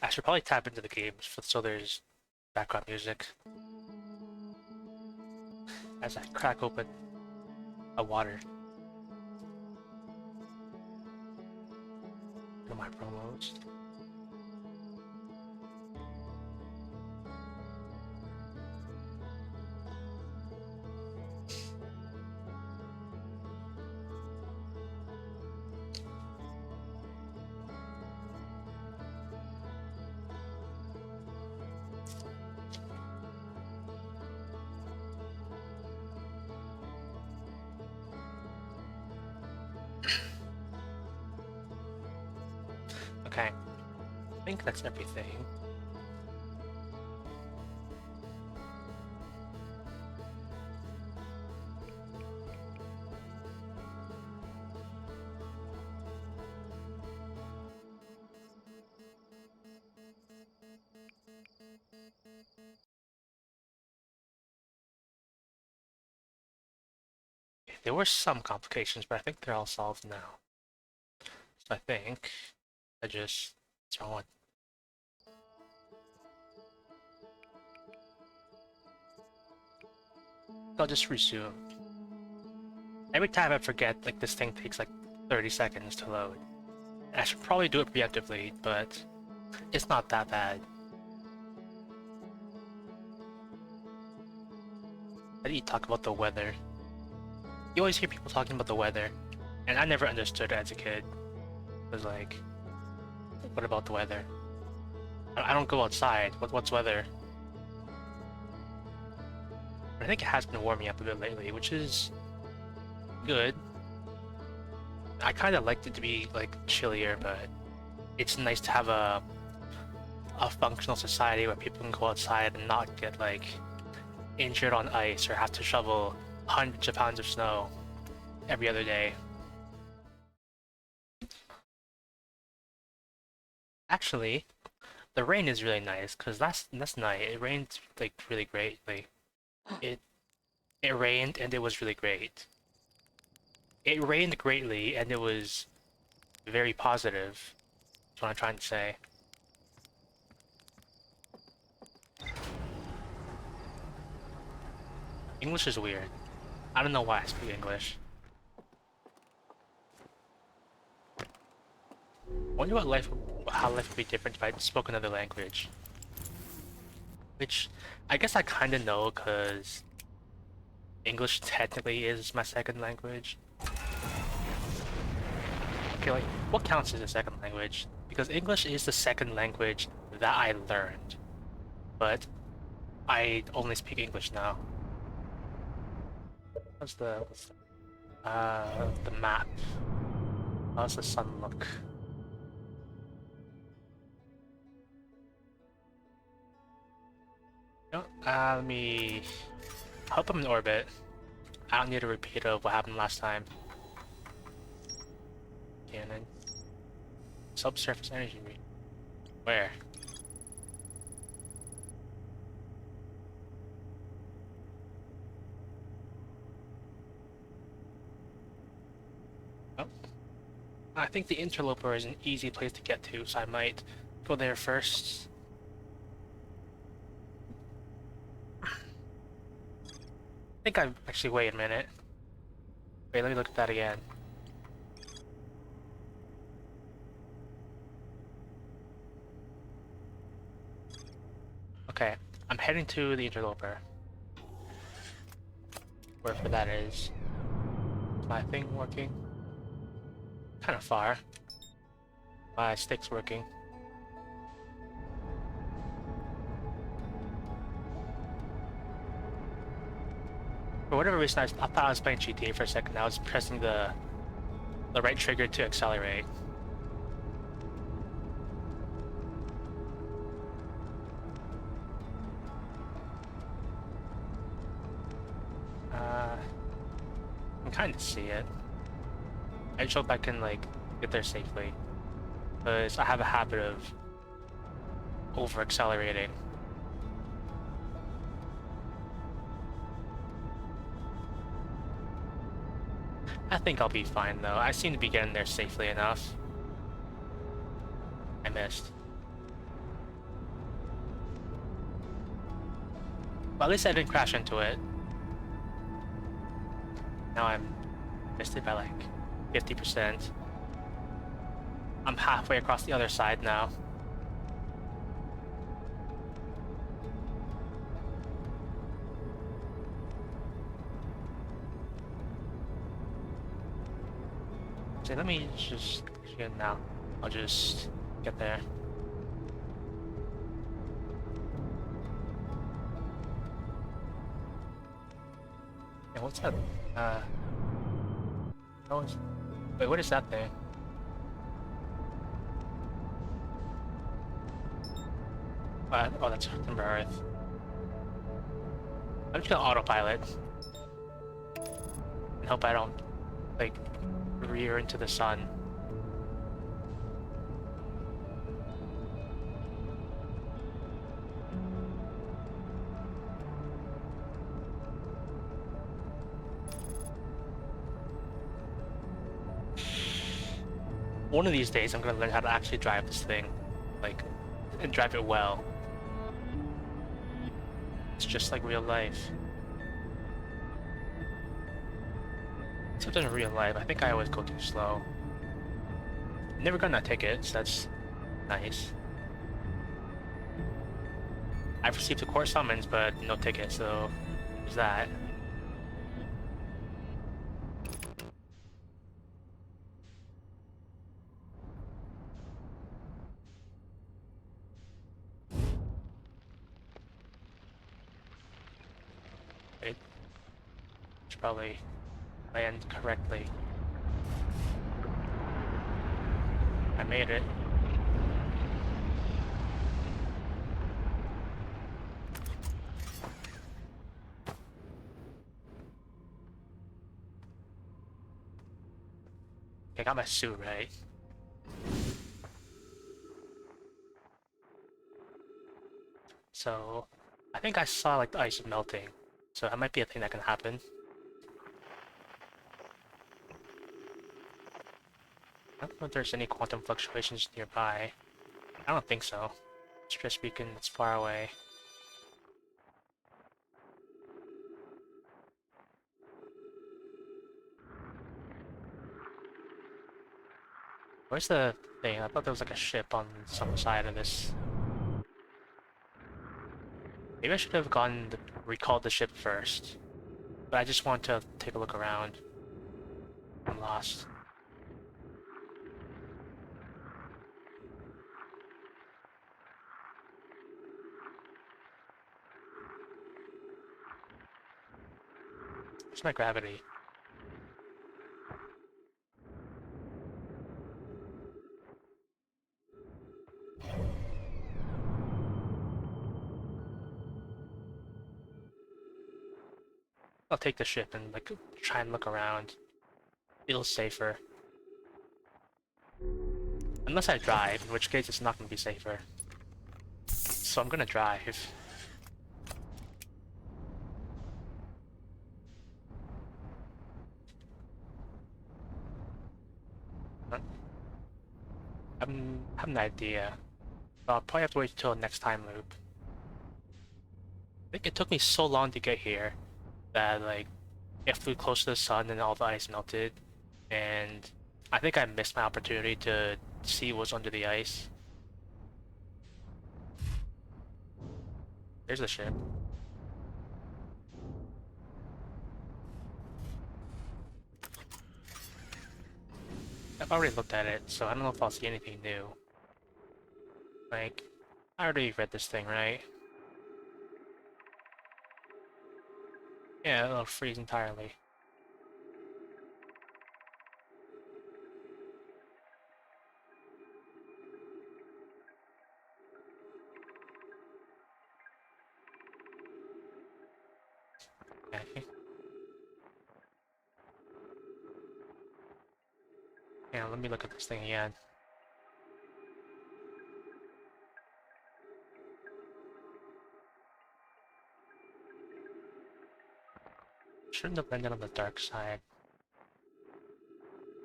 I should probably tap into the games so there's background music as I crack open a water. Go to my promos. Okay, I think that's everything. There were some complications, but I think they're all solved now. So I think I just throw it. I'll just resume. Every time I forget, like this thing takes like 30 seconds to load. I should probably do it preemptively, but it's not that bad. How do you talk about the weather? You always hear people talking about the weather, and I never understood it as a kid. It was like, what about the weather? I don't go outside. What's weather? I think it has been warming up a bit lately, which is good. I kind of liked it to be like chillier, but it's nice to have a functional society where people can go outside and not get like injured on ice or have to shovel hundreds of pounds of snow every other day. Actually, the rain is really nice because last night it rained like really greatly. It it rained and it was really great. It rained greatly and it was very positive. That's what I'm trying to say. English is weird. I don't know why I speak English. I wonder how life would be different if I spoke another language. Which, I guess I kind of know because English technically is my second language. Okay, like, what counts as a second language? Because English is the second language that I learned, but I only speak English now. What's the map? How's the sun look? You know, let me hope I'm in orbit. I don't need a repeat of what happened last time. Cannon. Subsurface energy read. Where? Oh. I think the interloper is an easy place to get to, so I might go there first. I think I've actually wait a minute. Wait, let me look at that again. Okay, I'm heading to the interloper. Wherever that is. Is my thing working? Kind of far. My stick's working. For whatever reason, I thought I was playing GTA for a second. I was pressing the right trigger to accelerate. I can kind of see it. I just hope I can like get there safely, because I have a habit of over accelerating. I think I'll be fine though. I seem to be getting there safely enough. I missed. Well, at least I didn't crash into it. Now I'm missed it by like 50%. I'm halfway across the other side now. So let me just get now. I'll just get there. Yeah, what's that? Oh, wait, what is that thing? Oh, that's Timber Earth. I'm just gonna autopilot and hope I don't like rear into the sun. One of these days, I'm gonna learn how to actually drive this thing, like, and drive it well. It's just like real life. Except in real life, I think I always go too slow. Never gotten a ticket, so that's nice. I've received a court summons, but no ticket, so there's that. It should probably land correctly. I made it. I got my suit right. So, I think I saw like the ice melting. So that might be a thing that can happen. I don't know if there's any quantum fluctuations nearby. I don't think so. Stress beacon, it's far away. Where's the thing? I thought there was like a ship on some side of this. Maybe I should have recalled the ship first. But I just want to take a look around. I'm lost. Where's my gravity? I'll take the ship and like try and look around. Feels safer. Unless I drive, in which case it's not gonna be safer. So I'm gonna drive. I have an idea. I'll probably have to wait until next time loop. I think it took me so long to get here that like it flew close to the sun and all the ice melted, and I think I missed my opportunity to see what's under the ice. There's the ship. I've already looked at it, so I don't know if I'll see anything new. Like, I already read this thing, right? Yeah, it'll freeze entirely. Okay. Yeah, let me look at this thing again. Shouldn't have landed on the dark side.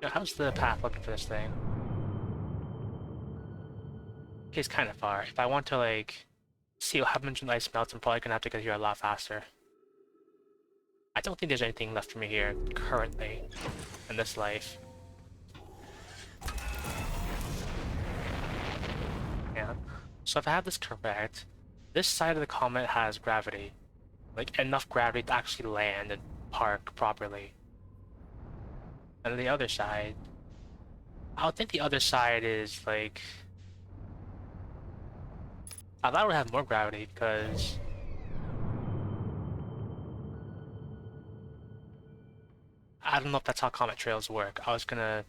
Yeah, how's the path looking for this thing? Okay, it's kind of far. If I want to, like, See what happens when ice melts. I'm probably gonna have to get here a lot faster. I don't think there's anything left for me here currently in this life. Yeah. So if I have this correct, this side of the comet has gravity. Like enough gravity to actually land and park properly. And the other side, I would think the other side is like, I thought it would have more gravity because I don't know if that's how comet trails work. I was gonna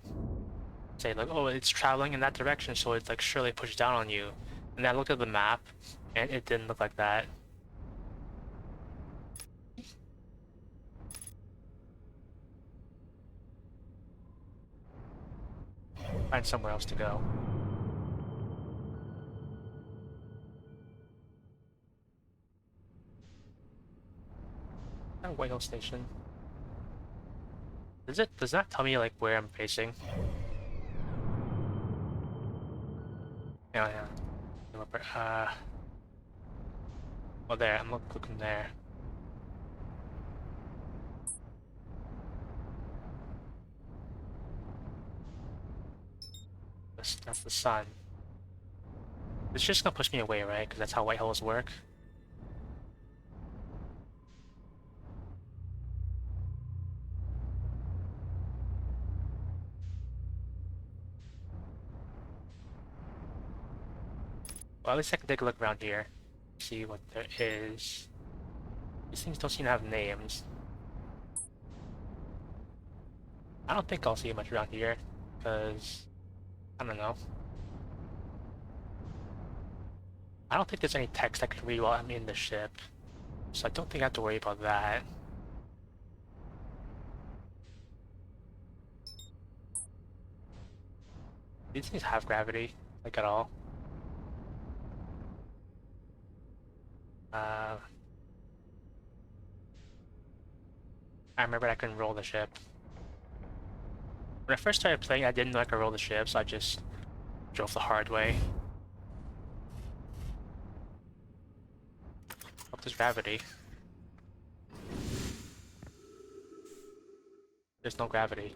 say like, oh, it's traveling in that direction, so it's like surely pushes down on you. And then I looked at the map, and it didn't look like that. Find somewhere else to go. Whitehall Station. Does that tell me like where I'm facing? Yeah, yeah. Oh there, I'm looking there. That's the sun. It's just gonna push me away, right? Because that's how white holes work. Well, at least I can take a look around here. See what there is. These things don't seem to have names. I don't think I'll see much around here, because I don't know. I don't think there's any text I can read while I'm in the ship, so I don't think I have to worry about that. These things have gravity, like at all. I remember I couldn't roll the ship. When I first started playing, I didn't know I could roll the ship, so I just drove the hard way. Oh, there's gravity. There's no gravity.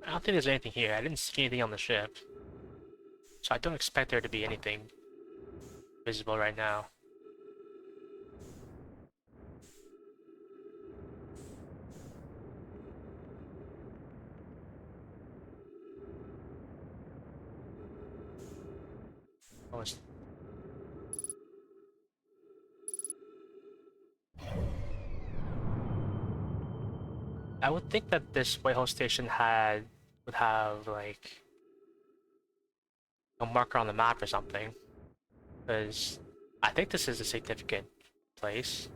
I don't think there's anything here. I didn't see anything on the ship. So I don't expect there to be anything visible right now. Oh, I would think that this Whitehall station would have like a marker on the map or something, because I think this is a significant place.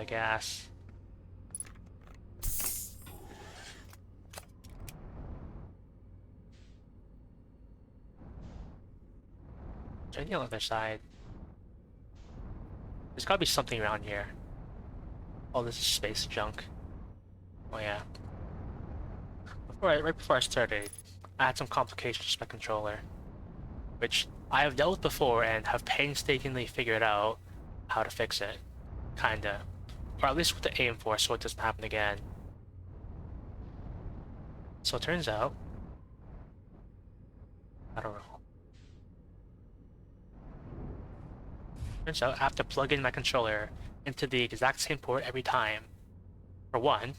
Gas. Anything on the other side? There's gotta be something around here. Oh, this is space junk. Oh yeah. Right before I started, I had some complications with my controller, which I have dealt with before and have painstakingly figured out how to fix it. Kinda. Or at least what to aim for so it doesn't happen again. So it turns out, I don't know. Turns out I have to plug in my controller into the exact same port every time, for one.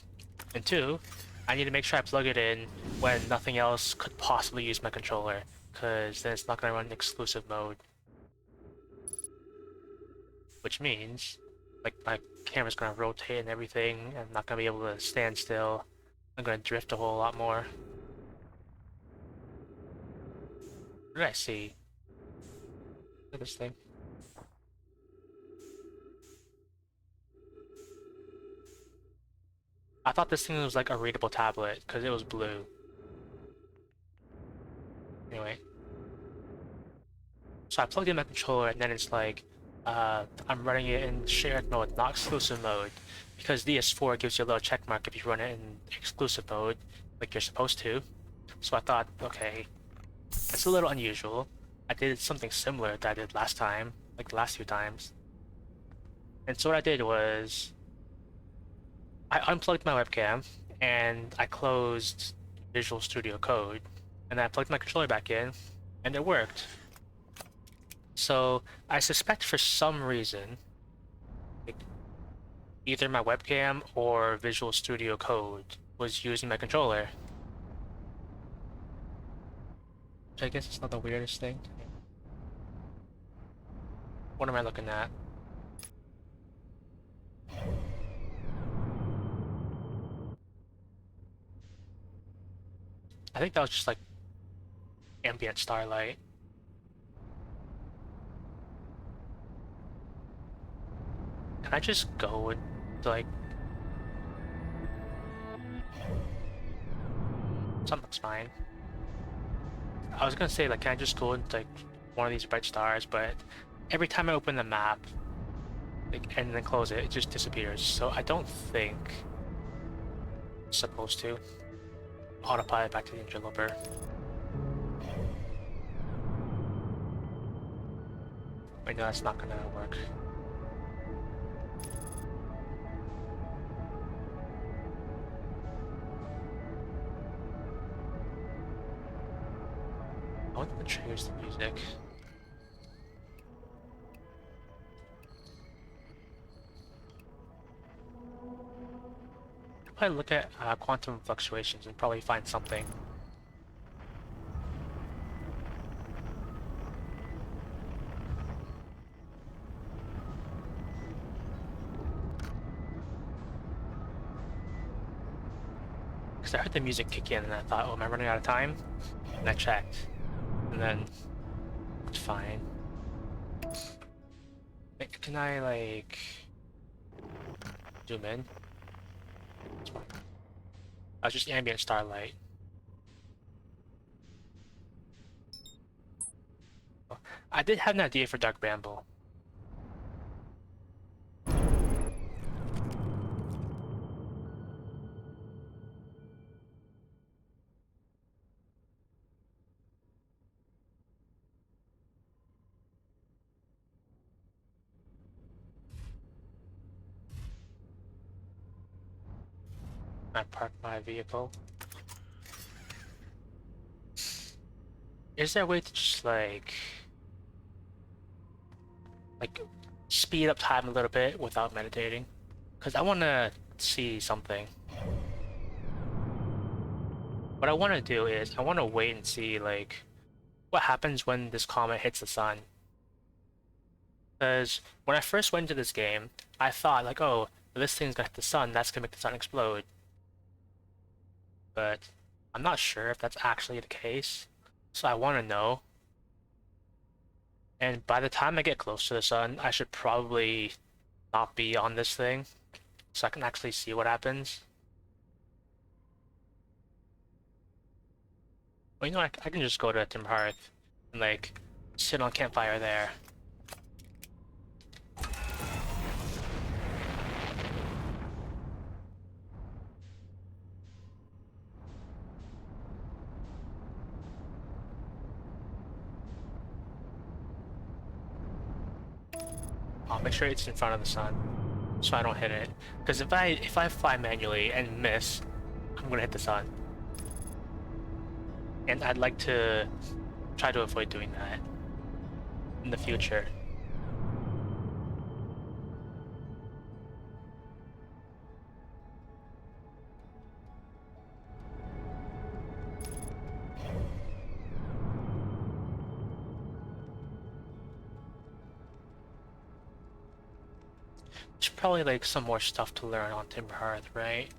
And two, I need to make sure I plug it in when nothing else could possibly use my controller, because then it's not going to run exclusive mode. Which means, like, my camera's going to rotate and everything, and I'm not going to be able to stand still. I'm going to drift a whole lot more. What did I see? Look at this thing. I thought this thing was like a readable tablet, because it was blue. Anyway. So I plugged in my controller, and then it's like, I'm running it in shared mode, not exclusive mode, because DS4 gives you a little check mark if you run it in exclusive mode, like you're supposed to. So I thought, okay, it's a little unusual. I did something similar that I did last time, like the last few times. And so what I did was I unplugged my webcam and I closed Visual Studio Code, and I plugged my controller back in, and it worked. So I suspect for some reason, like, either my webcam or Visual Studio Code was using my controller. Which I guess is not the weirdest thing. What am I looking at? I think that was just like ambient starlight. Can I just go and like something's fine? I was gonna say like can I just go into like one of these bright stars, but every time I open the map, like and then close it, it just disappears. So I don't think it's supposed to. Autopilot back to the interloper. Wait, no, that's not gonna work. I want to triggers the music. I'll probably look at quantum fluctuations and probably find something. Because I heard the music kick in and I thought, oh, am I running out of time? And I checked. And then it's fine. Wait, can I like zoom in? It's fine. That was just ambient starlight. Oh, I did have an idea for Dark Bramble. I park my vehicle. Is there a way to just like speed up time a little bit without meditating? Because I want to see something. What I want to do is I want to wait and see like what happens when this comet hits the sun. Because when I first went into this game, I thought like, oh, this thing's gonna hit the sun, that's gonna make the sun explode. But I'm not sure if that's actually the case. So I want to know. And by the time I get close to the sun, I should probably not be on this thing, so I can actually see what happens. Well, you know, I can just go to Timber Hearth and like sit on campfire there. I'll make sure it's in front of the sun, so I don't hit it. Because if I fly manually and miss, I'm gonna hit the sun. And I'd like to try to avoid doing that in the future. There's probably like some more stuff to learn on Timber Hearth, right?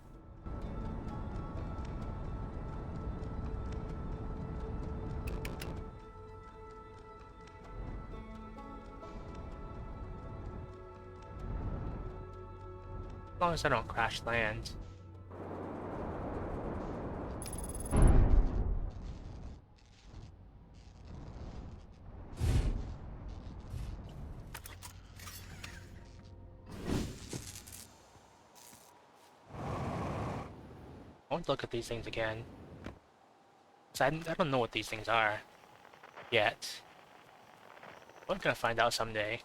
As long as I don't crash land. want to look at these things again. 'Cause I don't know what these things are yet. I'm gonna find out someday.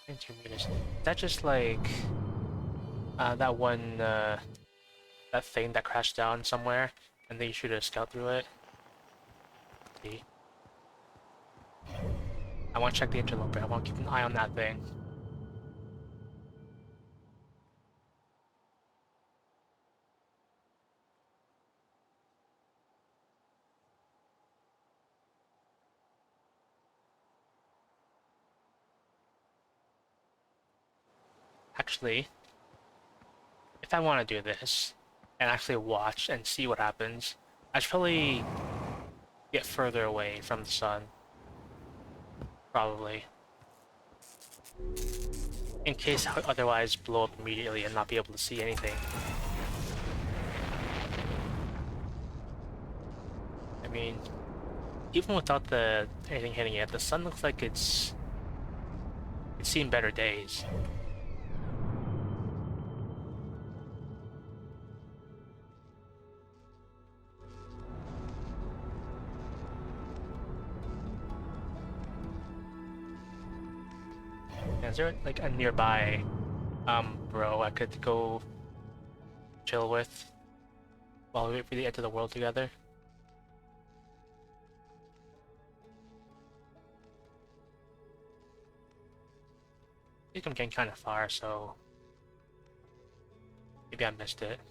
Intermediate. Is that just like that one that thing that crashed down somewhere and then you shoot a scout through it? See? I want to check the interloper. I want to keep an eye on that thing. Actually, if I want to do this and actually watch and see what happens, I should probably get further away from the sun. Probably. In case I otherwise blow up immediately and not be able to see anything. I mean, even without anything hitting it, the sun looks like it's seen better days. Is there like a nearby bro I could go chill with while we wait for the end of the world together? I think I'm getting kind of far, so maybe I missed it.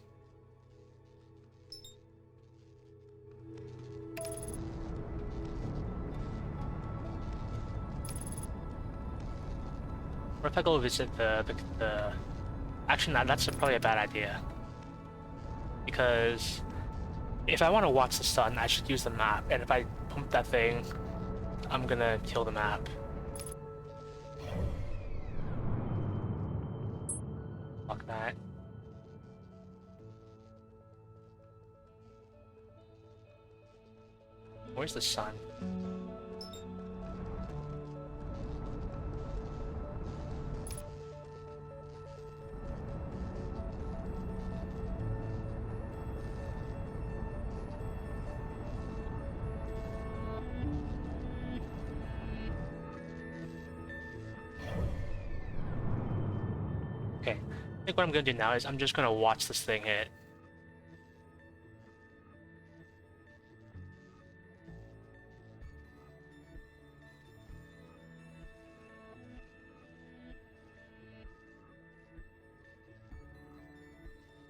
Or if I go visit the... Actually, that's probably a bad idea. Because if I want to watch the sun, I should use the map. And if I pump that thing, I'm gonna kill the map. Fuck that. Where's the sun? Okay, I think what I'm gonna do now is I'm just gonna watch this thing hit.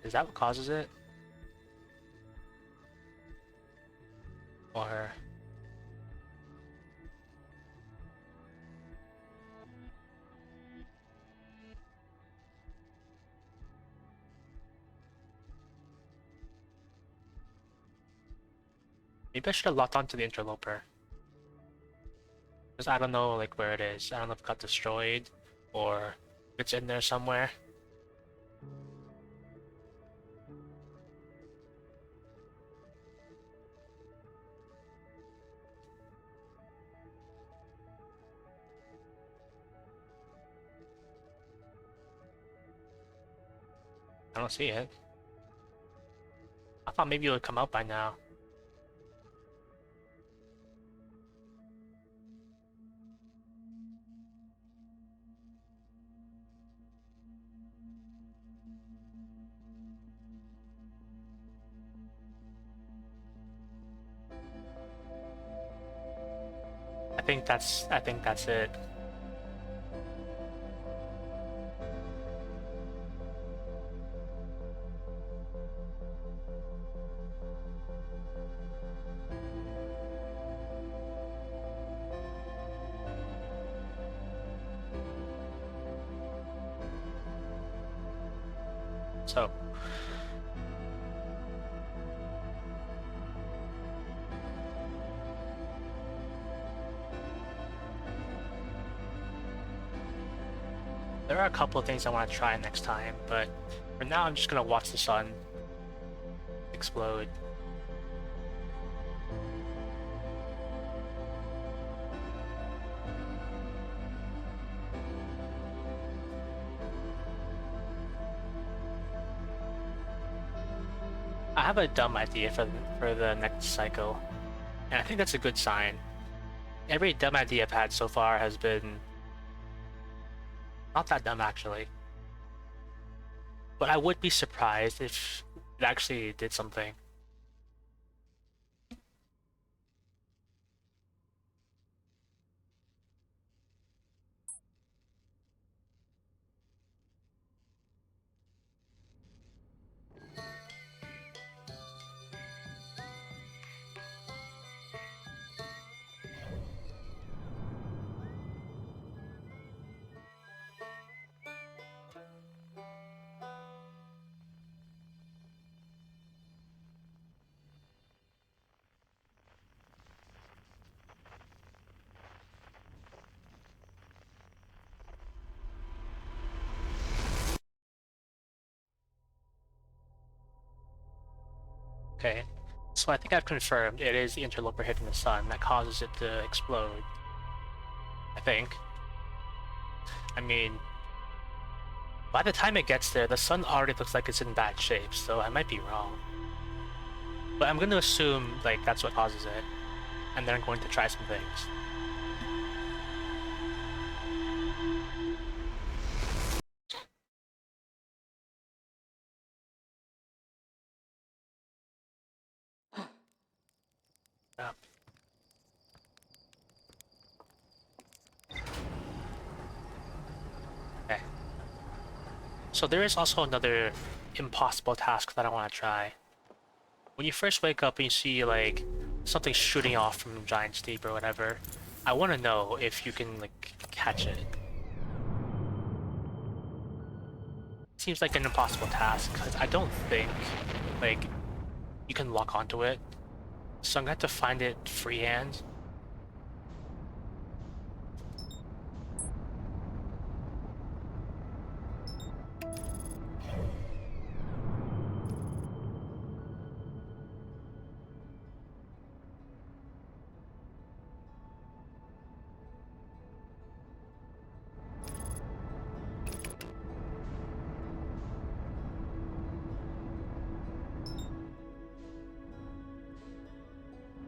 Is that what causes it? Or... Maybe I should have locked onto the interloper. Because I don't know like where it is. I don't know if it got destroyed or if it's in there somewhere. I don't see it. I thought maybe it would come out by now. I think that's it. So There are a couple of things I want to try next time, but for now I'm just gonna watch the sun explode. I have a dumb idea for the next cycle, and I think that's a good sign. Every dumb idea I've had so far has been not that dumb actually, but I would be surprised if it actually did something. Okay, so I think I've confirmed it is the interloper hitting the sun that causes it to explode. I think. I mean, by the time it gets there, the sun already looks like it's in bad shape, so I might be wrong. But I'm going to assume, like, that's what causes it, and then I'm going to try some things. Yeah. Okay. So there is also another impossible task that I want to try. When you first wake up and you see, like, something shooting off from Giant's Deep or whatever, I want to know if you can, like, catch it. Seems like an impossible task, because I don't think, like, you can lock onto it. So I'm gonna have to find it freehand.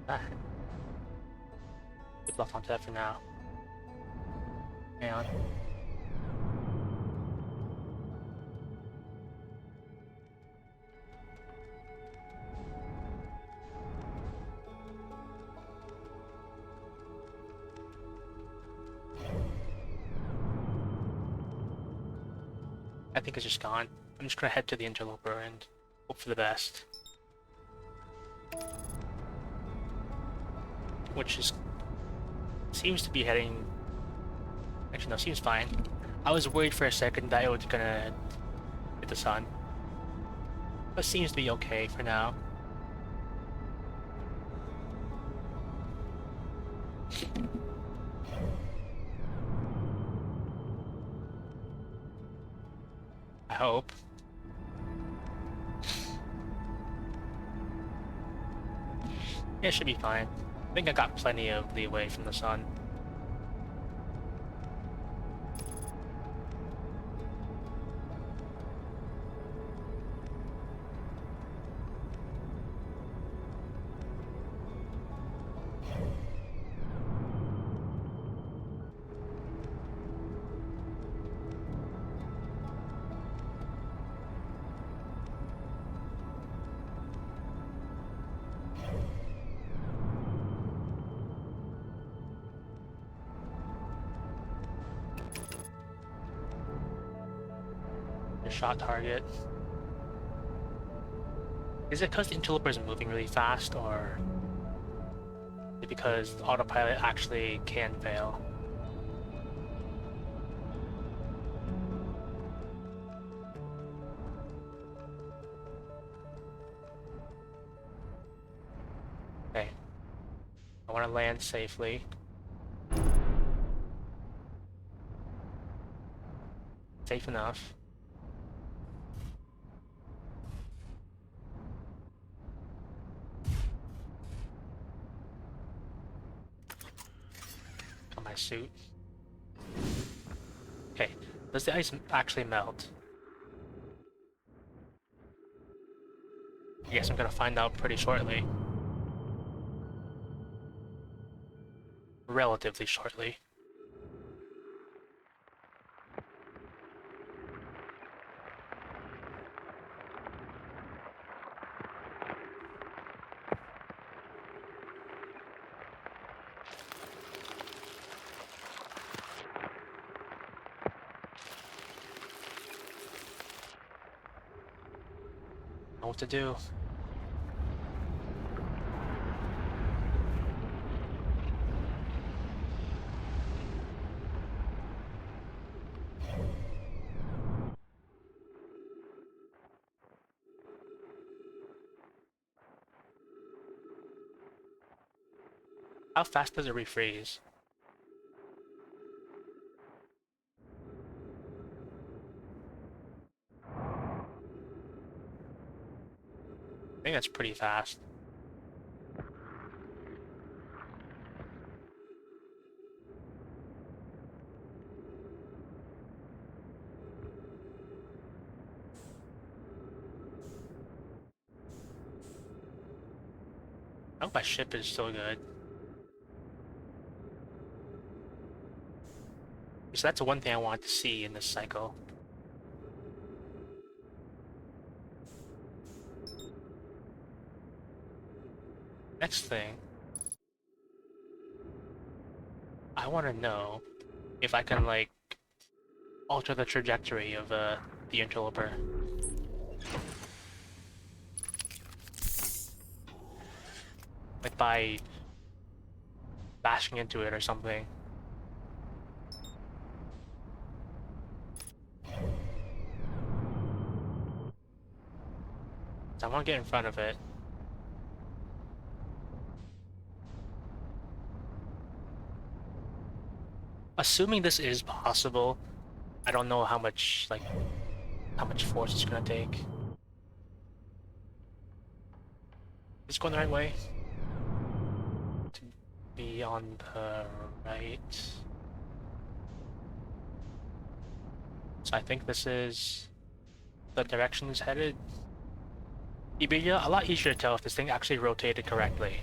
Ah, keep locked onto that for now. Hang on. I think it's just gone. I'm just gonna head to the interloper and hope for the best. Which is seems to be heading. Actually, no, seems fine. I was worried for a second that it was gonna hit the sun, but seems to be okay for now. I hope. Yeah, it should be fine. I think I got plenty of leeway from the sun. Your shot target. Is it because the interloper is moving really fast, or is it because the autopilot actually can fail? Okay. I want to land safely. Safe enough. On my suit. Okay, does the ice actually melt? I guess I'm gonna find out pretty shortly. Relatively shortly. Know what to do. How fast does it refreeze? I think that's pretty fast. I hope my ship is still good. So that's one thing I want to see in this cycle. Next thing, I want to know if I can, like, alter the trajectory of the interloper. Like by bashing into it or something. So I want to get in front of it. Assuming this is possible, I don't know how much, like, how much force it's gonna take. Is it going the right way? To be on the right. So I think this is the direction it's headed. It'd be a lot easier to tell if this thing actually rotated correctly.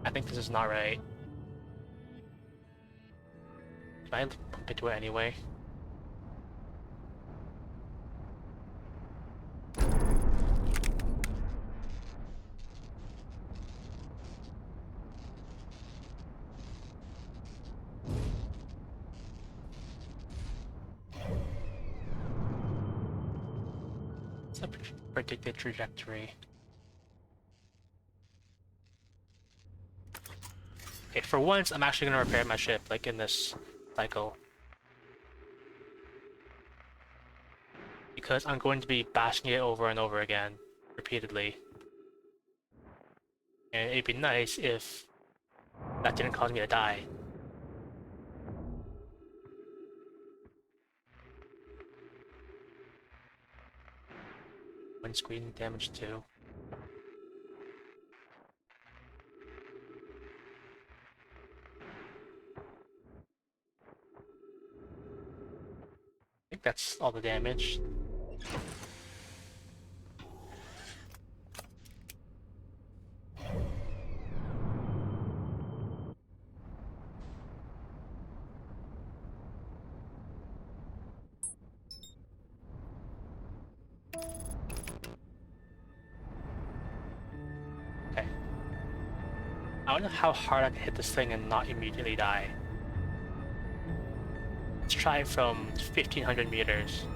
I think this is not right. Can I bump into it anyway? It's a predicted trajectory. Okay, for once, I'm actually gonna repair my ship, like in this cycle. Because I'm going to be bashing it over and over again, repeatedly. And it'd be nice if that didn't cause me to die. Windscreen damage too. I think that's all the damage. Okay. I wonder how hard I can hit this thing and not immediately die. Let's try from 1500 meters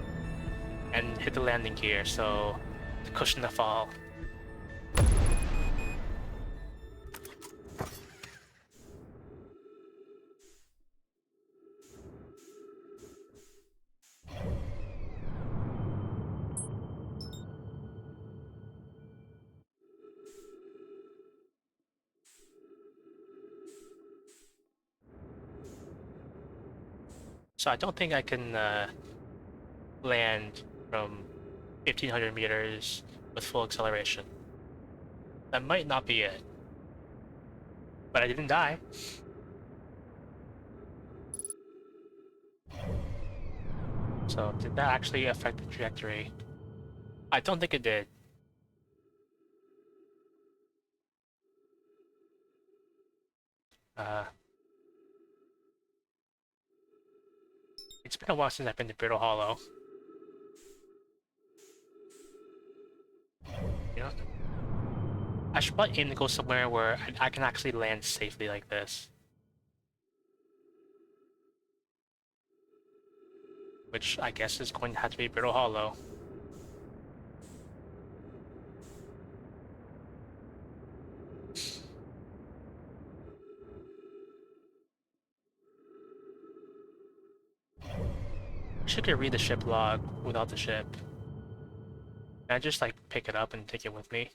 and hit the landing gear so to cushion the fall. So I don't think I can land from 1500 meters with full acceleration. That might not be it. But I didn't die. So did that actually affect the trajectory? I don't think it did. Uh, it's been a while since I've been to Brittle Hollow. You know, I should probably aim to go somewhere where I can actually land safely like this. Which I guess is going to have to be Brittle Hollow. I should could read the ship log without the ship. Can I just like pick it up and take it with me?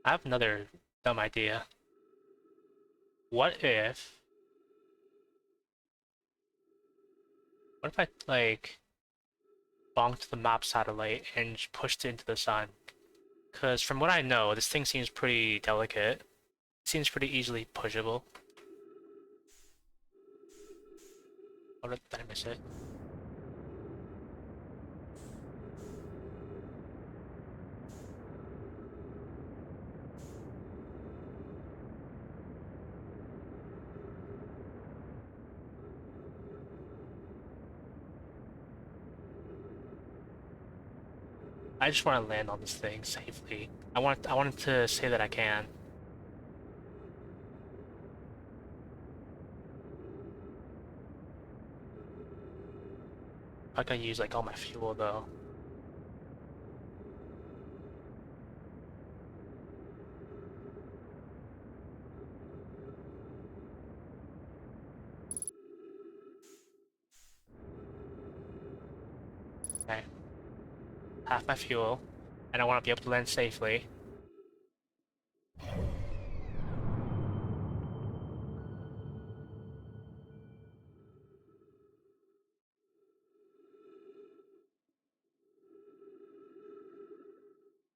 I have another dumb idea. What if I like bonked the map satellite and pushed it into the sun? Because from what I know, this thing seems pretty delicate. It seems pretty easily pushable. Oh, did I miss it? I just want to land on this thing safely. I wanted to say that I can. I can use like all my fuel though. Okay, half my fuel, and I want to be able to land safely.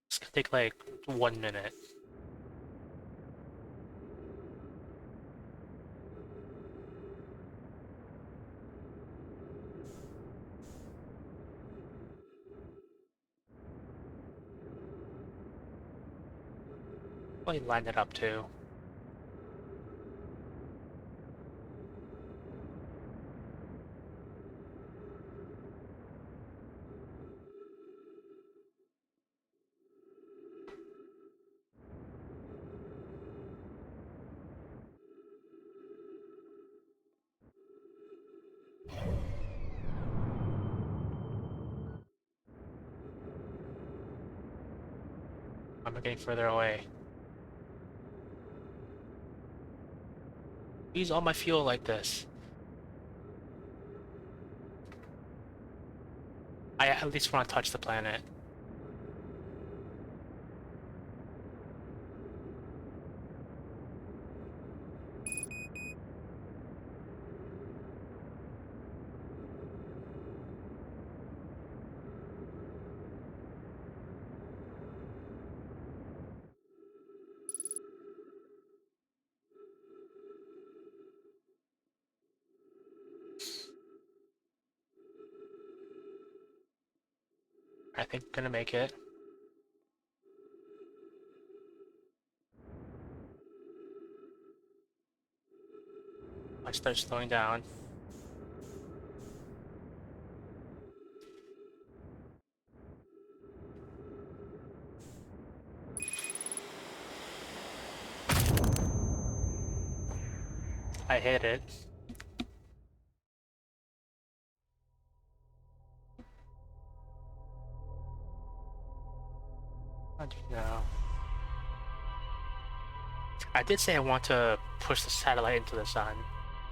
It's gonna take like 1 minute. Probably line it up too. I'm getting further away. Use all my fuel like this. I at least want to touch the planet. I think I'm gonna make it. I start slowing down. I hit it. How do you know? I did say I want to push the satellite into the sun,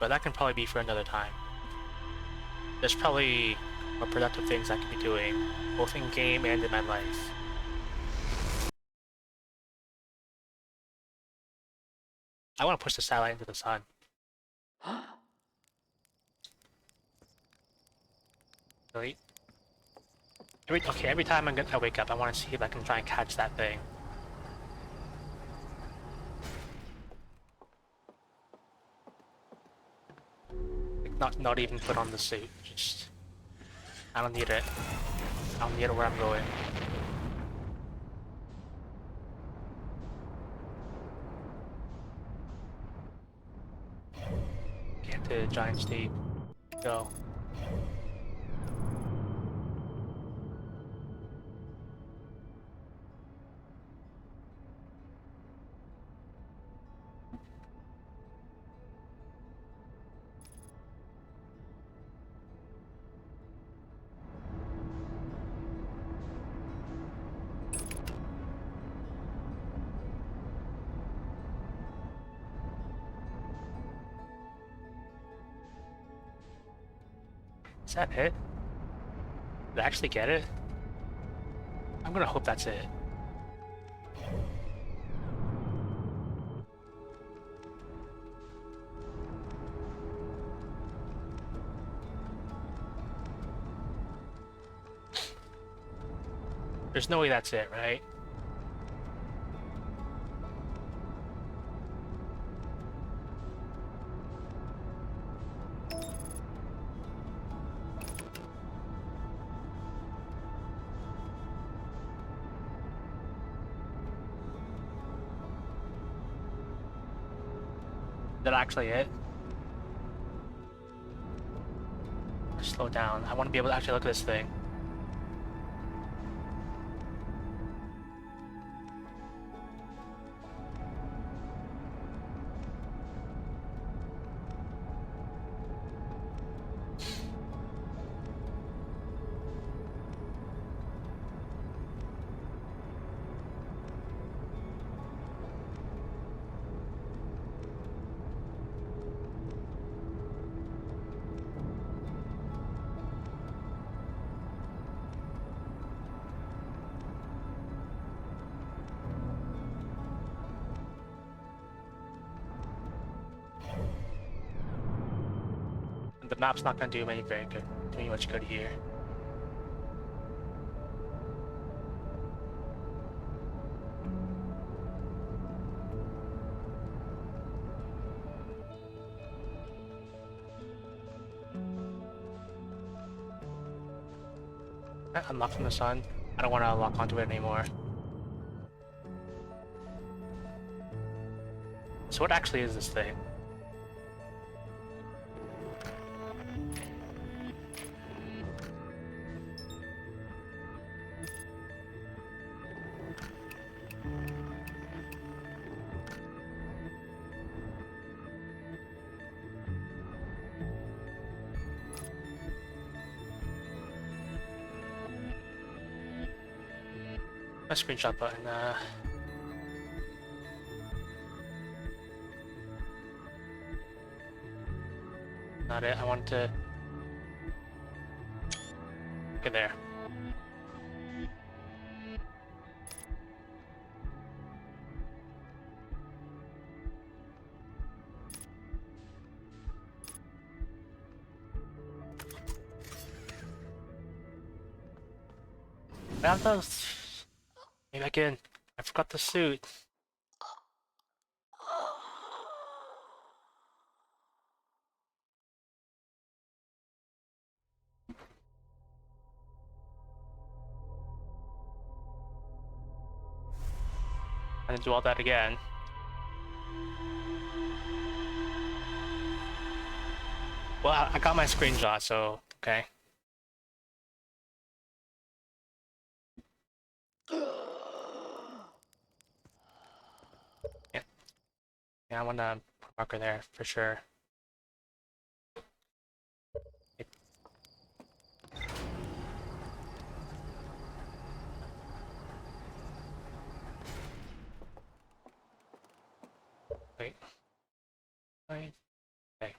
but that can probably be for another time. there's probably more productive things I could be doing, both in game and in my life. I want to push the satellite into the sun. Really? Every time I wake up, I want to see if I can try and catch that thing. Like not even put on the suit. Just I don't need it. I don't need it where I'm going. Get to Giant's Deep. Go. Is that it? Did I actually get it? I'm gonna hope that's it. There's no way that's it, right? Is that actually it? Slow down. I want to be able to actually look at this thing. The map's not gonna do me much good here. Unlock from the sun. I don't want to lock onto it anymore. So what actually is this thing? My screenshot button, not it. I want to... Okay, there. I have those... Maybe I can... I forgot the suit. I didn't do all that again. Well, I got my screenshot, so... Okay. Yeah, yeah, I want to put a marker there, for sure. Wait. Wait. Okay.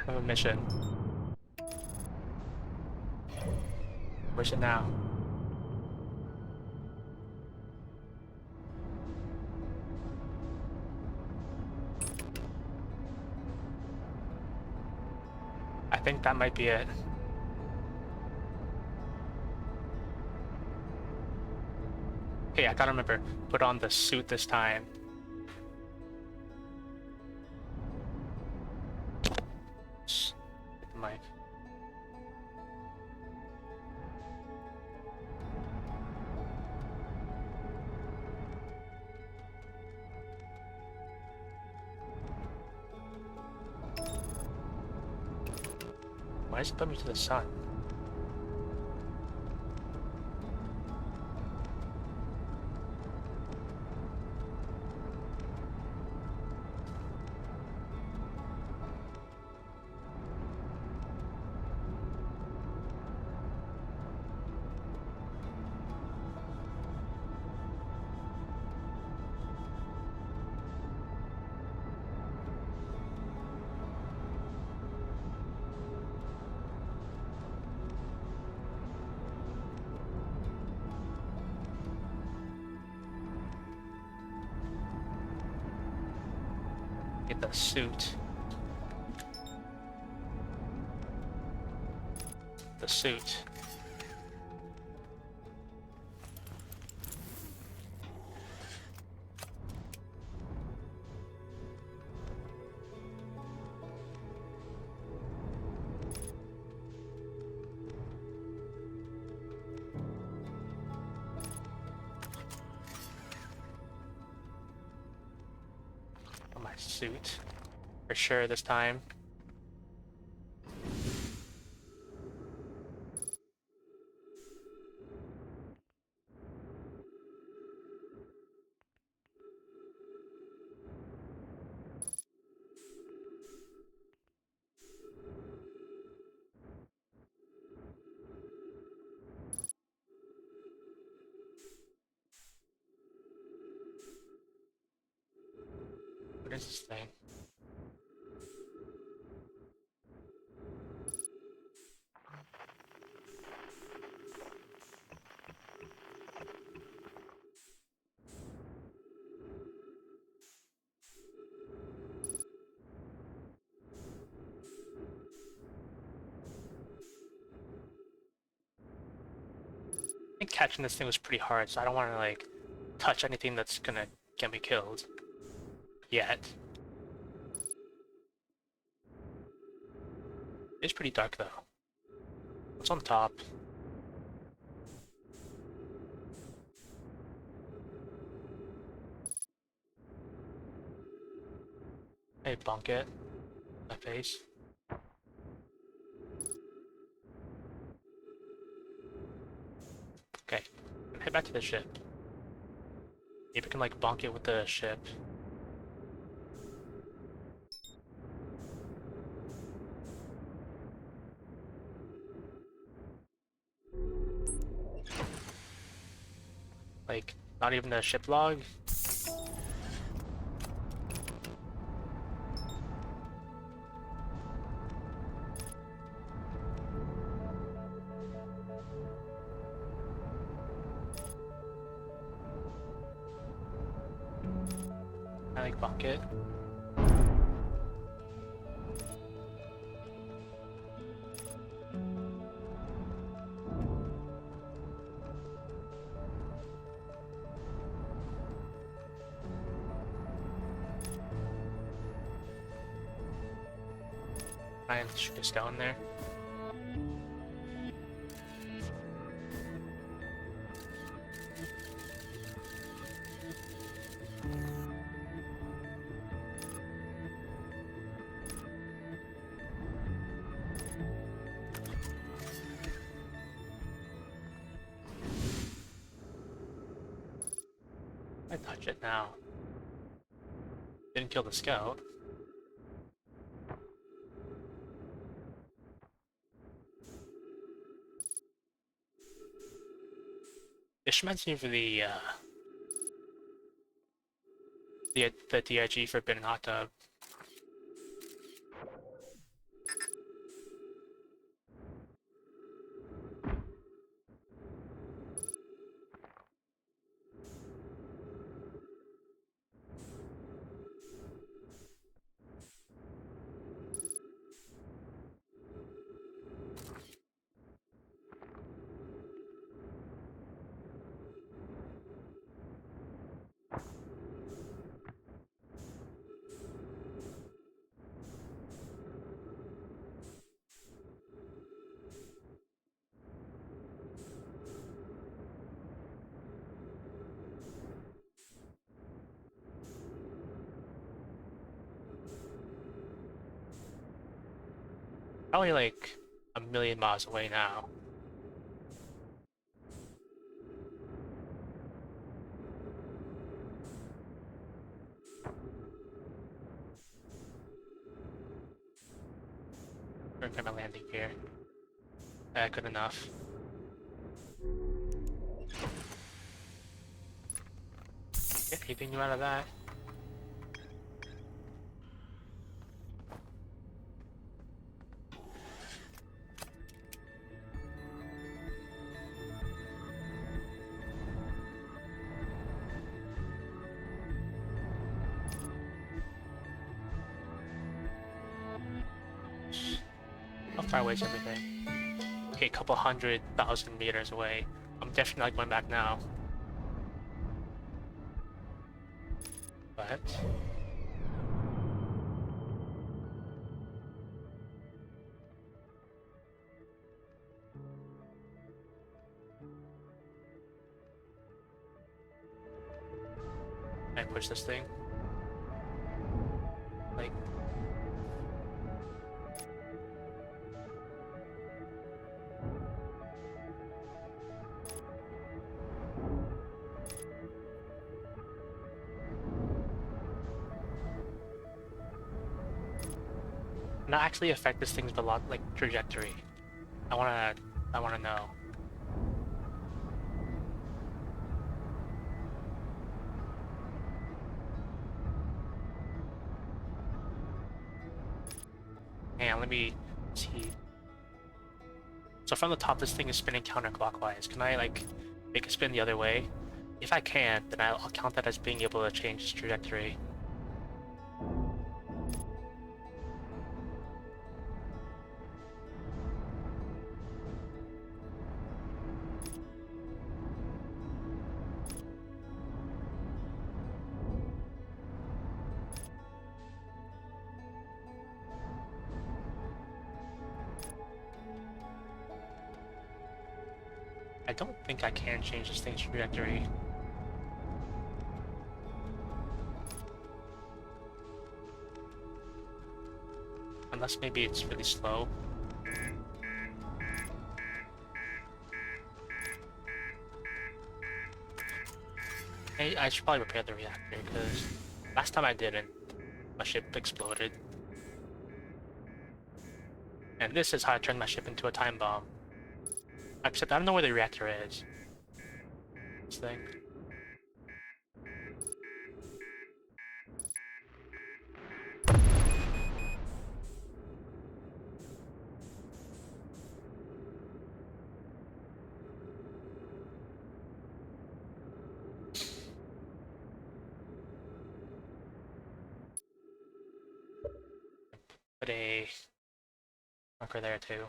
I have a mission. Where's it now? I think that might be it. Okay, I gotta remember, put on the suit this time. Hit the mic. Why does it put me to the sun? Get the suit. The suit. My suit. For sure this time. What is this thing? I think catching this thing was pretty hard, so I don't want to like touch anything that's gonna get me killed. Yet. It's pretty dark though. What's on top? Hey, bonk it. My face. Okay. Head back to the ship. Maybe I can like bonk it with the ship. Like, not even the ship log? I like bonk it. I should just go in there. I touch it now. Didn't kill the scout. This reminds me of the DIG Forbidden Hot Tub. probably like a million miles away now. Work on my landing gear. Good enough. Get anything new out of that? How far away is everything? Okay, a couple 100,000 meters away. I'm definitely not going back now. But I push this thing. Like not actually affect this thing's like trajectory. I wanna know. And let me see. So from the top, this thing is spinning counterclockwise. Can I like make it spin the other way? If I can, then I'll count that as being able to change its trajectory. I don't think I can change this thing's trajectory. Unless maybe it's really slow. Hey, I should probably repair the reactor, because last time I didn't, my ship exploded. And this is how I turned my ship into a time bomb. Except I don't know where the reactor is. This thing. Put a marker there too.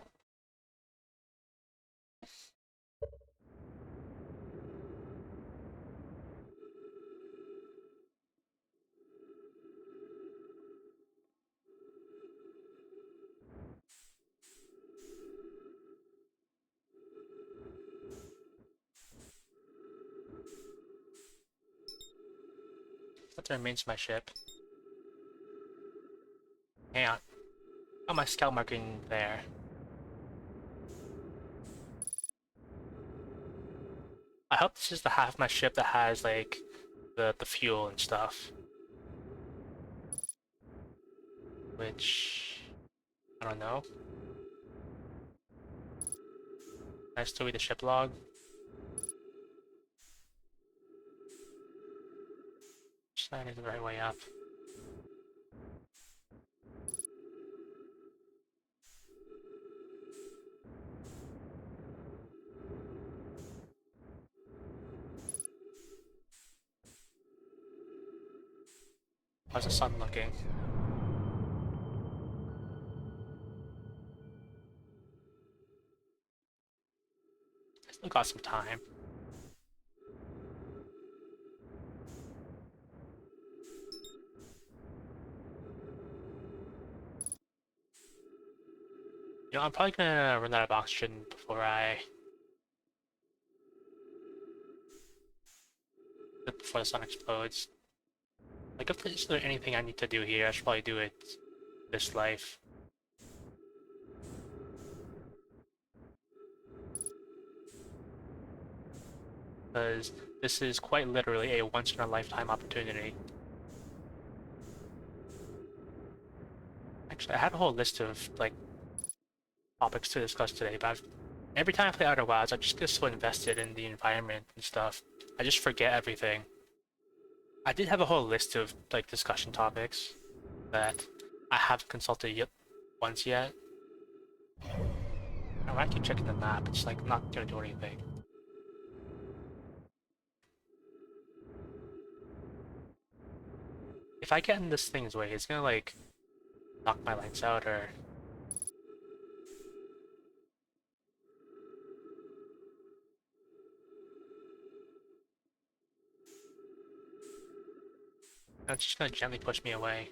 That remains my ship. Hang on. Got my scout marking there. I hope this is the half of my ship that has like the fuel and stuff. Which I don't know. Can I still read the ship log? Sign is the right way up. How's the sun looking? I still got some time. You know, I'm probably gonna run out of oxygen before the sun explodes. Like, if there's anything I need to do here, I should probably do it this life. because this is quite literally a once-in-a-lifetime opportunity. Actually, I had a whole list of like topics to discuss today, but every time I play Outer Wilds, I just get so invested in the environment and stuff. I just forget everything. I did have a whole list of like discussion topics that I haven't consulted yet once yet. I keep checking the map, it's like not gonna do anything. If I get in this thing's way, it's gonna like knock my lights out or... It's just gonna gently push me away.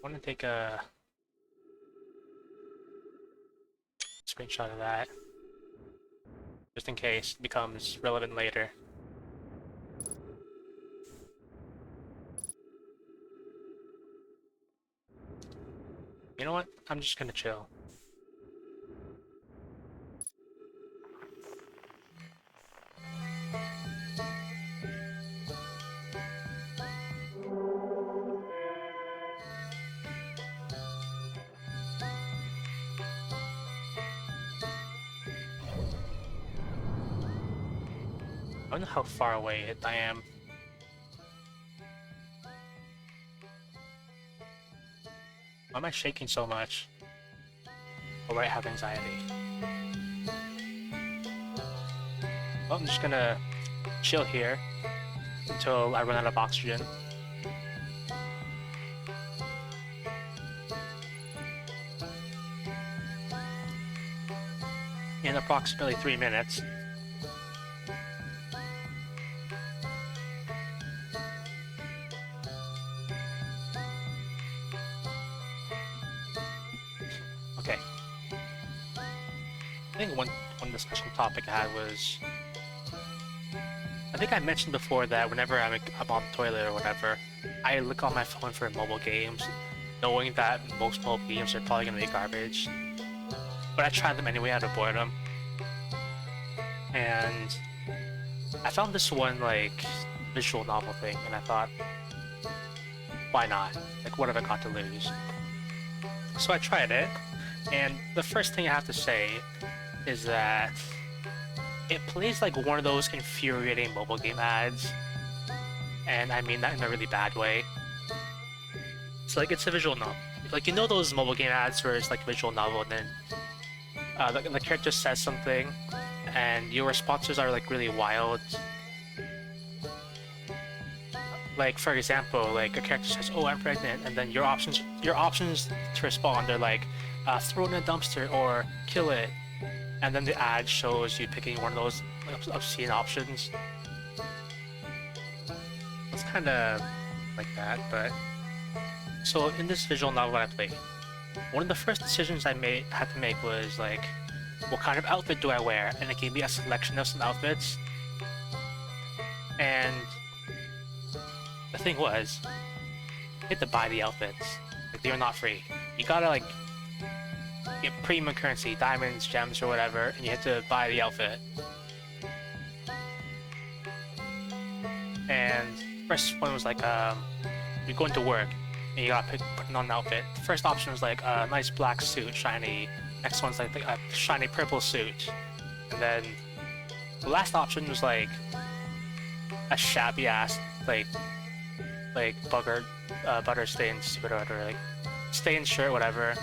I want to take a screenshot of that, just in case it becomes relevant later. You know what? I'm just gonna chill. I don't know how far away I am. Why am I shaking so much? Or I have anxiety? Well, I'm just gonna chill here until I run out of oxygen. In approximately 3 minutes. Okay. I think one discussion topic I had was... I think I mentioned before that whenever I'm on the toilet or whatever, I look on my phone for mobile games, knowing that most mobile games are probably gonna be garbage. But I try them anyway out of boredom. And I found this one, like, visual novel thing, and I thought, why not? Like, what have I got to lose? So I tried it, and the first thing I have to say is that it plays like one of those infuriating mobile game ads, and I mean that in a really bad way. So like, it's a visual novel. Like, you know those mobile game ads where it's like a visual novel and then the character says something and your responses are like really wild. Like, for example, like a character says, "Oh, I'm pregnant," and then your options to respond are like, "Throw it in a dumpster" or "Kill it," and then the ad shows you picking one of those obscene options. It's kind of like that, but so in this visual novel that I played, one of the first decisions I had to make was like, what kind of outfit do I wear? And it gave me a selection of some outfits, and the thing was, you had to buy the outfits. Like, they were not free. You gotta like get premium currency, diamonds, gems, or whatever, and you had to buy the outfit. And first one was like, you're going to work, and you gotta put on an outfit. The first option was like a nice black suit, shiny. Next one's like a shiny purple suit. And then the last option was like a shabby ass, like butter stained suit or like stained shirt, whatever.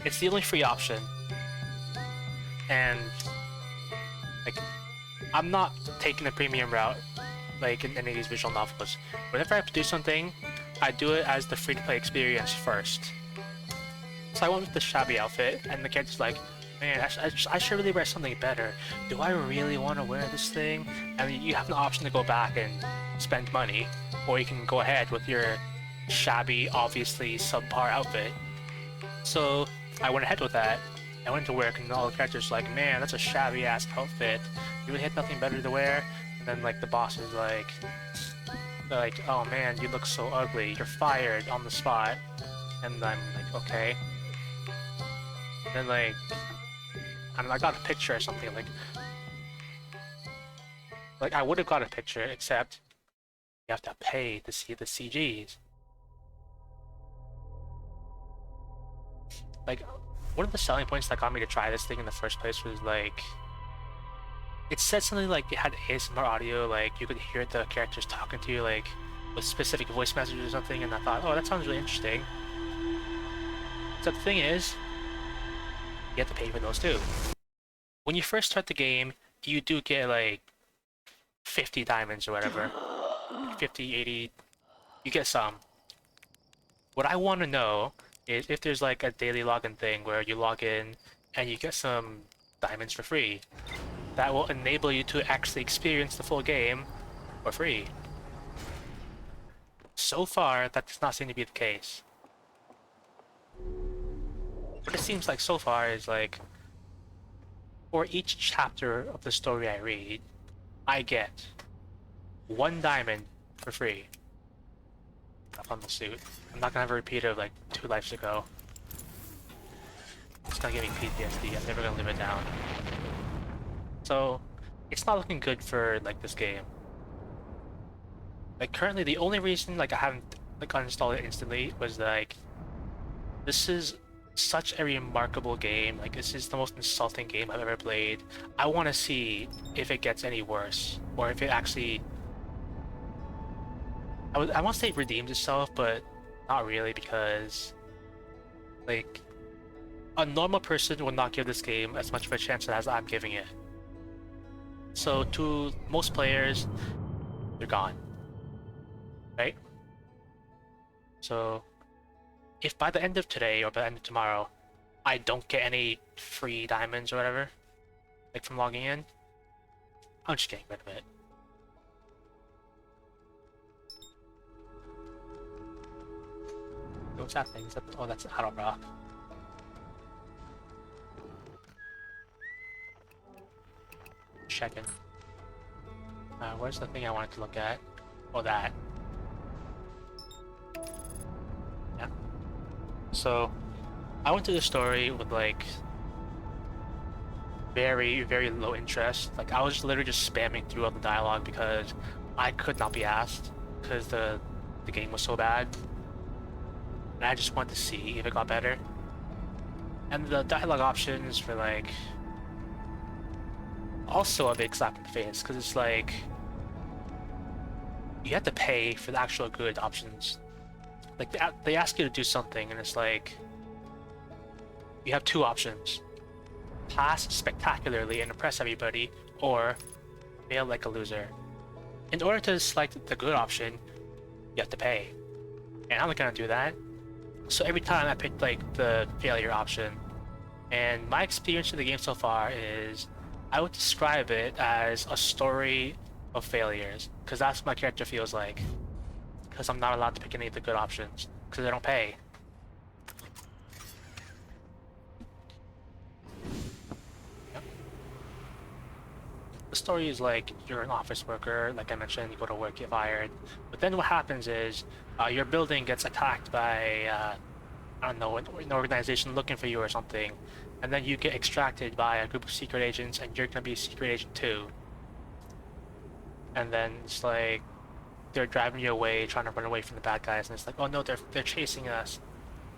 It's the only free option. And like, I'm not taking the premium route like in any of these visual novels. Whenever I have to do something, I do it as the free-to-play experience first. So I went with the shabby outfit, and the kid's like, "Man, I should really wear something better. Do I really want to wear this thing?" And you have an option to go back and spend money, or you can go ahead with your shabby, obviously subpar outfit. So I went ahead with that, I went to work and all the characters were like, man, that's a shabby ass outfit. You would hit nothing better to wear. And then like the boss is like, they're like, oh man, you look so ugly. You're fired on the spot. And I'm like, okay. And then like, I don't know, I got a picture or something like I would have got a picture, except you have to pay to see the CGs. Like, one of the selling points that got me to try this thing in the first place was like, it said something like it had ASMR audio, like you could hear the characters talking to you, like with specific voice messages or something, and I thought, oh, that sounds really interesting. So the thing is, you have to pay for those too. When you first start the game, you do get like 50 diamonds or whatever. 50, 80, you get some. What I want to know is if there's like a daily login thing where you log in and you get some diamonds for free. That will enable you to actually experience the full game for free. So far, that does not seem to be the case. What it seems like so far is like, for each chapter of the story I read, I get 1 diamond for free. Up on the suit. I'm not gonna have a repeat of like 2 lives ago. It's gonna give me PTSD. I'm never gonna live it down. So, it's not looking good for like this game. Like currently, the only reason like I haven't like uninstalled it instantly was like, this is such a remarkable game. Like this is the most insulting game I've ever played. I want to see if it gets any worse, or if it actually, I want to say redeems itself, but not really, because like a normal person would not give this game as much of a chance as I'm giving it. So to most players, they're gone, right? So if by the end of today or by the end of tomorrow, I don't get any free diamonds or whatever, like from logging in, I'm just getting rid of it. What's that thing? Is that, oh, that's Arrow Rock. Checking. Where's the thing I wanted to look at? Oh, that. Yeah. So, I went through the story with like very, very low interest. Like I was literally just spamming through all the dialogue because I could not be asked because the game was so bad. And I just wanted to see if it got better. And the dialogue options were like also a big slap in the face, because it's like you have to pay for the actual good options. Like they ask you to do something and it's like you have 2 options: pass spectacularly and impress everybody, or fail like a loser. In order to select the good option, you have to pay, and I'm not gonna do that. So every time I picked like the failure option, and my experience in the game so far is I would describe it as a story of failures, because that's what my character feels like, because I'm not allowed to pick any of the good options because I don't pay. Yep. The story is like you're an office worker, like I mentioned, you go to work, get fired, but then what happens is your building gets attacked by I don't know, an organization looking for you or something, and then you get extracted by a group of secret agents, and you're gonna be a secret agent too. And then it's like they're driving you away, trying to run away from the bad guys, and it's like, oh no, they're chasing us.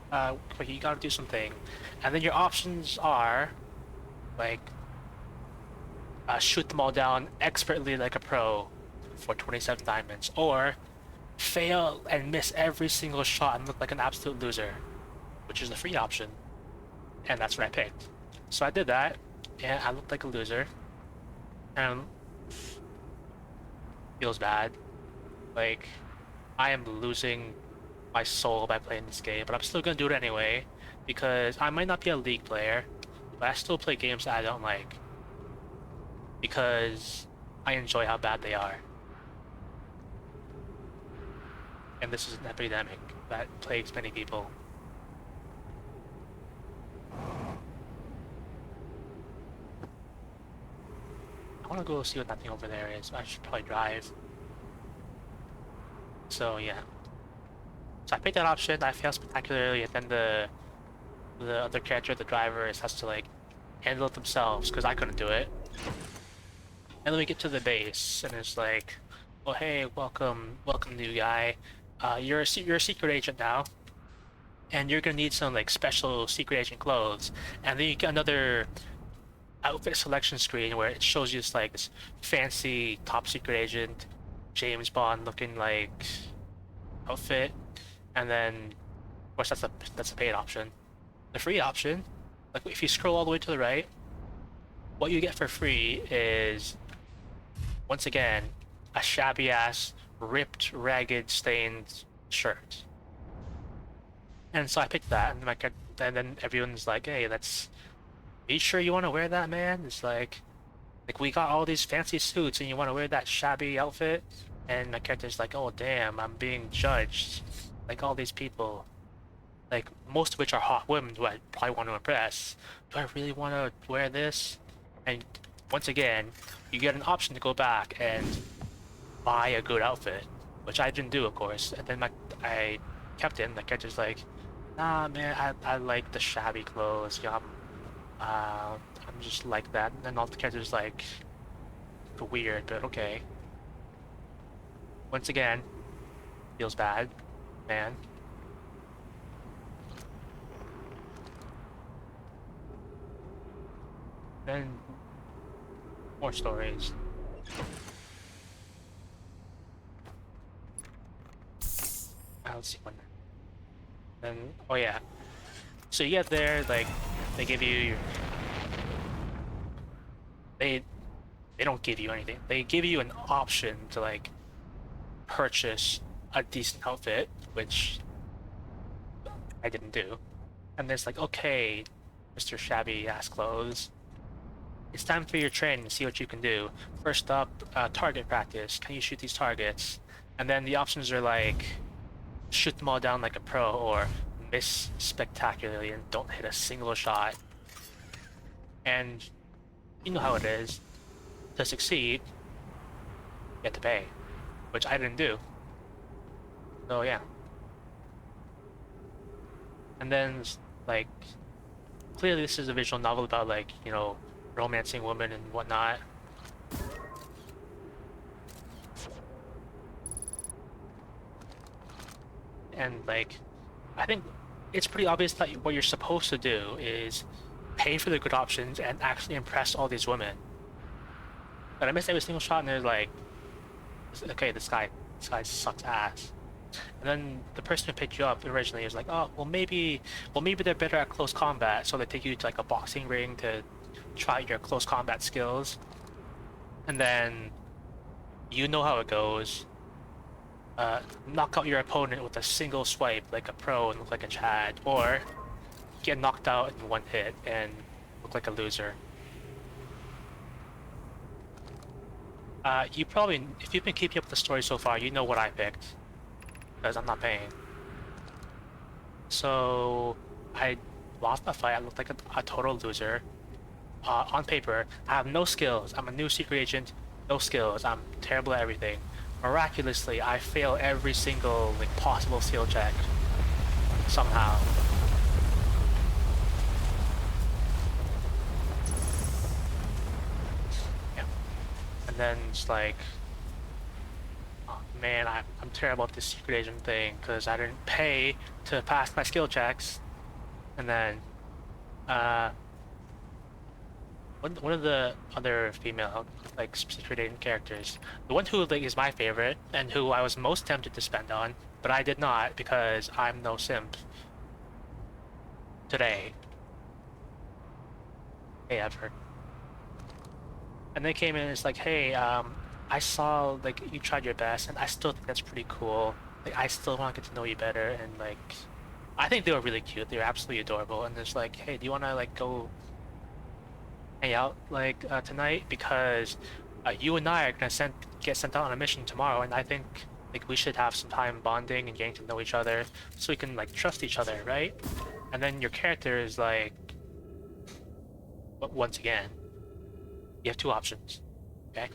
But you gotta do something. And then your options are like shoot them all down expertly like a pro for 27 diamonds, or fail and miss every single shot and look like an absolute loser, which is the free option. And that's what I picked. So I did that, and I looked like a loser, and feels bad. Like, I am losing my soul by playing this game, but I'm still gonna do it anyway, because I might not be a League player, but I still play games that I don't like, because I enjoy how bad they are. And this is an epidemic that plagues many people. want to go see what that thing over there is. I should probably drive. So yeah. So I picked that option. I failed spectacularly, and then the other character, the driver, has to like handle it themselves because I couldn't do it. And then we get to the base, and it's like, "Oh hey, welcome, new guy. You're a secret agent now, and you're gonna need some like special secret agent clothes." And then you get another outfit selection screen where it shows you this like this fancy top secret agent, James Bond looking like outfit, and then of course that's a paid option. The free option, like if you scroll all the way to the right, what you get for free is once again a shabby ass, ripped, ragged, stained shirt. And so I picked that, and then everyone's like, "Hey, that's. Are you sure you want to wear that, man?" It's like we got all these fancy suits, and you want to wear that shabby outfit? And my character's like, "Oh damn, I'm being judged. Like all these people, like most of which are hot women who I probably want to impress. Do I really want to wear this?" And once again, you get an option to go back and buy a good outfit, which I didn't do, of course. And then I kept it. And the character's like, "Nah, man, I like the shabby clothes. Yeah, I'm just like that." And then all the characters like weird, but okay. Once again, feels bad, man. Then more stories. Let's see one. Then oh yeah. So you get there, like they give you they don't give you anything. They give you an option to like purchase a decent outfit, which I didn't do. And there's like, okay, Mr. Shabby Ass Clothes, it's time for your training to see what you can do. First up, target practice. Can you shoot these targets? And then the options are like, shoot them all down like a pro, or miss spectacularly and don't hit a single shot. And you know how it is. To succeed, you have to pay, which I didn't do. So yeah. And then, like, clearly this is a visual novel about, like, you know, romancing women and whatnot. And, like, I think it's pretty obvious that what you're supposed to do is pay for the good options and actually impress all these women. But I missed every single shot, and they're like, okay, this guy sucks ass. And then the person who picked you up originally was like, oh, well maybe they're better at close combat, so they take you to like a boxing ring to try your close combat skills. And then you know how it goes. Knock out your opponent with a single swipe like a pro and look like a Chad, or get knocked out in one hit and look like a loser. You probably, if you've been keeping up with the story so far, you know what I picked, because I'm not paying. So I lost the fight. I looked like a total loser. On paper, I have no skills. I'm a new secret agent, no skills. I'm terrible at everything. Miraculously, I fail every single like possible skill check somehow. Yeah. And then it's like, oh man, I'm terrible at this secret agent thing because I didn't pay to pass my skill checks. And then, one of the other female like secret agent characters, the one who like is my favorite and who I was most tempted to spend on, but I did not because I'm no simp. Today. Hey, ever. And they came in and it's like, hey, I saw like you tried your best, and I still think that's pretty cool. Like I still want to get to know you better, and like I think they were really cute. They were absolutely adorable, and it's like, hey, do you want to like go hang out like tonight, because you and I are gonna get sent out on a mission tomorrow, and I think like we should have some time bonding and getting to know each other so we can like trust each other, right? And then your character is like, but once again, you have two options. Okay.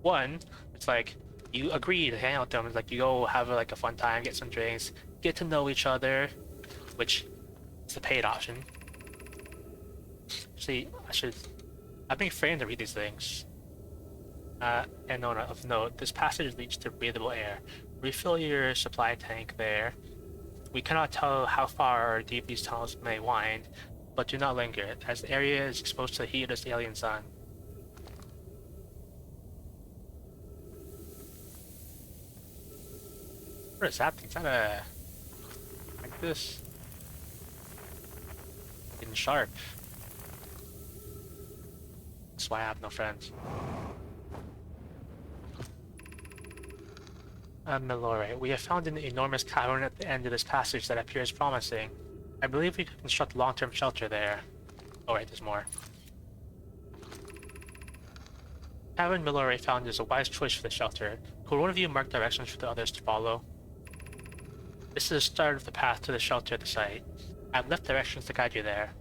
One, it's like you agree to hang out with them. It's like you go have like a fun time, get some drinks, get to know each other, which is the paid option. See, I've been trained to read these things. And of note, this passage leads to breathable air. Refill your supply tank there. We cannot tell how far or deep these tunnels may wind, but do not linger, as the area is exposed to the heat of this alien sun. What is that thing? Is that a... like this? Getting sharp. That's why I have no friends. Milore, we have found an enormous cavern at the end of this passage that appears promising. I believe we could construct long-term shelter there. Oh wait, there's more. Cavern Milore found is a wise choice for the shelter. Could one of you mark directions for the others to follow? This is the start of the path to the shelter at the site. I have left directions to guide you there.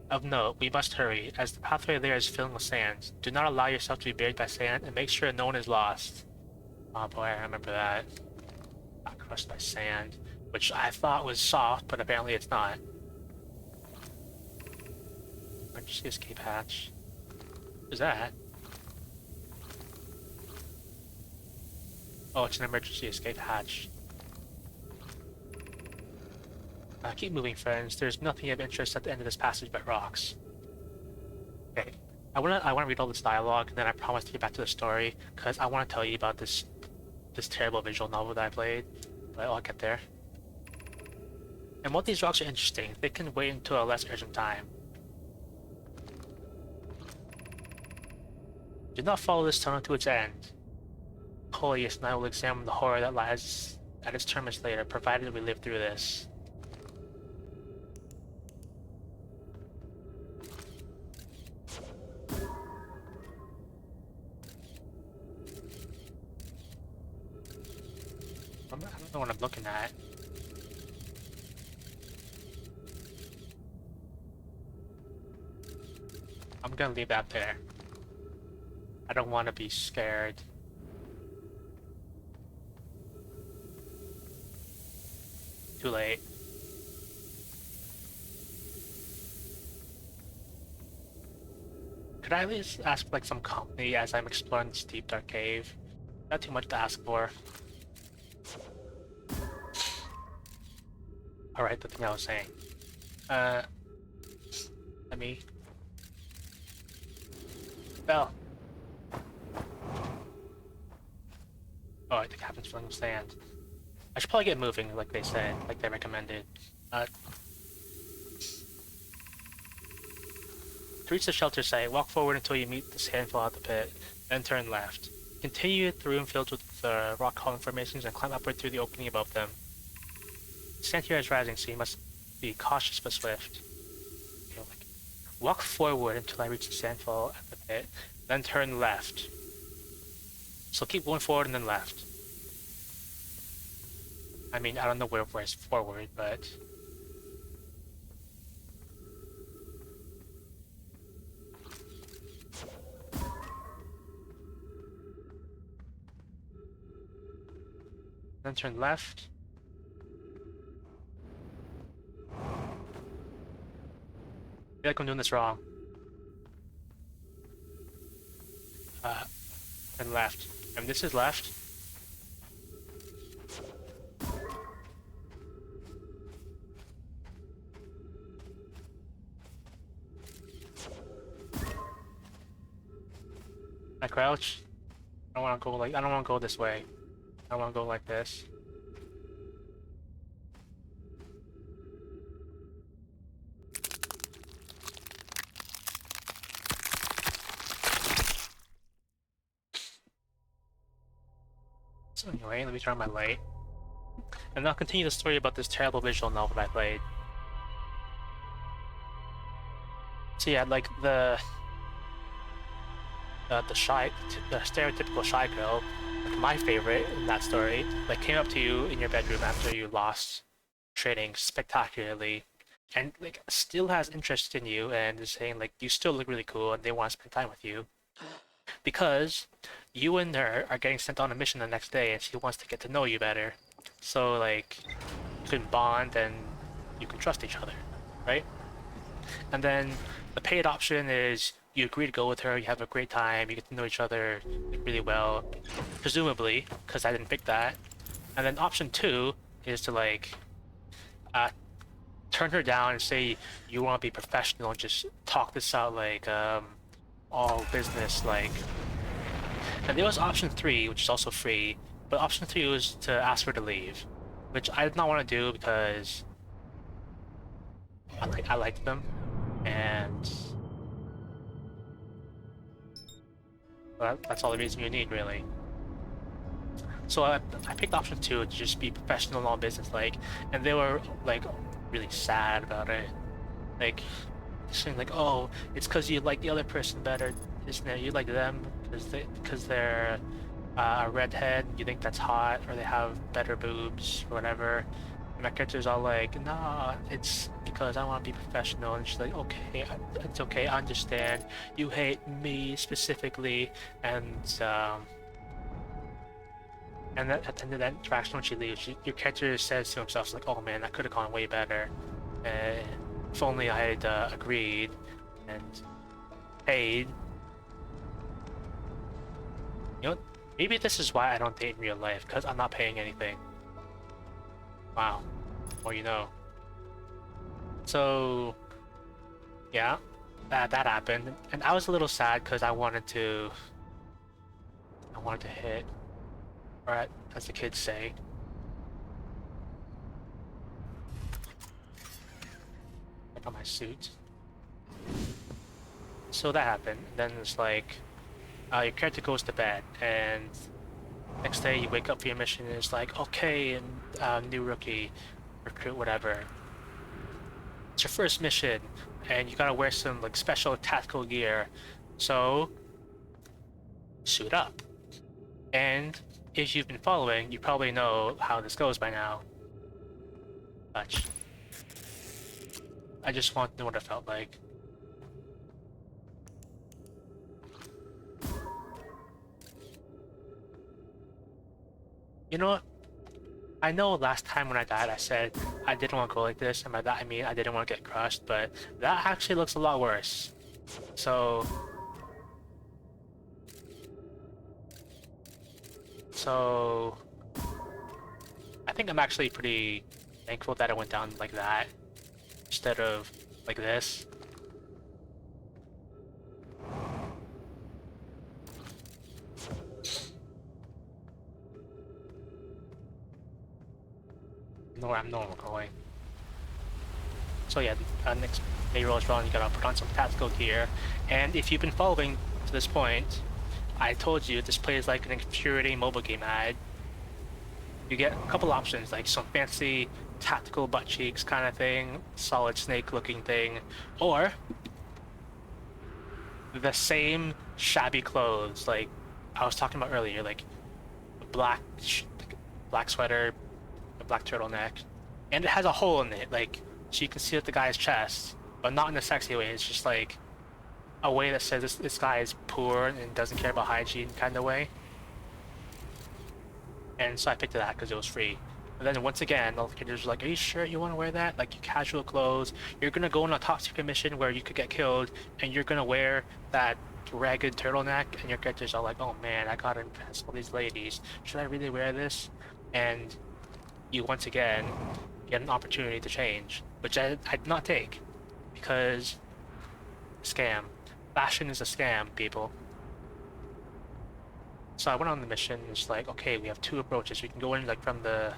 Of note, we must hurry, as the pathway there is filled with sand. Do not allow yourself to be buried by sand, and make sure no one is lost. Oh boy, I remember that. Got crushed by sand, which I thought was soft, but apparently it's not. Emergency escape hatch. What is that? Oh, it's an emergency escape hatch. Keep moving, friends. There's nothing of interest at the end of this passage but rocks. Okay, I wanna read all this dialogue, and then I promise to get back to the story, because I want to tell you about this terrible visual novel that I played. But I'll get there. And while these rocks are interesting, they can wait until a less urgent time. Do not follow this tunnel to its end. Coleus and I will examine the horror that lies at its terminus later, provided we live through this. I don't know what I'm looking at. I'm gonna leave that there. I don't want to be scared. Too late. Could I at least ask like some company as I'm exploring this deep dark cave? Not too much to ask for. Alright, the thing I was saying. Let me... Bell. Alright, the cabin's filling with sand. I should probably get moving, like they said, like they recommended. To reach the shelter site, walk forward until you meet the sandfall at the pit, then turn left. Continue the room filled with rock column formations and climb upward through the opening above them. The sand here is rising, so you must be cautious but swift. Okay, walk forward until I reach the sandfall at the pit, then turn left. So keep going forward and then left. I mean, I don't know where's forward, but... Then turn left. I feel like I'm doing this wrong. And left. And this is left. I crouch. I don't want to go like, I don't want to go this way. I want to go like this. So anyway, let me turn on my light. And I'll continue the story about this terrible visual novel that I played. So yeah, like the stereotypical shy girl, like my favorite in that story, like came up to you in your bedroom after you lost training spectacularly, and like still has interest in you and is saying like you still look really cool and they want to spend time with you because you and her are getting sent on a mission the next day and she wants to get to know you better. So like you can bond and you can trust each other, right? And then the paid option is you agree to go with her, you have a great time, you get to know each other really well, presumably, because I didn't pick that. And then option 2 is to like uh, turn her down and say you want to be professional and just talk this out like all business like. And there was option 3, which is also free, but option 3 was to ask her to leave, which I did not want to do because I liked them, and well, that's all the reason you need really. So I picked option 2 to just be professional and all business like, and they were like really sad about it, like saying like, oh, it's because you like the other person better, isn't it? You like them because they're a redhead, you think that's hot, or they have better boobs or whatever. And my character's all like, nah, it's because I want to be professional. And she's like, okay, it's okay, I understand. You hate me specifically, and at the end of that interaction when she leaves, your character says to himself, like, oh man, that could have gone way better. If only I had agreed and paid. You know, maybe this is why I don't date in real life, because I'm not paying anything. Wow. Well, you know. So, yeah, that happened. And I was a little sad because I wanted to hit, or as the kids say. Like on my suit. So that happened. Then it's like, your character goes to bed, and next day you wake up for your mission and it's like, okay, and new rookie, recruit, whatever. It's your first mission, and you gotta wear some like special tactical gear, so suit up. And if you've been following, you probably know how this goes by now. But I just want to know what it felt like. You know what? I know last time when I died I said I didn't want to go like this, and by that I mean I didn't want to get crushed, but that actually looks a lot worse. So I think I'm actually pretty thankful that it went down like that instead of like this. I'm normal going. So yeah, next day rolls around, you gotta put on some tactical gear. And if you've been following to this point, I told you this plays like an infuriating mobile game ad. You get a couple options, like some fancy tactical butt cheeks kind of thing, solid snake looking thing, or the same shabby clothes like I was talking about earlier, like a black sweater, a black turtleneck, and it has a hole in it, like so you can see at the guy's chest, but not in a sexy way. It's just like a way that says this guy is poor and doesn't care about hygiene kind of way. And so I picked that because it was free. And then once again, all the kids were like, are you sure you want to wear that? Like, your casual clothes. You're going to go on a top secret mission where you could get killed, and you're going to wear that ragged turtleneck, and your characters are like, oh man, I gotta impress all these ladies. Should I really wear this? And you once again get an opportunity to change, which I did not take, because scam. Fashion is a scam, people. So I went on the mission, and it's like, okay, we have two approaches. We can go in like from the...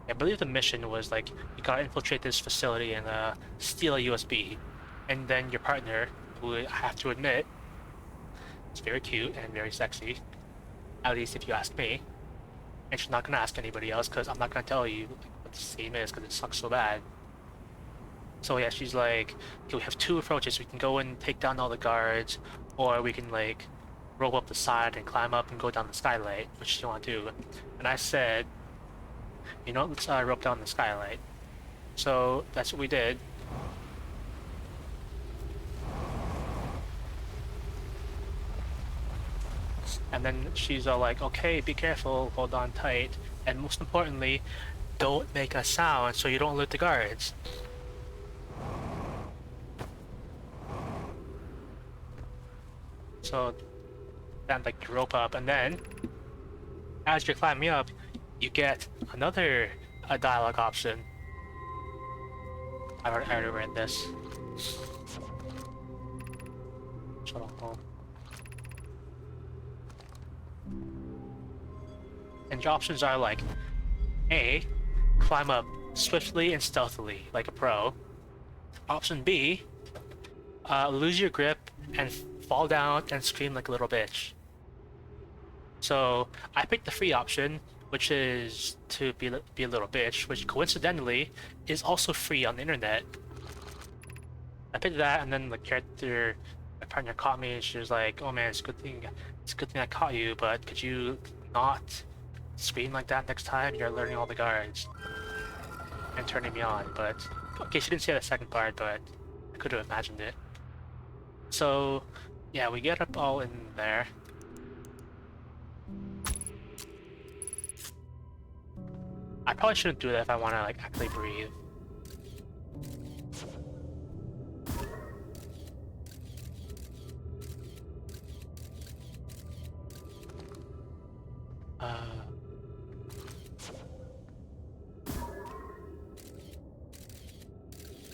I believe the mission was like, you gotta infiltrate this facility and steal a USB. And then your partner, who I have to admit, is very cute and very sexy, at least if you ask me. And she's not gonna ask anybody else, because I'm not gonna tell you what this game is, because it sucks so bad. So yeah, she's like, okay, we have two approaches. We can go and take down all the guards, or we can like roll up the side and climb up and go down the skylight, which you want to do. And I said, you know, let's rope down the skylight. So that's what we did. And then she's all like, okay, be careful, hold on tight, and most importantly, don't make a sound so you don't alert the guards. So then like you rope up, and then as you're climbing up, you get another dialogue option. I already read this. Shuttle home. And your options are like, A, climb up swiftly and stealthily, like a pro. Option B, lose your grip and fall down and scream like a little bitch. So I picked the free option, which is to be a little bitch, which coincidentally is also free on the internet. I picked that, and then the character, my partner caught me, and she was like, "Oh man, it's a good thing I caught you, but could you not scream like that next time? You're alerting all the guards and turning me on." But okay, she didn't say the second part, but I could have imagined it. So yeah, we get up all in there. I probably shouldn't do that if I want to like actually breathe.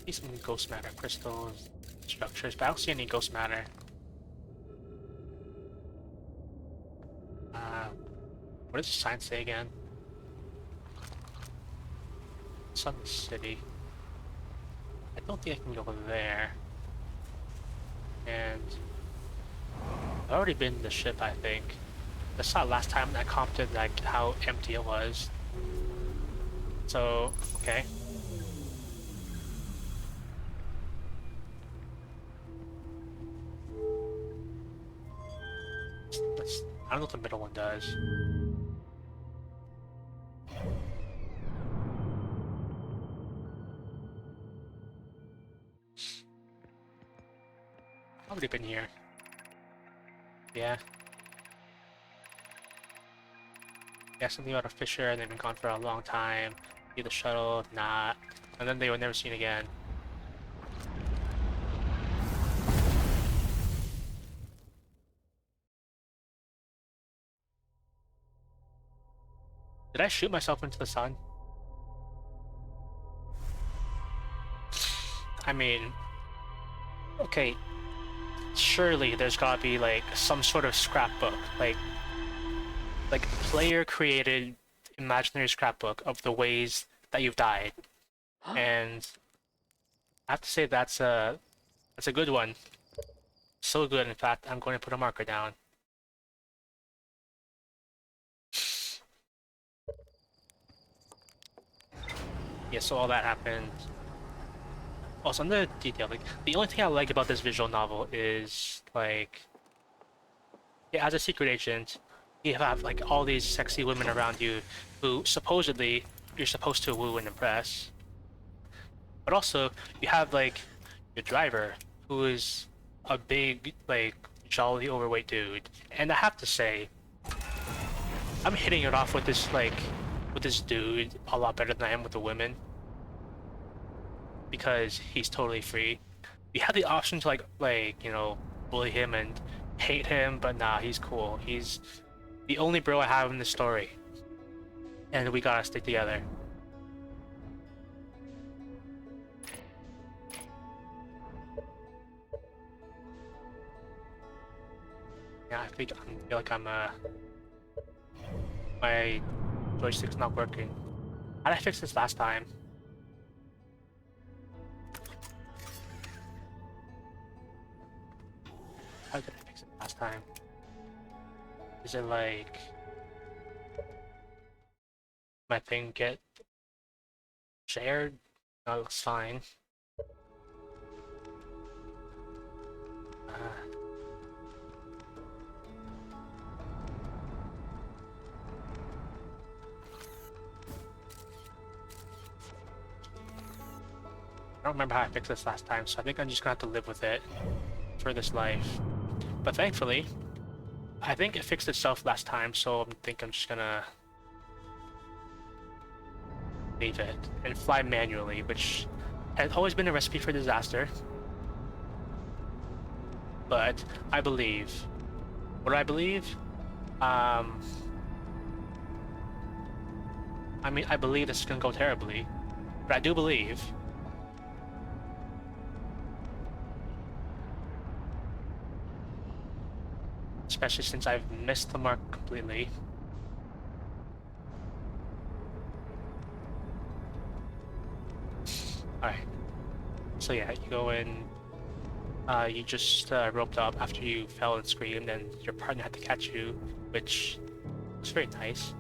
See some ghost matter crystals, structures, but I don't see any ghost matter. What does the sign say again? Sun City. I don't think I can go there. And I've already been in the ship, I think. I saw last time I commented like how empty it was. So, okay. I don't know what the middle one does. I've already been here. Yeah. Yeah, something about a fisher, and they've been gone for a long time. See the shuttle, not. And then they were never seen again. Did I shoot myself into the sun? I mean, okay, surely there's gotta be like some sort of scrapbook, like player created imaginary scrapbook of the ways that you've died, and I have to say that's a good one. So good, in fact, I'm going to put a marker down. Yeah, so all that happened. Also, another detail, like the only thing I like about this visual novel is like, yeah, as a secret agent, you have like all these sexy women around you who supposedly you're supposed to woo and impress. But also, you have like your driver, who is a big, like, jolly overweight dude. And I have to say, I'm hitting it off with this dude a lot better than I am with the women. Because he's totally free. You have the option to you know, bully him and hate him, but nah, he's cool. He's the only bro I have in this story. And we gotta stick together. Yeah, I feel like I'm my joystick's not working. How did I fix this last time? How did I fix it last time? Is it like my thing get shared? No, it looks fine. don't remember how I fixed this last time, so I think I'm just gonna have to live with it for this life. But thankfully, I think it fixed itself last time, so I think I'm just gonna leave it and fly manually, which has always been a recipe for disaster. But I believe. What do I believe? I mean, I believe this is gonna go terribly, but I do believe. Especially since I've missed the mark completely. Alright. So yeah, you go in, you just roped up after you fell and screamed, and your partner had to catch you, which was very nice.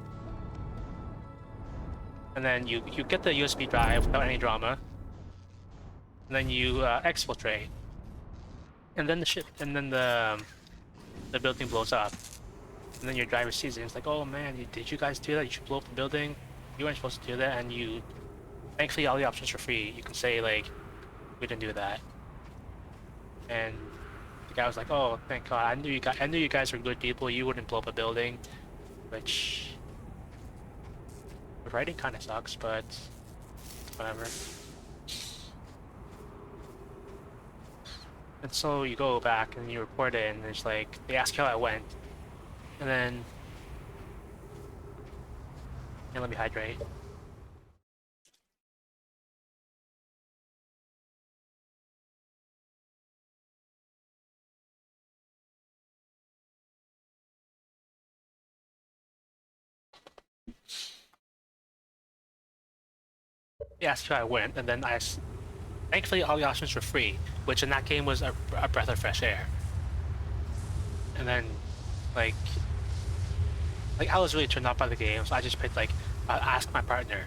And then you get the USB drive without any drama. And then you exfiltrate. And then the building blows up. And then your driver sees it and it's like, oh man, did you guys do that? You should blow up the building. You weren't supposed to do that, and you thankfully all the options are free. You can say like, we didn't do that. And the guy was like, "Oh, thank God! I knew you guys were good people. You wouldn't blow up a building," which the writing kind of sucks, but whatever. And so you go back and you report it, and it's like they ask how it went, and then let me hydrate. They asked how I went, and then thankfully all the options were free, which in that game was a breath of fresh air. And then, like I was really turned off by the game, so I just picked like, ask my partner,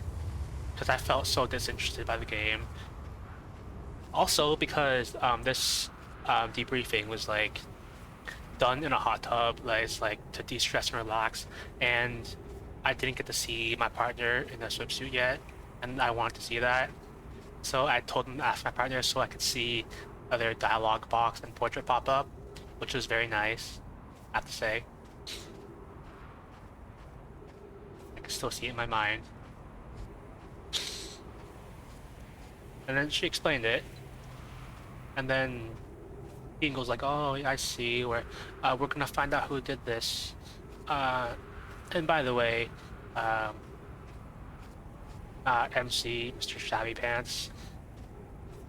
because I felt so disinterested by the game. Also because this debriefing was like done in a hot tub, like it's like to de-stress and relax, and I didn't get to see my partner in a swimsuit yet, and I wanted to see that. So I told him to ask my partner so I could see their dialogue box and portrait pop up, which was very nice, I have to say. I can still see it in my mind. And then she explained it, and then Ian goes like, "Oh, I see. We're gonna find out who did this. And by the way, MC, Mr. Shabby Pants,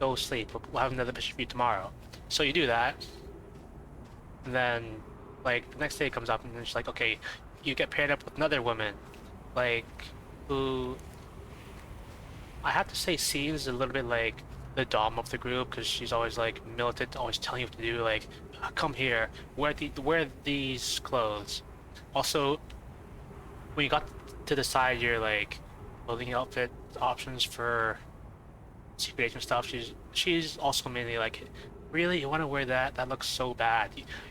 go sleep. We'll have another picture of you tomorrow." So you do that, and then like the next day comes up, and it's like, okay, you get paired up with another woman, like who I have to say seems a little bit like the dom of the group, because she's always like militant, always telling you what to do, like, come here, wear these clothes. Also, when you got to decide your like clothing outfit options for secret agent stuff, she's also mainly like, really, you want to wear that? That looks so bad.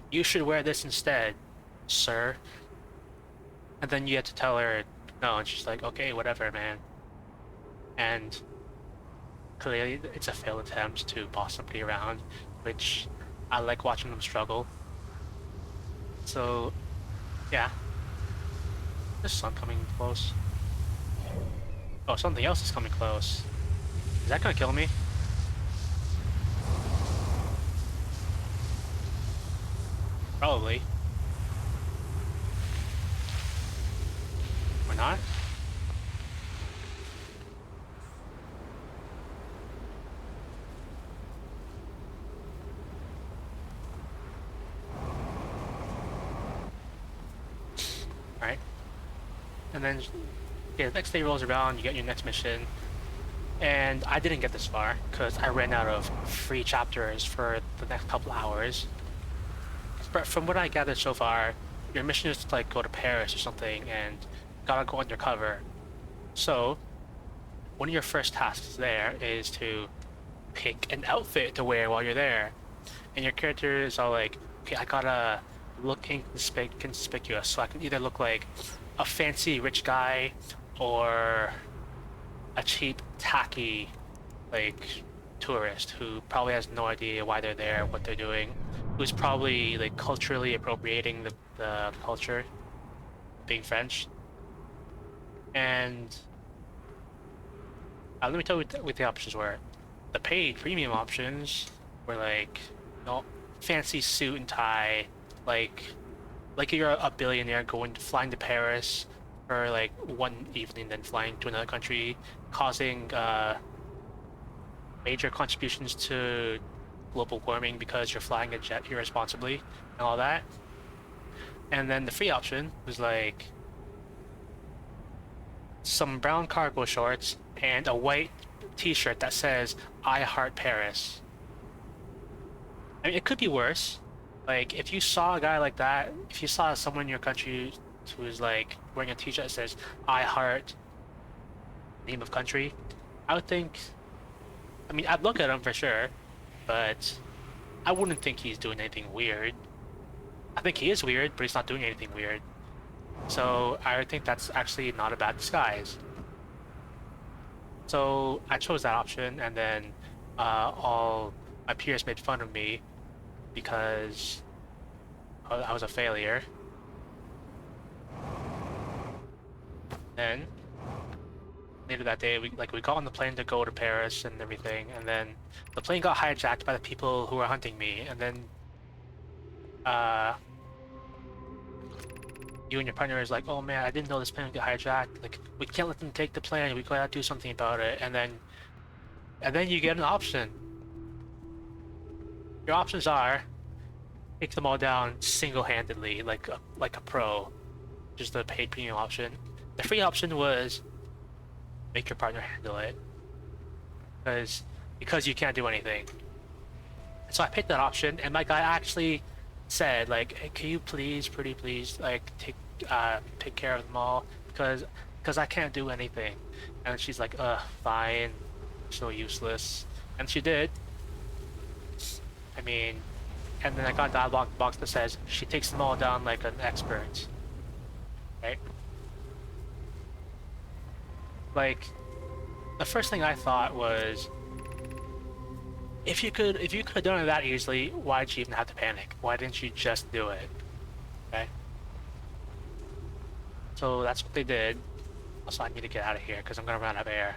You should wear this instead, sir. And then you have to tell her no, and she's like, okay, whatever, man. And clearly it's a failed attempt to boss somebody around, which I like watching them struggle. So, yeah. There's sun coming close. Oh, something else is coming close. Is that gonna kill me? Probably. Or not? Alright. And then, yeah, the next day rolls around, you get your next mission. And I didn't get this far, because I ran out of free chapters for the next couple hours. But from what I gathered so far, your mission is to like go to Paris or something and gotta go undercover. So, one of your first tasks there is to pick an outfit to wear while you're there. And your character is all like, okay, I gotta look conspicuous, so I can either look like a fancy rich guy or a cheap, tacky, like, tourist who probably has no idea why they're there, what they're doing, who's probably like culturally appropriating the culture, being French. And let me tell you what the options were. The paid premium options were like, fancy suit and tie, like you're a billionaire flying to Paris for like one evening, then flying to another country, causing major contributions to global warming because you're flying a jet irresponsibly and all that. And then the free option was like some brown cargo shorts and a white t-shirt that says I heart Paris. I mean, it could be worse. Like, if you saw a guy like that, if you saw someone in your country who is like wearing a t-shirt that says I heart name of country, I would think, I mean, I'd look at him for sure, but I wouldn't think he's doing anything weird. I think he is weird, but he's not doing anything weird. So I think that's actually not a bad disguise. So I chose that option, and then all my peers made fun of me because I was a failure. Then later that day, we got on the plane to go to Paris and everything, and then the plane got hijacked by the people who were hunting me, and then you and your partner is like, "Oh man, I didn't know this plane would get hijacked. Like, we can't let them take the plane. We gotta do something about it." And then you get an option. Your options are take them all down single-handedly, like a pro, which is the paid premium option. The free option was make your partner handle it, because you can't do anything. So I picked that option, and my guy actually said, like, hey, can you please, pretty please, like, take care of them all, because I can't do anything. And she's like, fine, so useless. And she did. I mean, and then I got a dialogue box that says she takes them all down like an expert, right? Like, the first thing I thought was, if you could have done it that easily, why did you even have to panic? Why didn't you just do it? Okay. So that's what they did. Also, I need to get out of here because I'm gonna run out of air.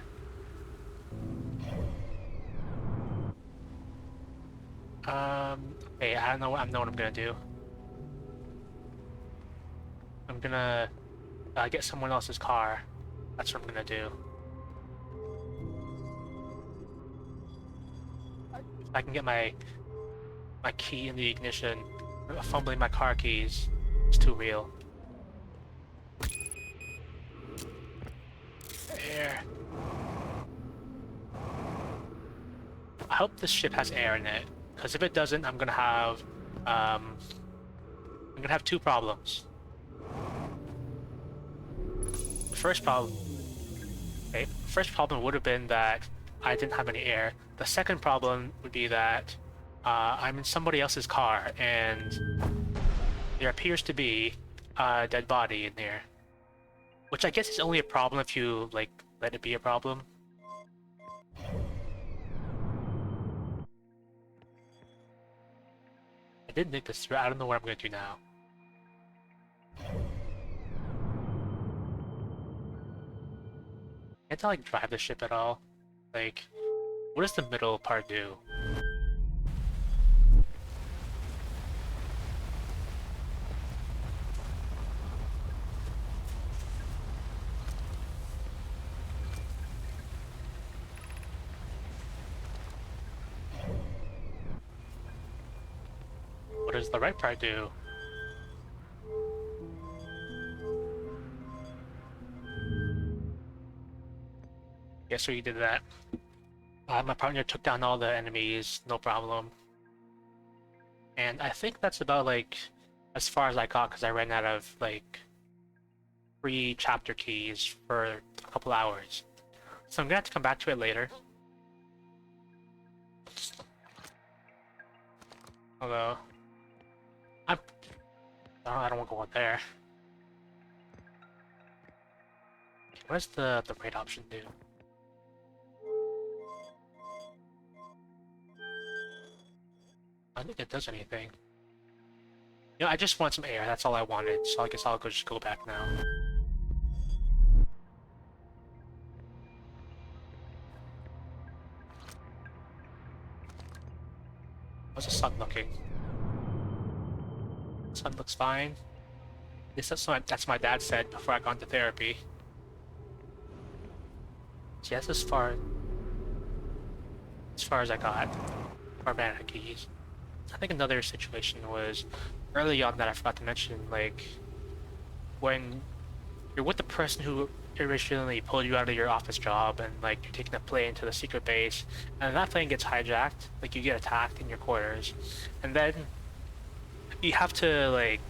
Okay, I know what I'm gonna do. I'm gonna get someone else's car. That's what I'm gonna do. If I can get my key in the ignition, fumbling my car keys, it's too real. Air. I hope this ship has air in it, because if it doesn't, I'm gonna have two problems. The first problem would have been that I didn't have any air. The second problem would be that I'm in somebody else's car, and there appears to be a dead body in there. Which I guess is only a problem if you, like, let it be a problem. I did think this through. I don't know what I'm gonna do now. Can't I, like, drive the ship at all? Like, what does the middle part do? What does the right part do? Yeah, so you did that. My partner took down all the enemies, no problem. And I think that's about, like, as far as I got, because I ran out of, like, free chapter keys for a couple hours. So I'm gonna have to come back to it later. Although, I don't want to go out there. What does the raid option do? I don't think it does anything. You know, I just want some air. That's all I wanted. So I guess I'll just go back now. How's the sun looking? The sun looks fine. That's my dad said before I got into therapy. So that's as far as I got. Barbaric keys. I think another situation was early on that I forgot to mention, like when you're with the person who originally pulled you out of your office job and like you're taking a plane to the secret base and that plane gets hijacked, like you get attacked in your quarters, and then you have to like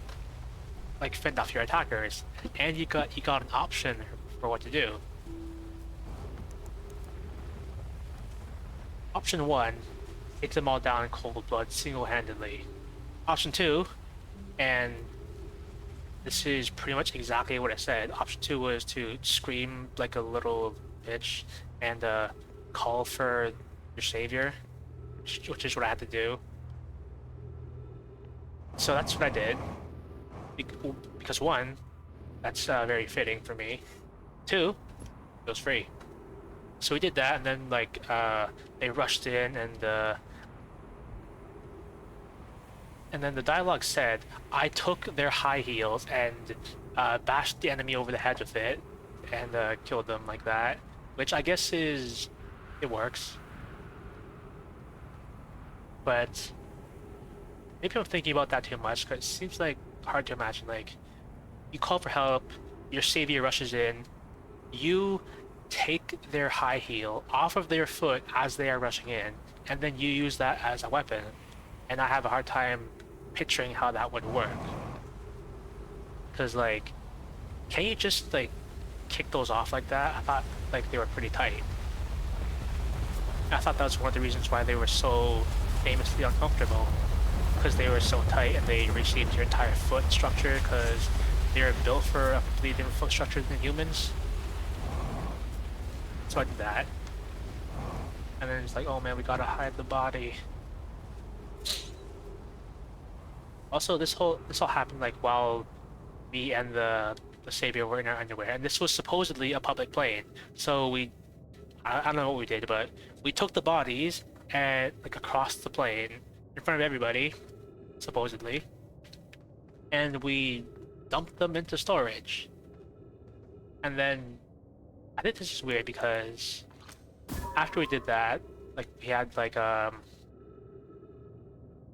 fend off your attackers, and you got an option for what to do. Option 1, take them all down in cold blood single-handedly. Option 2, and this is pretty much exactly what I said. Option 2 was to scream like a little bitch and call for your savior, which is what I had to do. So that's what I did. Because 1, that's very fitting for me. 2, it was free. So we did that, and then like they rushed in, and then the dialogue said, I took their high heels and bashed the enemy over the head with it and killed them like that, which I guess it works. But maybe I'm thinking about that too much, because it seems like hard to imagine. Like, you call for help, your savior rushes in, you take their high heel off of their foot as they are rushing in, and then you use that as a weapon. And I have a hard time picturing how that would work. Because, like, can you just, like, kick those off like that? I thought, like, they were pretty tight. I thought that was one of the reasons why they were so famously uncomfortable. Because they were so tight and they reshaped your entire foot structure, because they were built for a completely different foot structure than humans. So I did that. And then it's like, oh man, we gotta hide the body. Also, this all happened like while me and the savior were in our underwear, and this was supposedly a public plane. So I don't know what we did, but we took the bodies and like across the plane in front of everybody, supposedly, and we dumped them into storage. And then I think this is weird because after we did that, like we had like a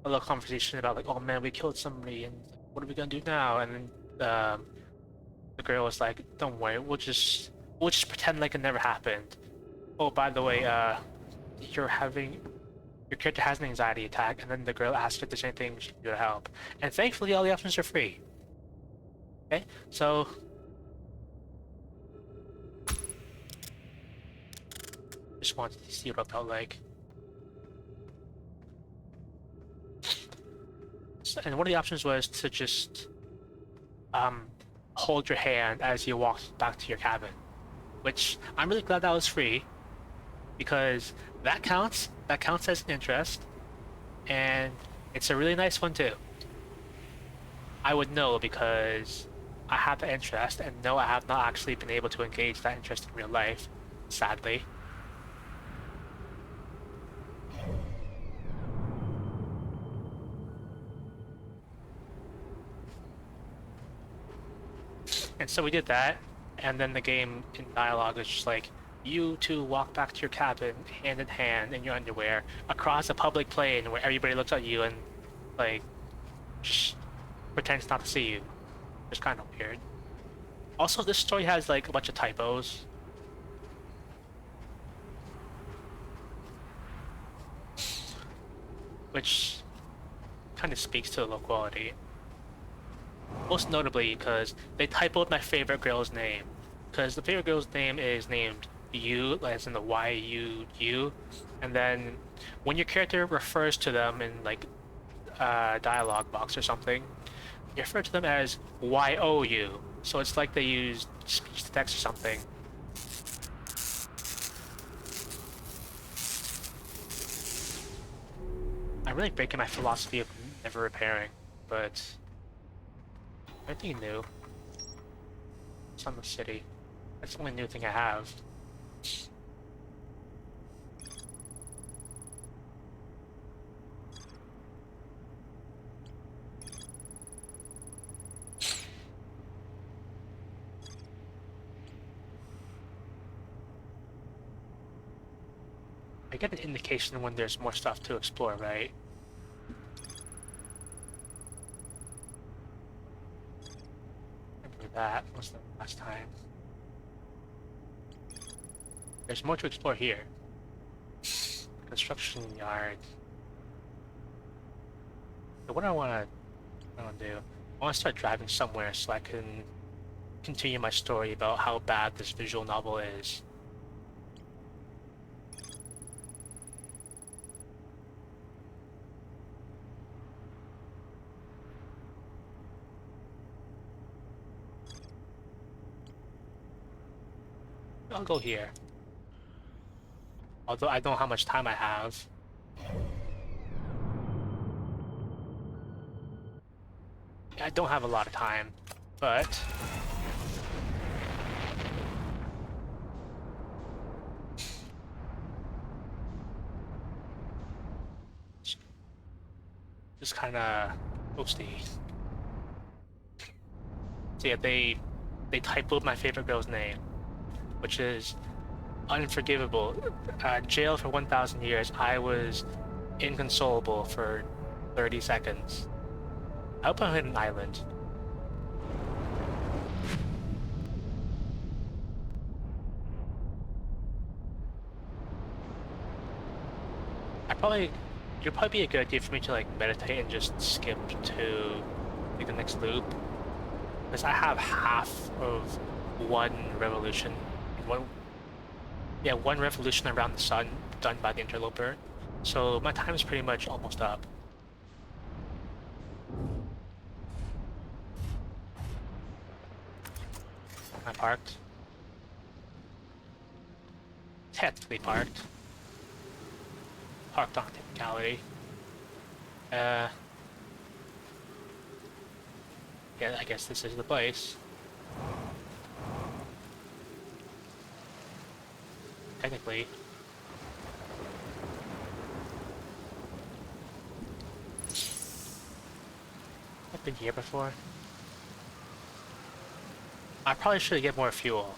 little conversation about like, oh man, we killed somebody, and what are we gonna do now? And then the girl was like, don't worry, we'll just pretend like it never happened. Oh, by the way, your character has an anxiety attack. And then the girl asked if there's anything she can do to help, and thankfully all the options are free. Okay, so just wanted to see what it felt like. And one of the options was to just hold your hand as you walk back to your cabin, which I'm really glad that was free, because that counts as an interest, and it's a really nice one too. I would know because I have the interest, and no, I have not actually been able to engage that interest in real life, sadly. And so we did that, and then the game in dialogue was just like, you two walk back to your cabin hand in hand in your underwear across a public plane where everybody looks at you and like just pretends not to see you. It's kind of weird. Also, this story has like a bunch of typos. Which kind of speaks to the low quality. Most notably because they typoed my favorite girl's name. Because the favorite girl's name is named Yu, as in the Y-U-U. And then when your character refers to them in like a dialogue box or something, you refer to them as Y-O-U. So it's like they used speech to text or something. I'm really breaking my philosophy of never repairing, but anything new. It's on the city. That's the only new thing I have. I get an indication when there's more stuff to explore, right? Remember that was the last time. There's more to explore here. Construction yard. So what I want to do, I want to start driving somewhere so I can continue my story about how bad this visual novel is. I'll go here. Although I don't know how much time I have. I don't have a lot of time, but just kind of toasty. So yeah, they typoed my favorite girl's name, which is unforgivable. Jail for 1,000 years. I was inconsolable for 30 seconds. I hope I'm in an island. It'd probably be a good idea for me to like meditate and just skip to like the next loop, because I have half of one revolution, one revolution around the sun done by the interloper, so my time is pretty much almost up. Am I parked? Technically parked. Parked on technicality. Yeah, I guess this is the place. Technically. I've been here before. I probably should get more fuel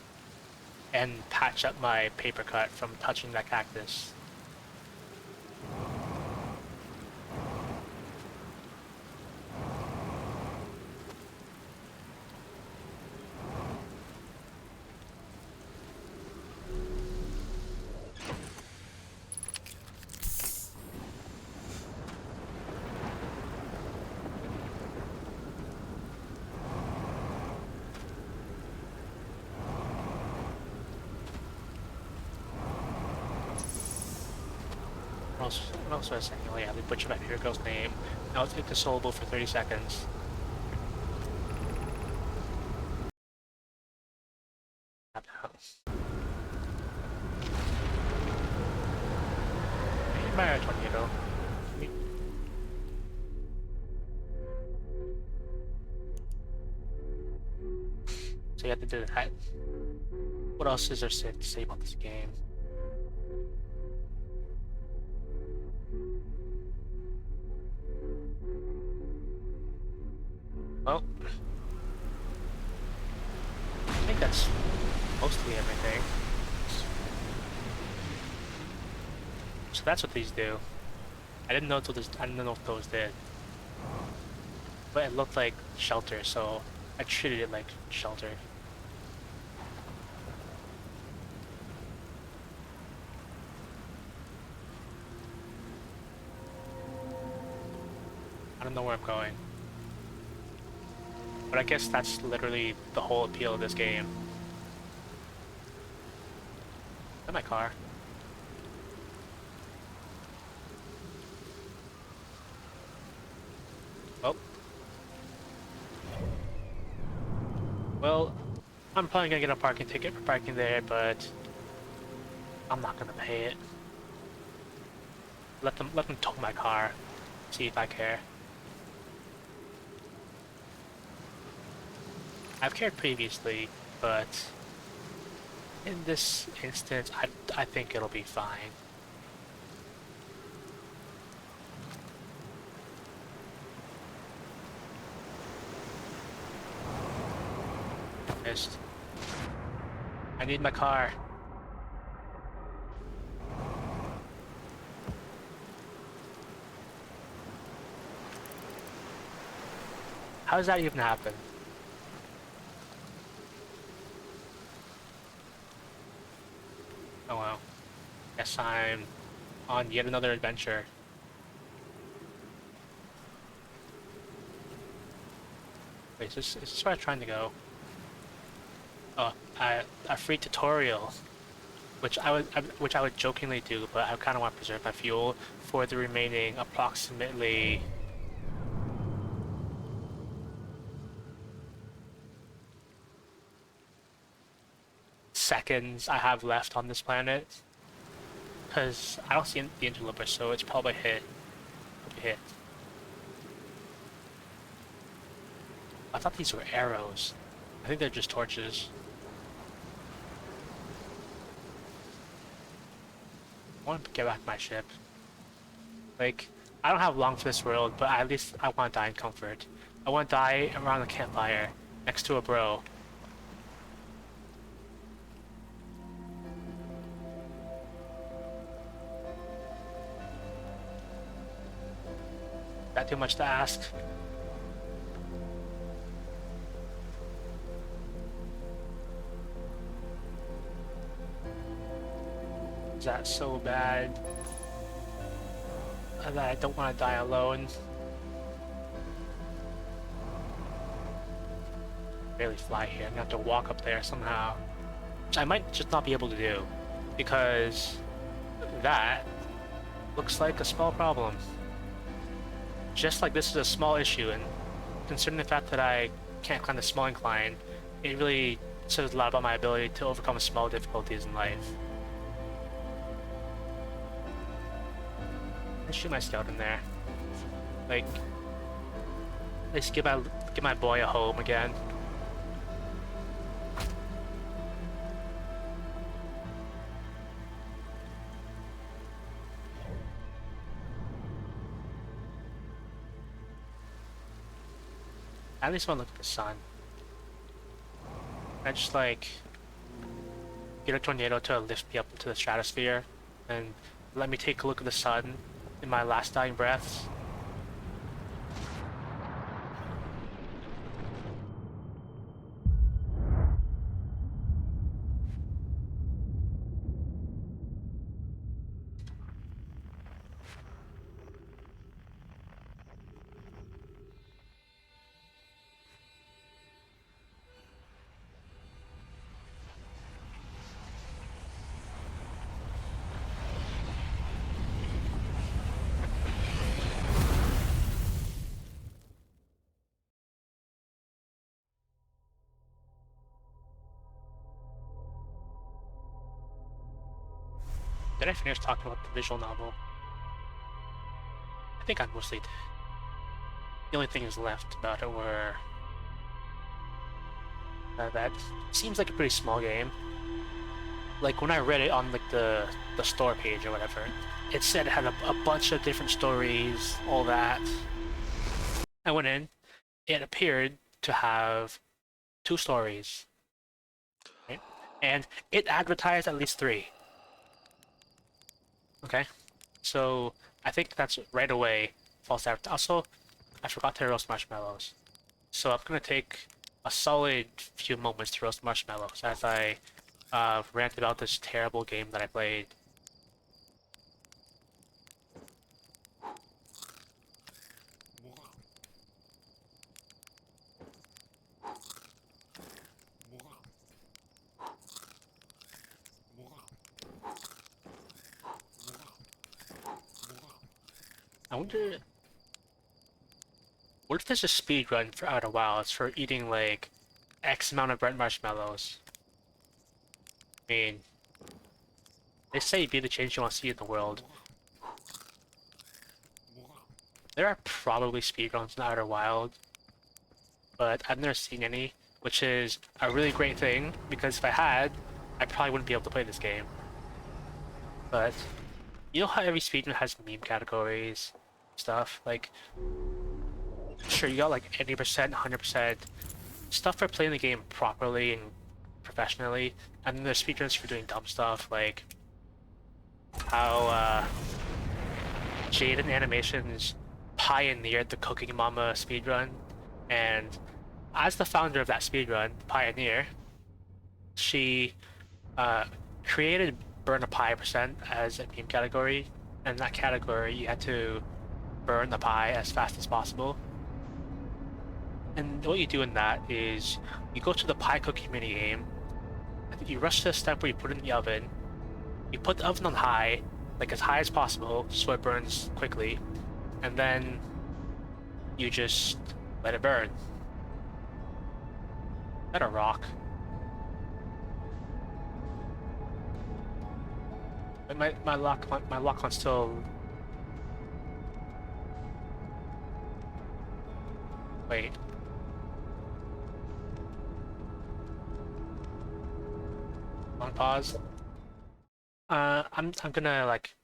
and patch up my paper cut from touching that cactus. What else was I saying? Oh yeah, they butchered my favorite girl's name. Now it's inconsolable for 30 seconds. By a tornado. So you have to do that. What else is there to say about this game? Well, I think that's mostly everything. So that's what these do. I didn't know if those did. But it looked like shelter, so I treated it like shelter. I don't know where I'm going. But I guess that's literally the whole appeal of this game. Is that my car? Oh. Well, I'm probably gonna get a parking ticket for parking there, but I'm not gonna pay it. Let them tow my car. See if I care. I've cared previously, but in this instance, I think it'll be fine. Missed. I need my car. How does that even happen? Oh well. Guess I'm on yet another adventure. Wait, is this where I'm trying to go? Oh, a free tutorial, which I would jokingly do, but I kind of want to preserve my fuel for the remaining approximately seconds I have left on this planet. Because I don't see the interloper, so it's probably hit. Hit. I thought these were arrows. I think they're just torches. I want to get back to my ship. Like, I don't have long for this world, but at least I want to die in comfort. I want to die around the campfire, next to a bro. That too much to ask? Is that so bad that I don't want to die alone? Barely fly here. I'm gonna have to walk up there somehow, which I might just not be able to do because that looks like a small problem. Just like this is a small issue, and considering the fact that I can't climb the small incline, it really says a lot about my ability to overcome small difficulties in life. Let's shoot my scout in there. Like, at least give my boy a home again. I at least want to look at the sun. I just like get a tornado to lift me up into the stratosphere and let me take a look at the sun in my last dying breaths. Did I finish talking about the visual novel? I think I mostly did. The only things left about it were that seems like a pretty small game. Like when I read it on like the store page or whatever, it said it had a bunch of different stories, all that. I went in, it appeared to have 2 stories, right? And it advertised at least 3. Okay, so I think that's right away false advertising. Also, I forgot to roast marshmallows, so I'm gonna take a solid few moments to roast marshmallows as I rant about this terrible game that I played. I wonder, what if there's a speed run for Outer Wilds for eating like X amount of burnt marshmallows? I mean, they say be the change you want to see in the world. There are probably speedruns in Outer Wild, but I've never seen any, which is a really great thing, because if I had, I probably wouldn't be able to play this game. But you know how every speedrun has meme categories, stuff? Like, sure, you got like 80%, 100%, stuff for playing the game properly and professionally, and then there's speedruns for doing dumb stuff, like how Jaden Animations pioneered the Cooking Mama speedrun, and as the founder of that speedrun, Pioneer, she created Burn a Pie percent as a meme category, and in that category you had to burn the pie as fast as possible. And what you do in that is you go to the pie cooking mini game, you rush to the step where you put it in the oven, you put the oven on high, like as high as possible, so it burns quickly, and then you just let it burn. Is that a rock? My lock on still. Wait. On pause. I'm gonna like.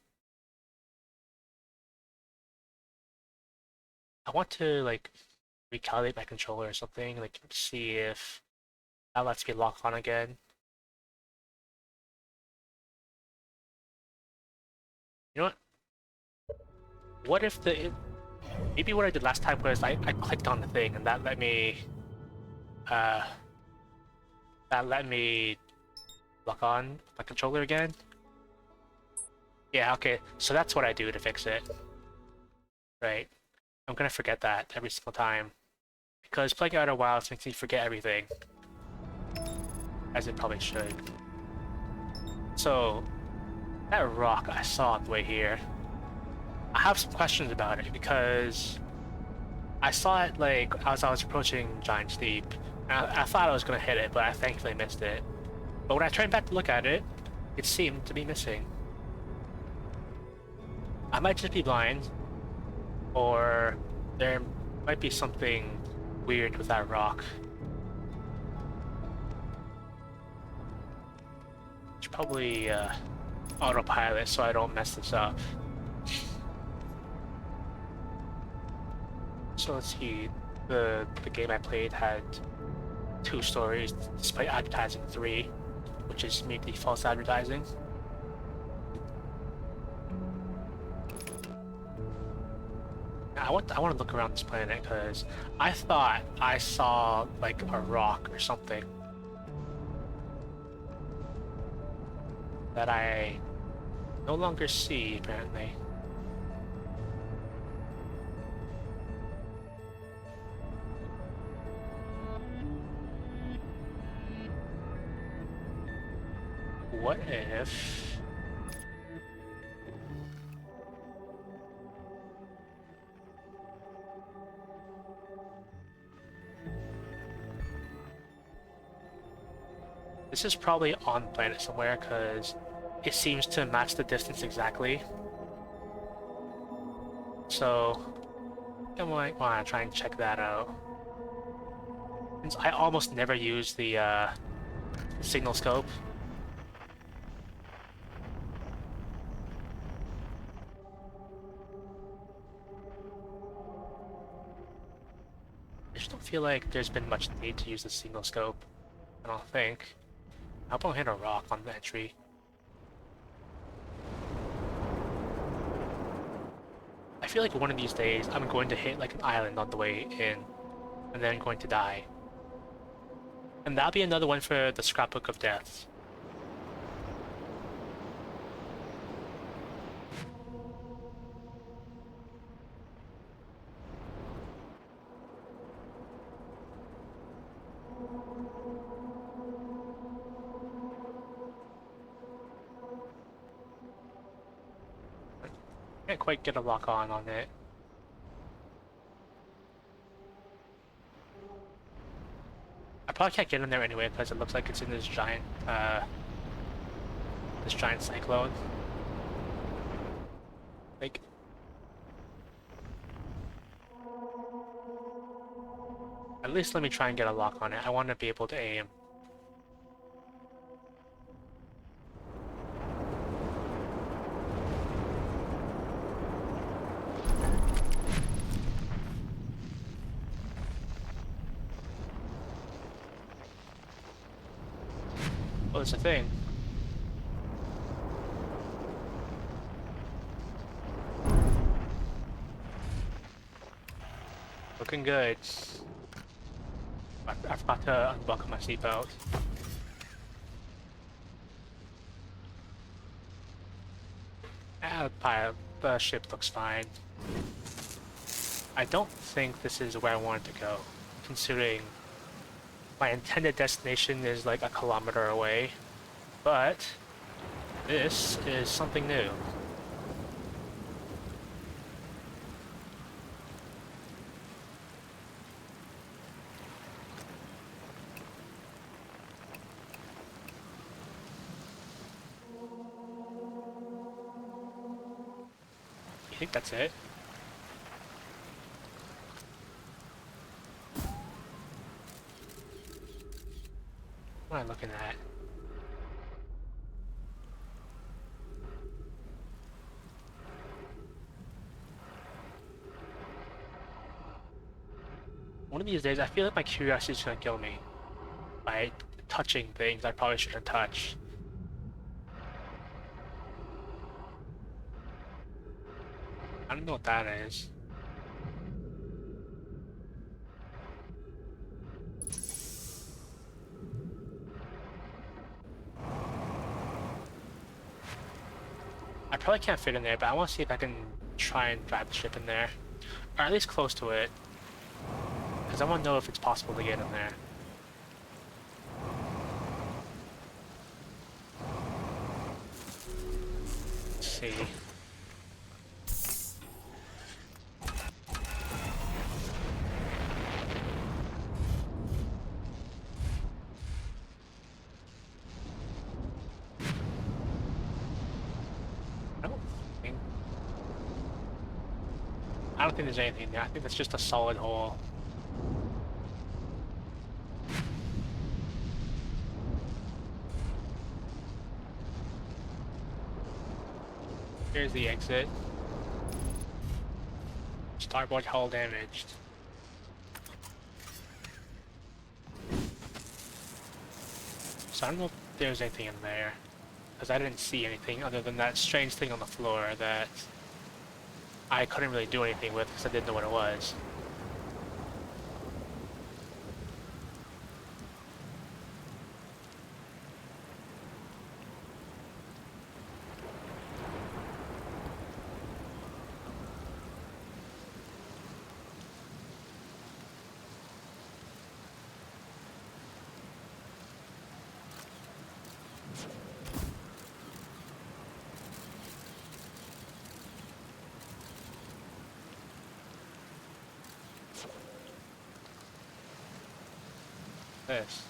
I want to like recalibrate my controller or something, like see if that lets me lock on again. You know what? What if maybe what I did last time was I clicked on the thing and uh that let me lock on my controller again? Yeah, okay, so that's what I do to fix it. Right. I'm gonna forget that every single time. Because playing Outer Wilds makes me forget everything. As it probably should. So, that rock I saw on the way here, I have some questions about it because I saw it like as I was approaching Giant's Deep. I thought I was gonna hit it, but I thankfully missed it. But when I turned back to look at it, it seemed to be missing. I might just be blind, or there might be something weird with that rock. Should probably autopilot so I don't mess this up. So let's see. The game I played had 2 stories, despite advertising 3, which is maybe false advertising. I want to look around this planet because I thought I saw like a rock or something that I no longer see apparently. What if this is probably on the planet somewhere because it seems to match the distance exactly. So I might want to try and check that out. Since I almost never use the signal scope. I just don't feel like there's been much need to use the signal scope. I don't think. I hope I don't hit a rock on the entry. I feel like one of these days I'm going to hit like an island on the way in, and then going to die. And that'll be another one for the Scrapbook of Deaths. Can't quite get a lock on it. I probably can't get in there anyway because it looks like it's in this giant cyclone. Like, At least let me try and get a lock on it. I want to be able to aim. Oh, there's a thing. Looking good. I forgot to unbuckle my seatbelt. The ship looks fine. I don't think this is where I wanted to go, considering my intended destination is like a kilometer away, but this is something new. You think that's it? What am I looking at? One of these days, I feel like my curiosity is gonna kill me by touching things I probably shouldn't touch. I don't know what that is. I probably can't fit in there, but I want to see if I can try and drive the ship in there. Or at least close to it. Because I want to know if it's possible to get in there. Let's see. I don't think there's anything there. I think that's just a solid hole. Here's the exit. Starboard hull damaged. So I don't know if there's anything in there, because I didn't see anything other than that strange thing on the floor that I couldn't really do anything with because I didn't know what it was. This.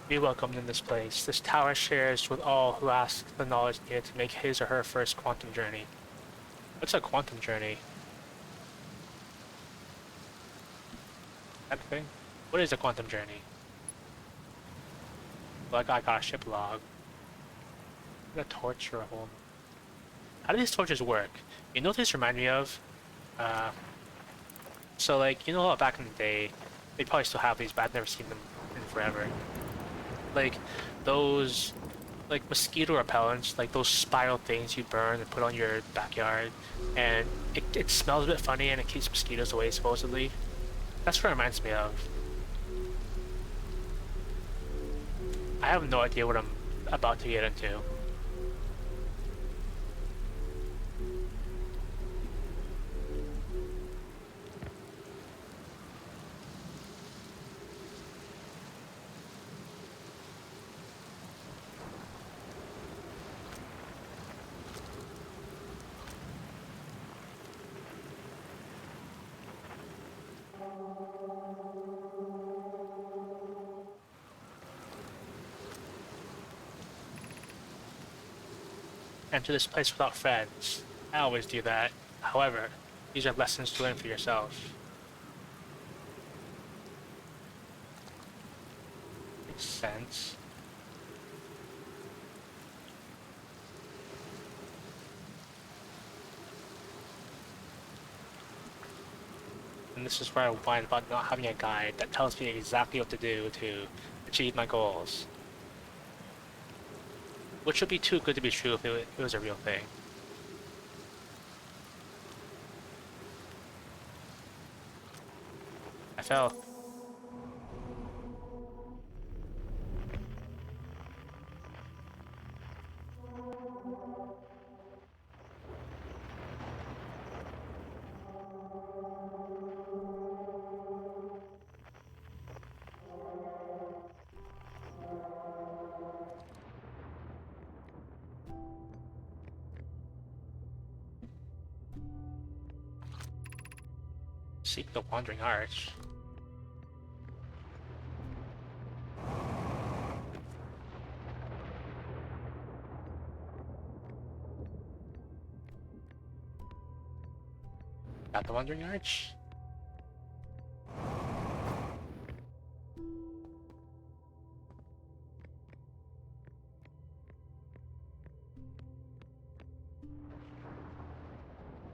Be welcomed in this place. This tower shares with all who ask the knowledge needed to make his or her first quantum journey. What's a quantum journey? That thing? What is a quantum journey? Like I got a ship log. A torch or a hole. How do these torches work? You know what these remind me of? So like, you know how back in the day, they probably still have these, but I've never seen them in forever. Like, those, like mosquito repellents, like those spiral things you burn and put on your backyard, and it smells a bit funny and it keeps mosquitoes away, supposedly. That's what it reminds me of. I have no idea what I'm about to get into. Enter this place without friends. I always do that. However, These are lessons to learn for yourself. Makes sense. And this is where I whine about not having a guide that tells me exactly what to do to achieve my goals. Which would be too good to be true if it was a real thing. I fell. Seek the Wandering Arch. Got the Wandering Arch?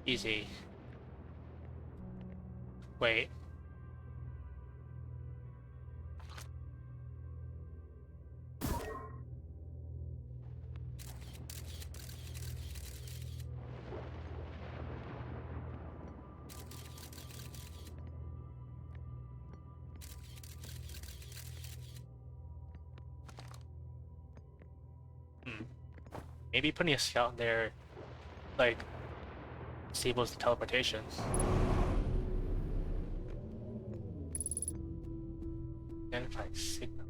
Easy. Wait. Maybe putting a scout in there, like, disables the teleportation. Identify signal.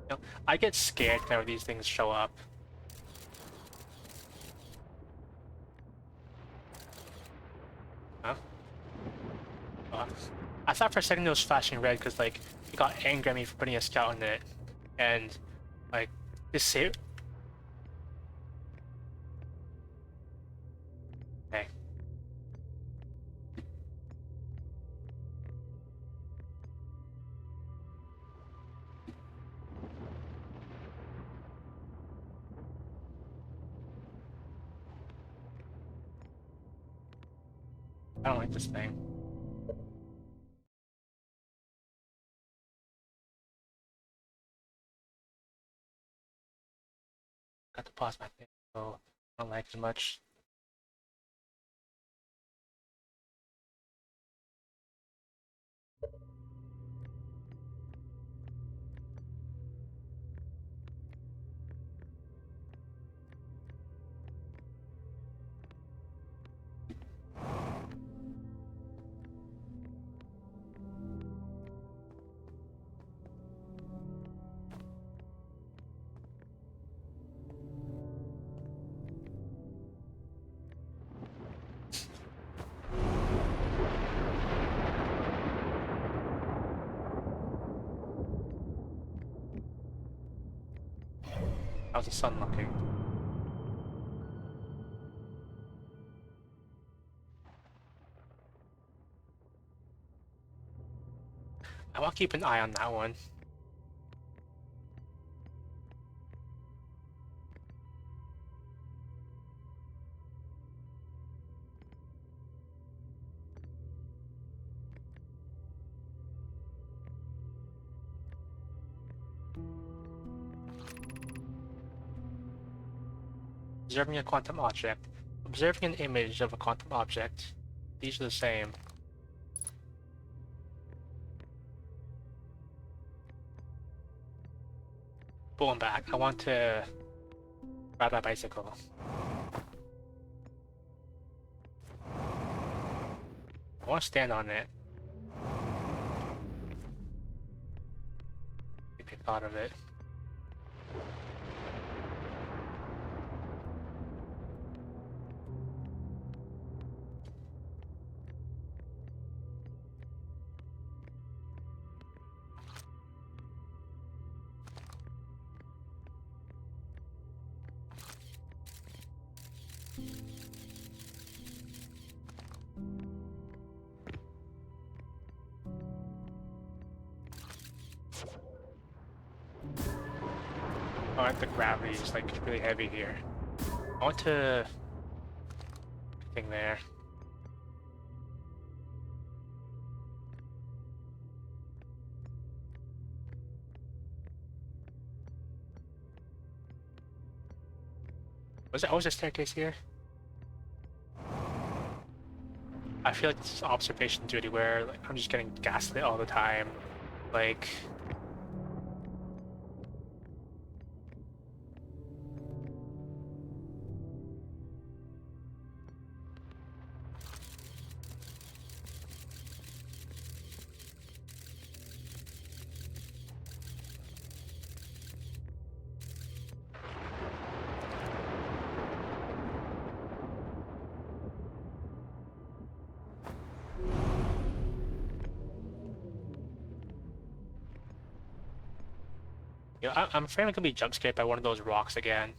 You know, I get scared whenever these things show up. Huh? I thought for a second it was flashing red because, like, it got angry at me for putting a scout in it. And, like, this save. Okay. I don't like this thing. Got to pause my thing, so I don't like as much. How's the sun looking? I want to keep an eye on that one. Observing a quantum object. Observing an image of a quantum object. These are the same. Pulling back. I want to ride my bicycle. I want to stand on it. Maybe I thought of it. Oh, and the gravity is like really heavy here. I want to thing there. Was there always a staircase here? I feel like this is observation duty where like I'm just getting gaslit all the time. Like you know, I'm afraid I'm gonna be jump scared by one of those rocks again.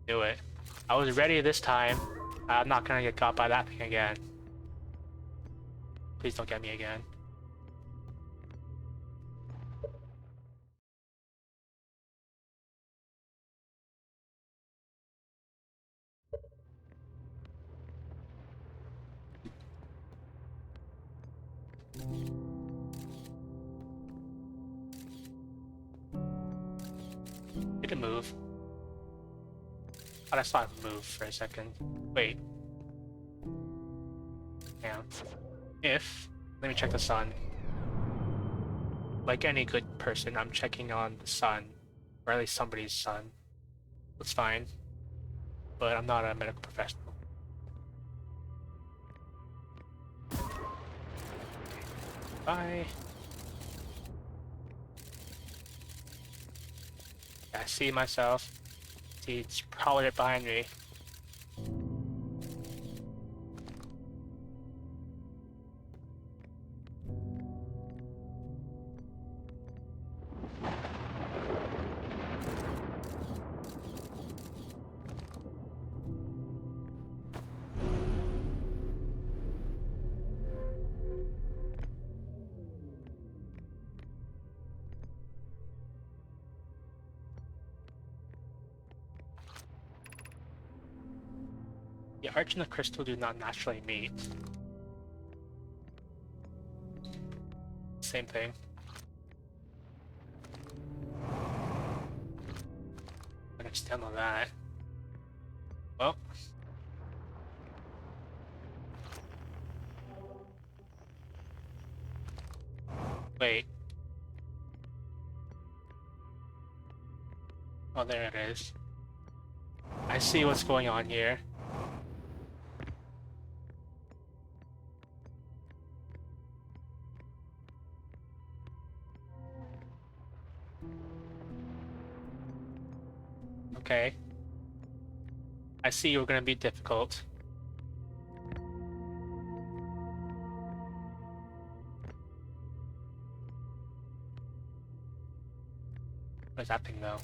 Knew it. I was ready this time. I'm not gonna get caught by that thing again. Please don't get me again. Did it move? Oh, I saw it move for a second. Wait. Yeah. Let me check the sun. Like any good person, I'm checking on the sun, or at least somebody's sun. That's fine. But I'm not a medical professional. Bye. Yeah, I see myself. See, it's probably right behind me. The arch and the crystal do not naturally meet. Same thing. I understand all that. Well. Wait. Oh, there it is. I see what's going on here. Okay. I see you're gonna be difficult. Where's that thing though?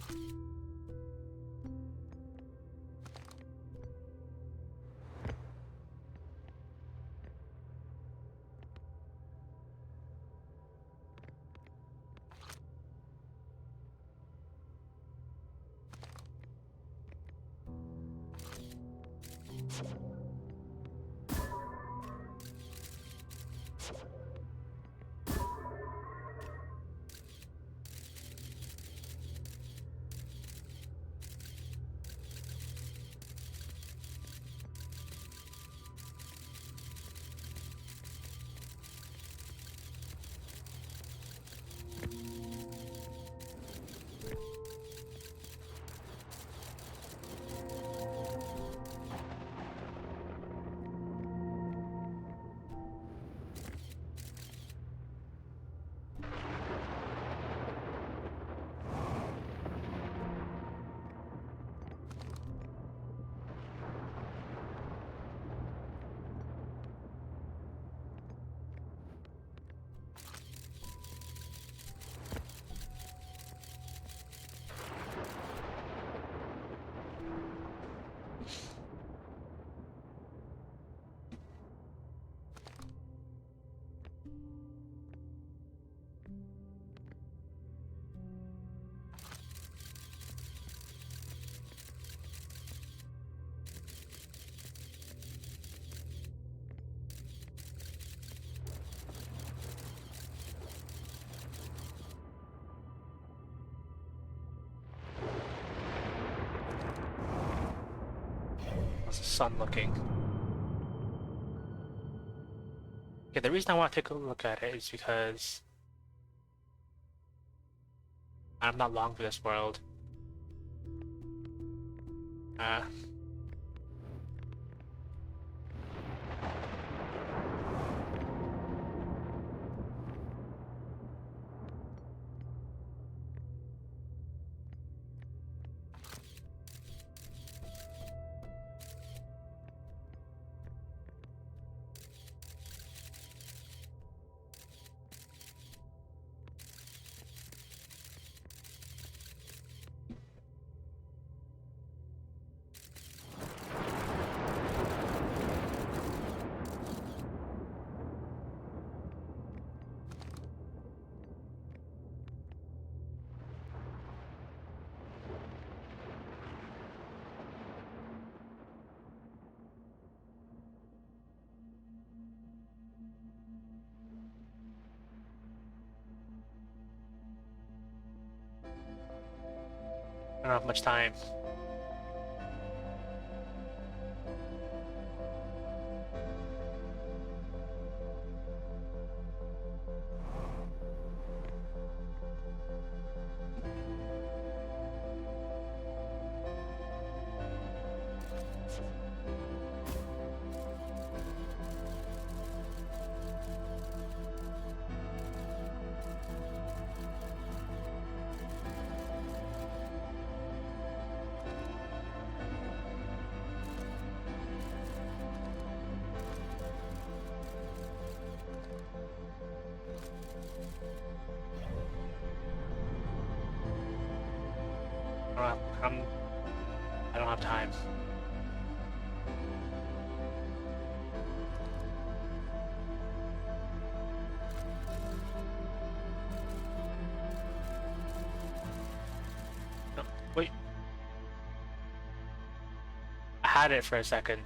sun looking? Okay, the reason I want to take a look at it is because I'm not long for this world. Uh, I don't have much time. I don't have, I don't have time. No, wait. I had it for a second.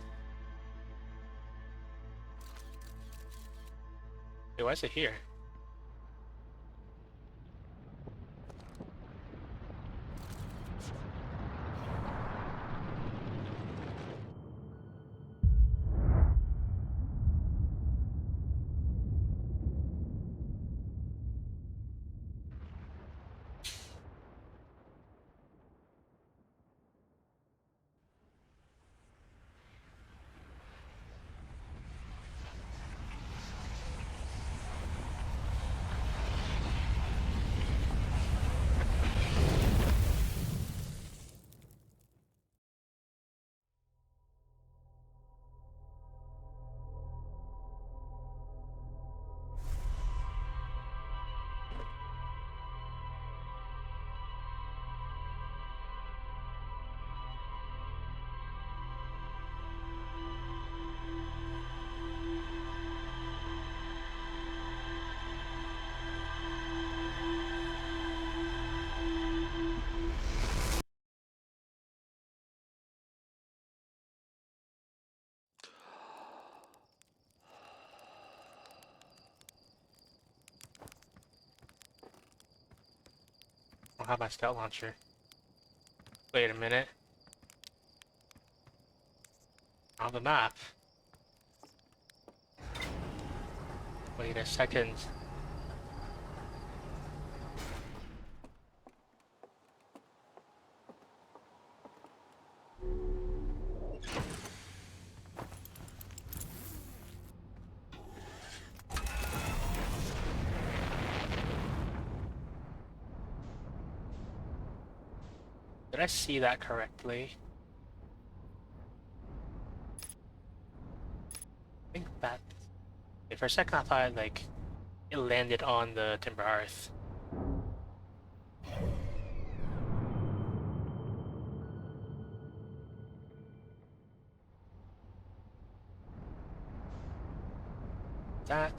Wait, why is it here? I don't have my scout launcher. Wait a minute. On the map. Wait a second. Did I see that correctly? I think that... For a second I thought like it landed on the Timber Hearth. That...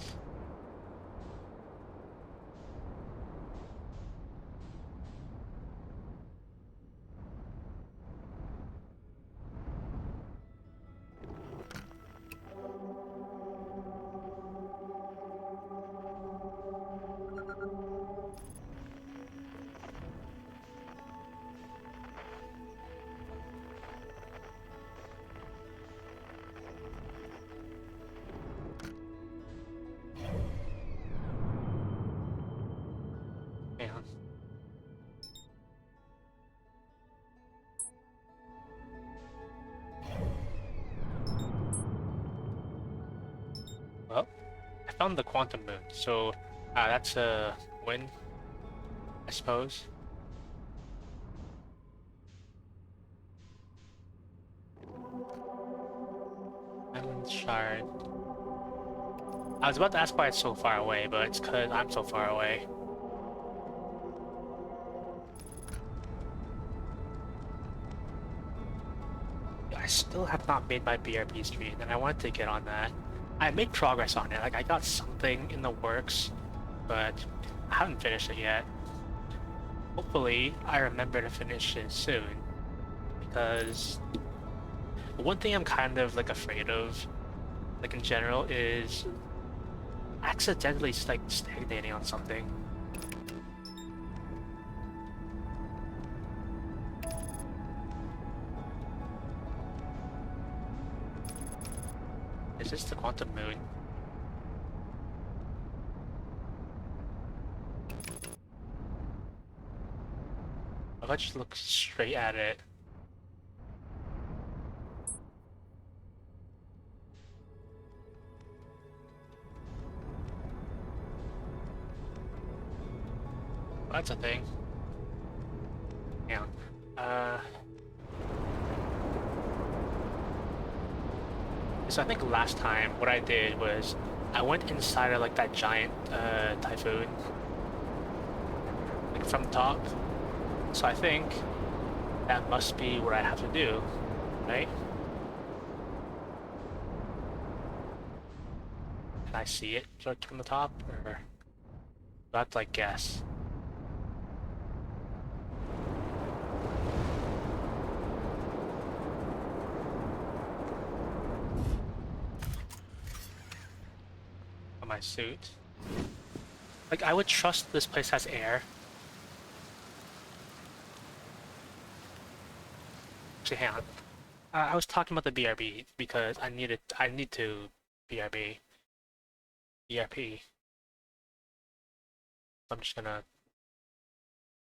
found the Quantum Moon, so that's a win, I suppose. Island Shard. I was about to ask why it's so far away, but it's because I'm so far away. I still have not made my BRB stream, and I wanted to get on that. I made progress on it, like I got something in the works, but I haven't finished it yet. Hopefully, I remember to finish it soon, because one thing I'm kind of like afraid of, like in general, is accidentally like stagnating on something. Is this the Quantum Moon? If I just look straight at it. That's a thing. Yeah. So I think last time what I did was I went inside of like that giant typhoon, like from the top. So I think that must be what I have to do, right? Can I see it from the top, or do I have to like guess? On my suit? Like I would trust this place has air. Actually, hang on. I was talking about the BRB because I need to BRB. BRP. I'm just gonna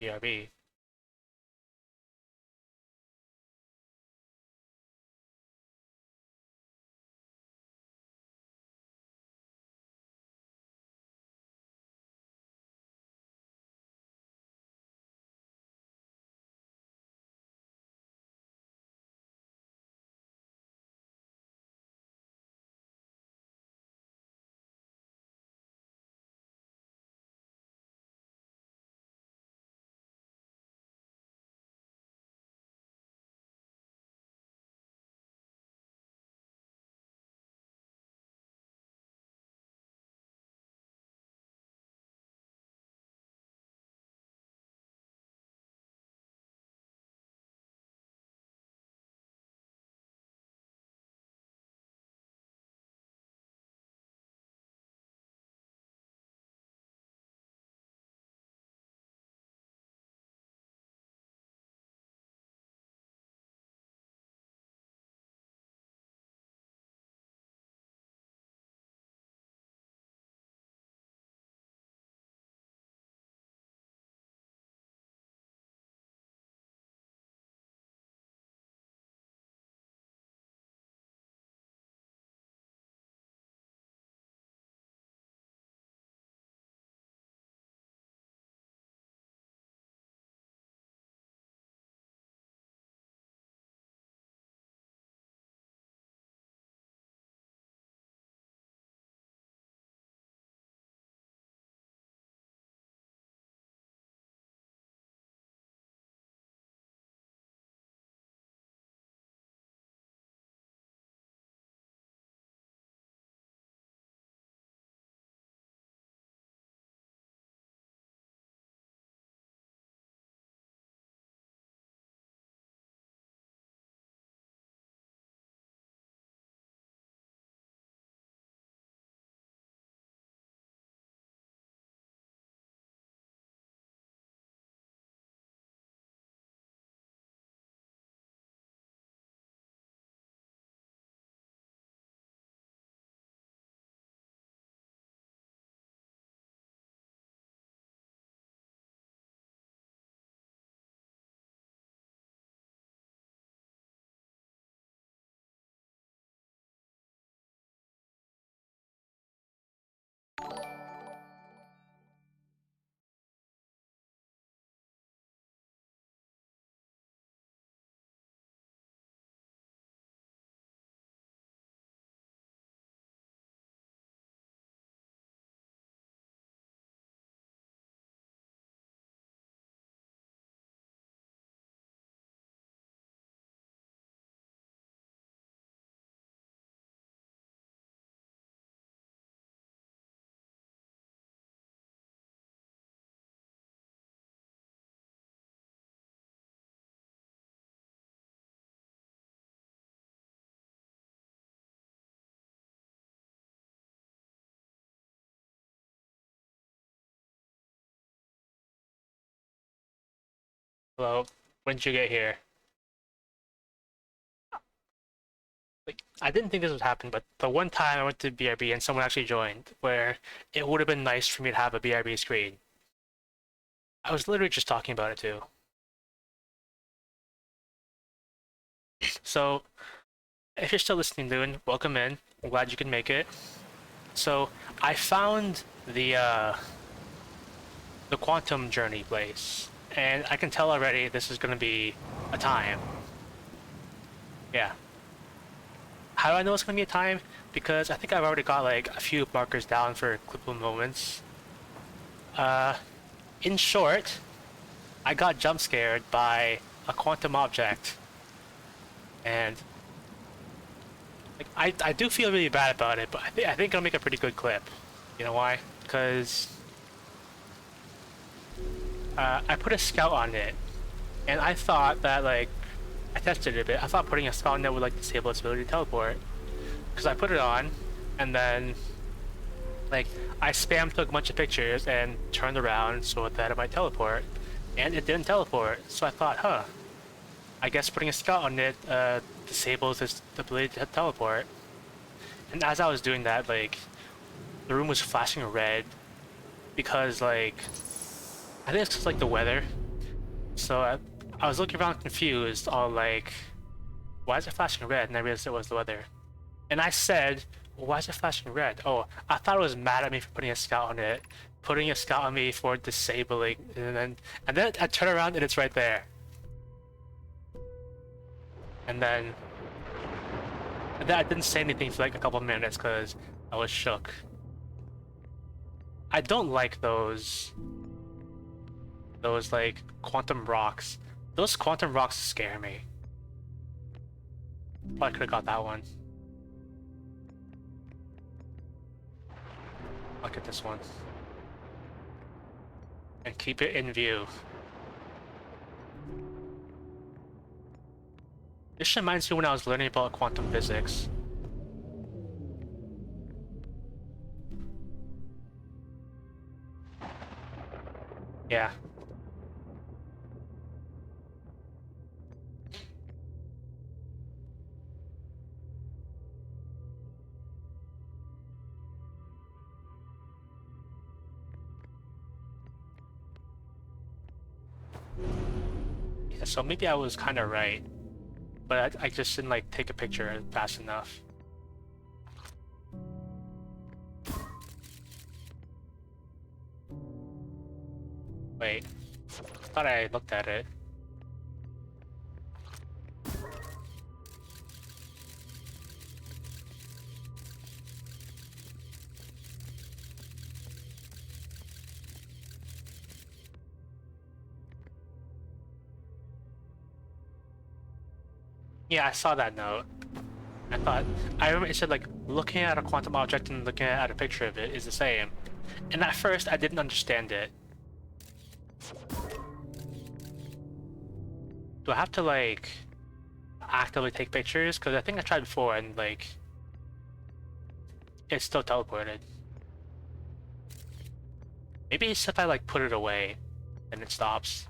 BRB. Hello, when did you get here? Like, I didn't think this would happen, but the one time I went to BRB and someone actually joined, where it would have been nice for me to have a BRB screen. I was literally just talking about it too. So, if you're still listening, Loon, welcome in. I'm glad you can make it. So, I found the Quantum Journey place, and I can tell already this is gonna be a time. Yeah. How do I know it's gonna be a time? Because I think I've already got like a few markers down for clippable moments. Uh, in short, I got jump scared by a quantum object, and like I do feel really bad about it, but I think I'll make a pretty good clip. You know why? Because I put a scout on it, and I thought that like I tested it a bit. I thought putting a scout on it would like disable its ability to teleport, because I put it on, and then like I spam took a bunch of pictures and turned around so that it might teleport, and it didn't teleport. So I thought, huh, I guess putting a scout on it disables its ability to teleport. And as I was doing that, like the room was flashing red because like I think it's just like the weather. So I was looking around confused, all like, why is it flashing red? And I realized it was the weather. And I said, well, why is it flashing red? Oh, I thought it was mad at me for putting a scout on it, putting a scout on me for disabling, and then I turn around and it's right there. And then I didn't say anything for like a couple minutes because I was shook. I don't like those like quantum rocks. Those quantum rocks scare me. Probably could have got that one. I'll get this one. And keep it in view. This reminds me when I was learning about quantum physics. Yeah. Yeah, so maybe I was kind of right, but I just didn't like take a picture fast enough. Wait, I thought I looked at it. Yeah, I saw that note. I remember it said like looking at a quantum object and looking at a picture of it is the same. And at first I didn't understand it. Do I have to like actively take pictures? Because I think I tried before and like it's still teleported. Maybe it's if I like put it away, then it stops.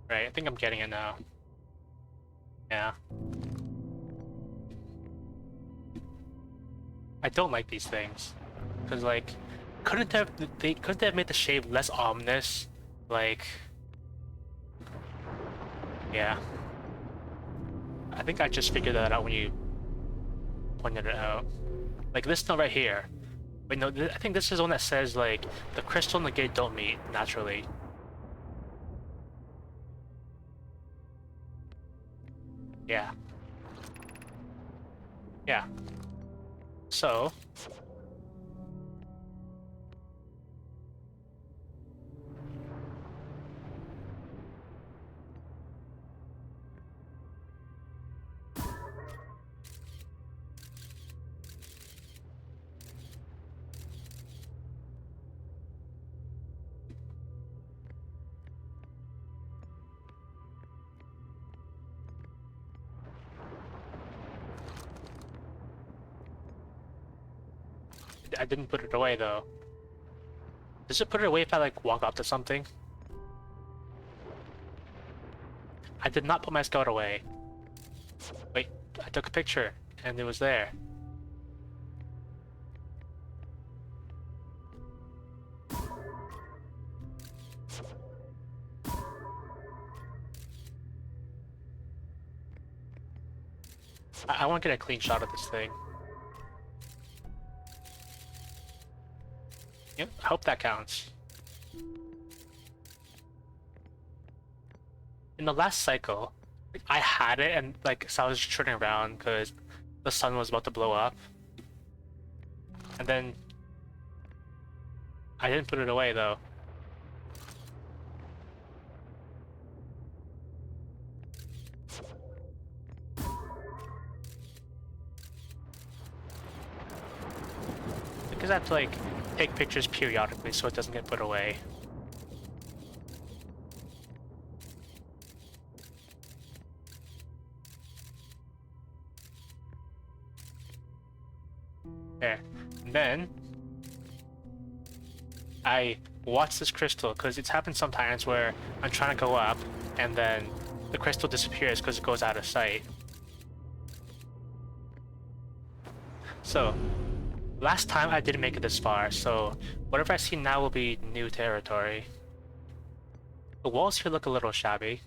Right, I think I'm getting it now. Yeah. I don't like these things. Cause like couldn't they have made the shape less ominous? Like yeah. I think I just figured that out when you pointed it out. Like this note right here. Wait, no, I think this is the one that says like the crystal and the gate don't meet naturally. Yeah. Yeah. So I didn't put it away though. Does it put it away if I like walk up to something? I did not put my scout away. Wait, I took a picture and it was there. I want to get a clean shot of this thing. Yep, I hope that counts. In the last cycle, I had it and like so I was just turning around because the sun was about to blow up. And then I didn't put it away though. Because I have to like take pictures periodically so it doesn't get put away. There. And then I watch this crystal because it's happened sometimes where I'm trying to go up and then the crystal disappears because it goes out of sight. So last time I didn't make it this far, so whatever I see now will be new territory. The walls here look a little shabby.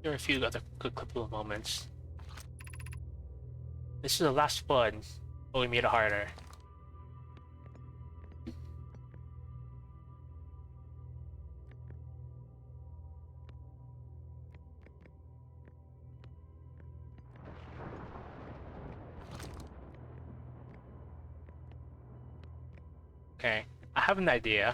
There are a few other good couple of moments. This is the last one, but we made it harder. Okay, I have an idea.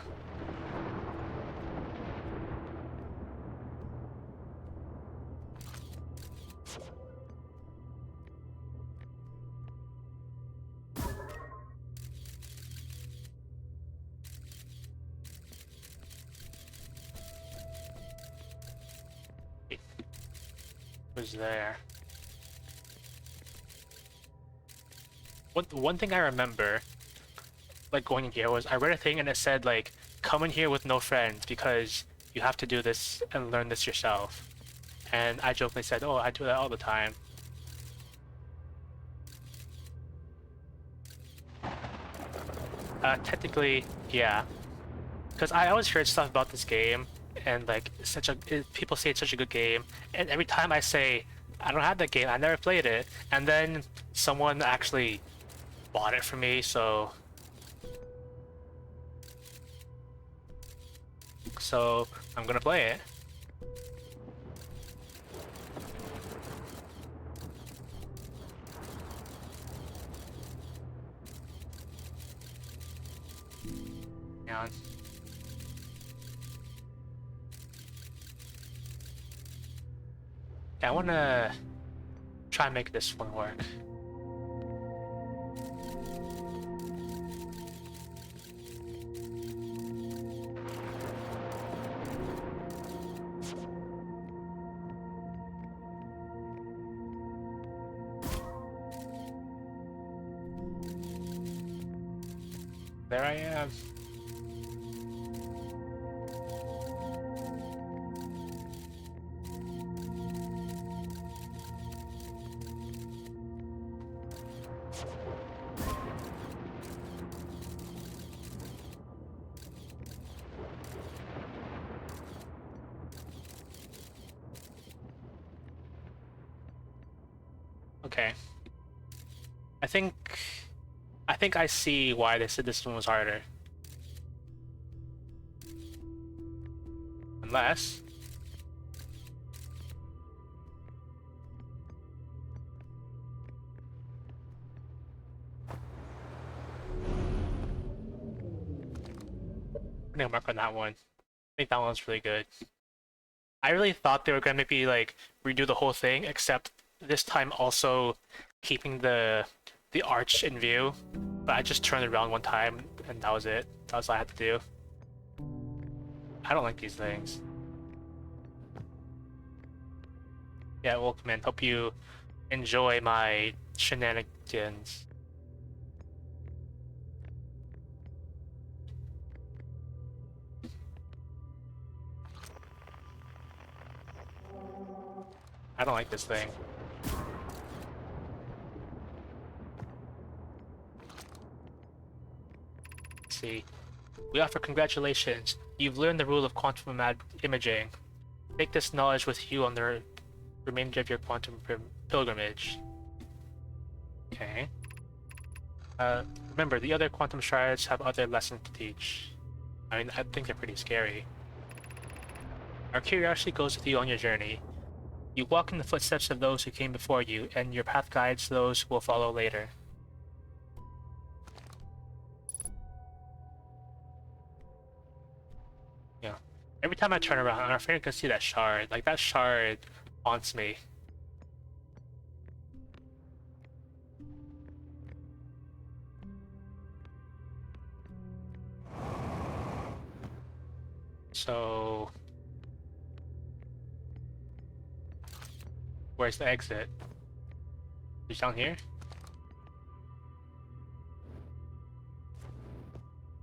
It was there. One thing I remember, like going in here, was I read a thing and it said like, come in here with no friends because you have to do this and learn this yourself. And I jokingly said, oh, I do that all the time. Technically, yeah. Because I always heard stuff about this game, and like, people say it's such a good game, and every time I say, I don't have that game, I never played it, and then someone actually bought it for me, so... So, I'm gonna play it. Yeah. I wanna try and make this one work. There I am. Okay. I think I see why they said this one was harder. Unless... I'm gonna mark on that one. I think that one's really good. I really thought they were gonna maybe like redo the whole thing, except this time also keeping the arch in view. But I just turned it around one time and that was it. That was all I had to do. I don't like these things. Yeah, welcome in. Hope you enjoy my shenanigans. I don't like this thing. Let's see. We offer congratulations. You've learned the rule of quantum imaging. Take this knowledge with you on the remainder of your quantum pilgrimage. Okay. Remember, the other quantum shards have other lessons to teach. I mean, I think they're pretty scary. Our curiosity goes with you on your journey. You walk in the footsteps of those who came before you, and your path guides those who will follow later. Yeah. Every time I turn around, I'm afraid I can see that shard. Like, that shard haunts me. So... where's the exit? Is it down here?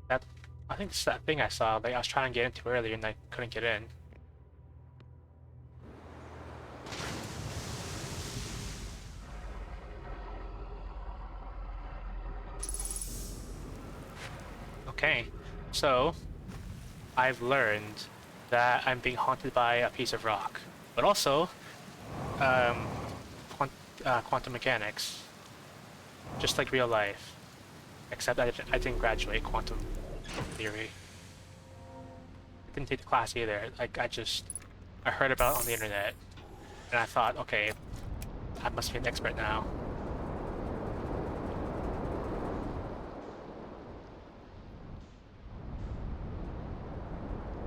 That... I think it's that thing I saw, like I was trying to get into earlier and I couldn't get in. Okay, so I've learned that I'm being haunted by a piece of rock, but also um, quantum mechanics, just like real life, except I didn't graduate quantum theory. I didn't take the class either. Like I heard about it on the internet, and I thought, okay, I must be an expert now.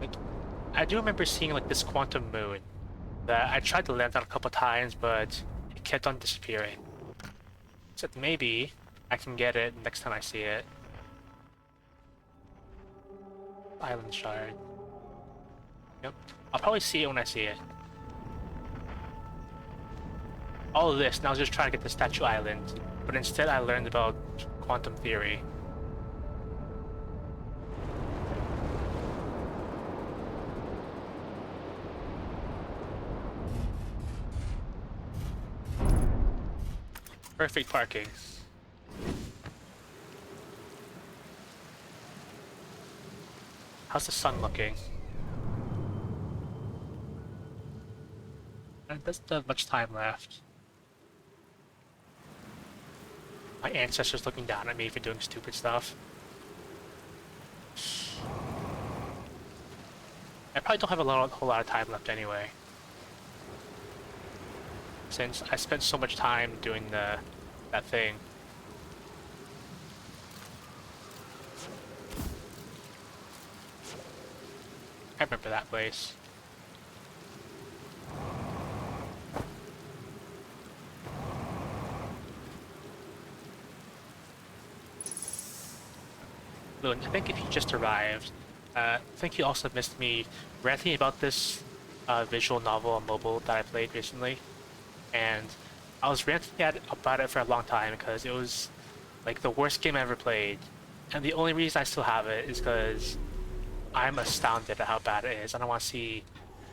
Like, I do remember seeing like this quantum moon that I tried to land on a couple times, but it kept on disappearing. So maybe I can get it next time I see it. Island shard. Yep. I'll probably see it when I see it. All of this, now I was just trying to get to Statue Island, but instead I learned about quantum theory. Perfect parking. How's the sun looking? It doesn't have much time left. My ancestors looking down at me for doing stupid stuff. I probably don't have a whole lot of time left anyway, since I spent so much time doing that thing. I remember that place. Loon, I think if you just arrived, I think you also missed me ranting about this visual novel on mobile that I played recently. And I was ranting about it for a long time because it was like the worst game I ever played. And the only reason I still have it is because I'm astounded at how bad it is, and I want to see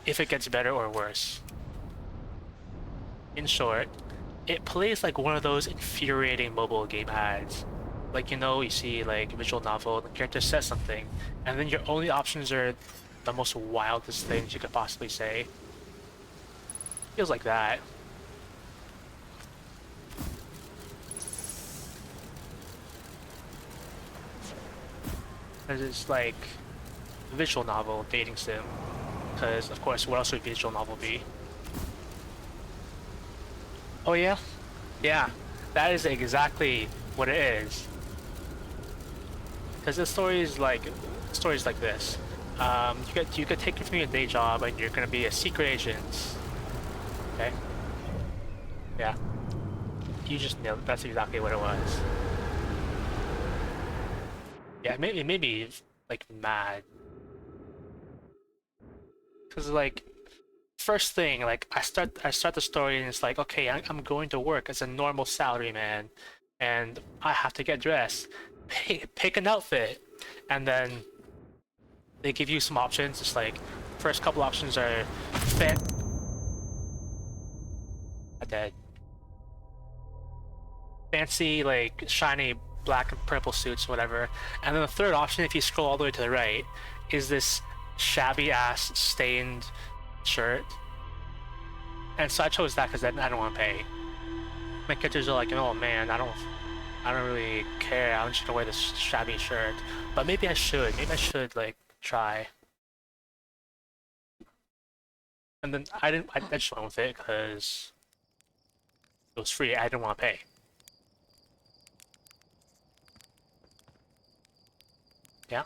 if it gets better or worse. In short, it plays like one of those infuriating mobile game ads. Like, you know, you see like visual novel, the character says something, and then your only options are the most wildest things you could possibly say. Feels like that. It's like a visual novel, dating sim. Because, of course, what else would visual novel be? Oh yeah? Yeah, that is exactly what it is. Because the stories like this. you get taken from your day job and you're gonna be a secret agent. Okay. Yeah. You just nailed it. That's exactly what it was. Yeah, it made me like mad. Cause like first thing, like I start the story and it's like, okay, I'm going to work as a normal salary man, and I have to get dressed. Pick an outfit, and then they give you some options. It's like first couple options are fan. I dead. Fancy like shiny black and purple suits, whatever. And then the third option, if you scroll all the way to the right, is this shabby ass stained shirt. And so I chose that because I don't want to pay. My characters are like, oh man, I don't really care. I'm just gonna wear this shabby shirt. But maybe I should. Maybe I should like try. And then I didn't. I just went with it because it was free. I didn't want to pay. Yeah.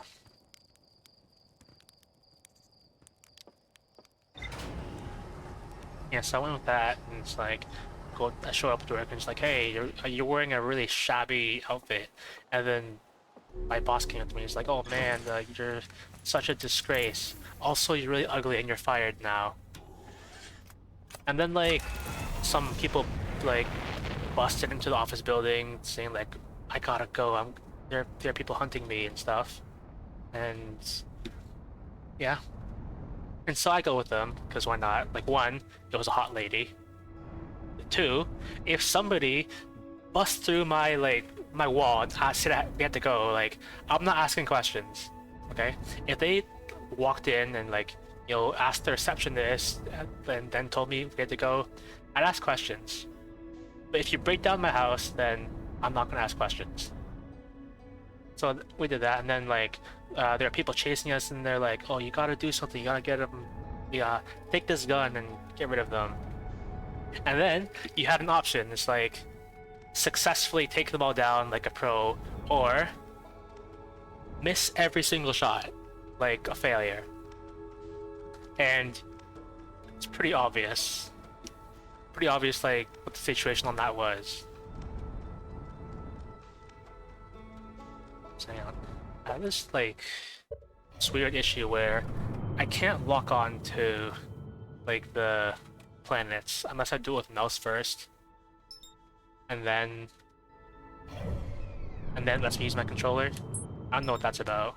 Yeah, so I went with that, and it's like, I show up to work, and it's like, hey, you're wearing a really shabby outfit, and then my boss came up to me, he's like, oh man, you're such a disgrace. Also, you're really ugly, and you're fired now. And then like, some people like busted into the office building, saying like, I gotta go. There are people hunting me and stuff, and yeah. And so I go with them, because why not? Like, one, it was a hot lady. Two, if somebody busts through my, like, my wall and said we had to go, like, I'm not asking questions, okay? If they walked in and, like, you know, asked the receptionist and then told me we had to go, I'd ask questions. But if you break down my house, then I'm not gonna ask questions. So we did that, and then, like, there are people chasing us, and they're like, oh, you gotta do something, you gotta get them, yeah, take this gun and get rid of them. And then you had an option, it's like, successfully take them all down like a pro, or miss every single shot, like a failure. And it's pretty obvious. Pretty obvious, like, what the situation on that was. So, hang on. I have this, like, this weird issue where I can't lock on to, like, the planets unless I do it with mouse first. And then lets me use my controller. I don't know what that's about.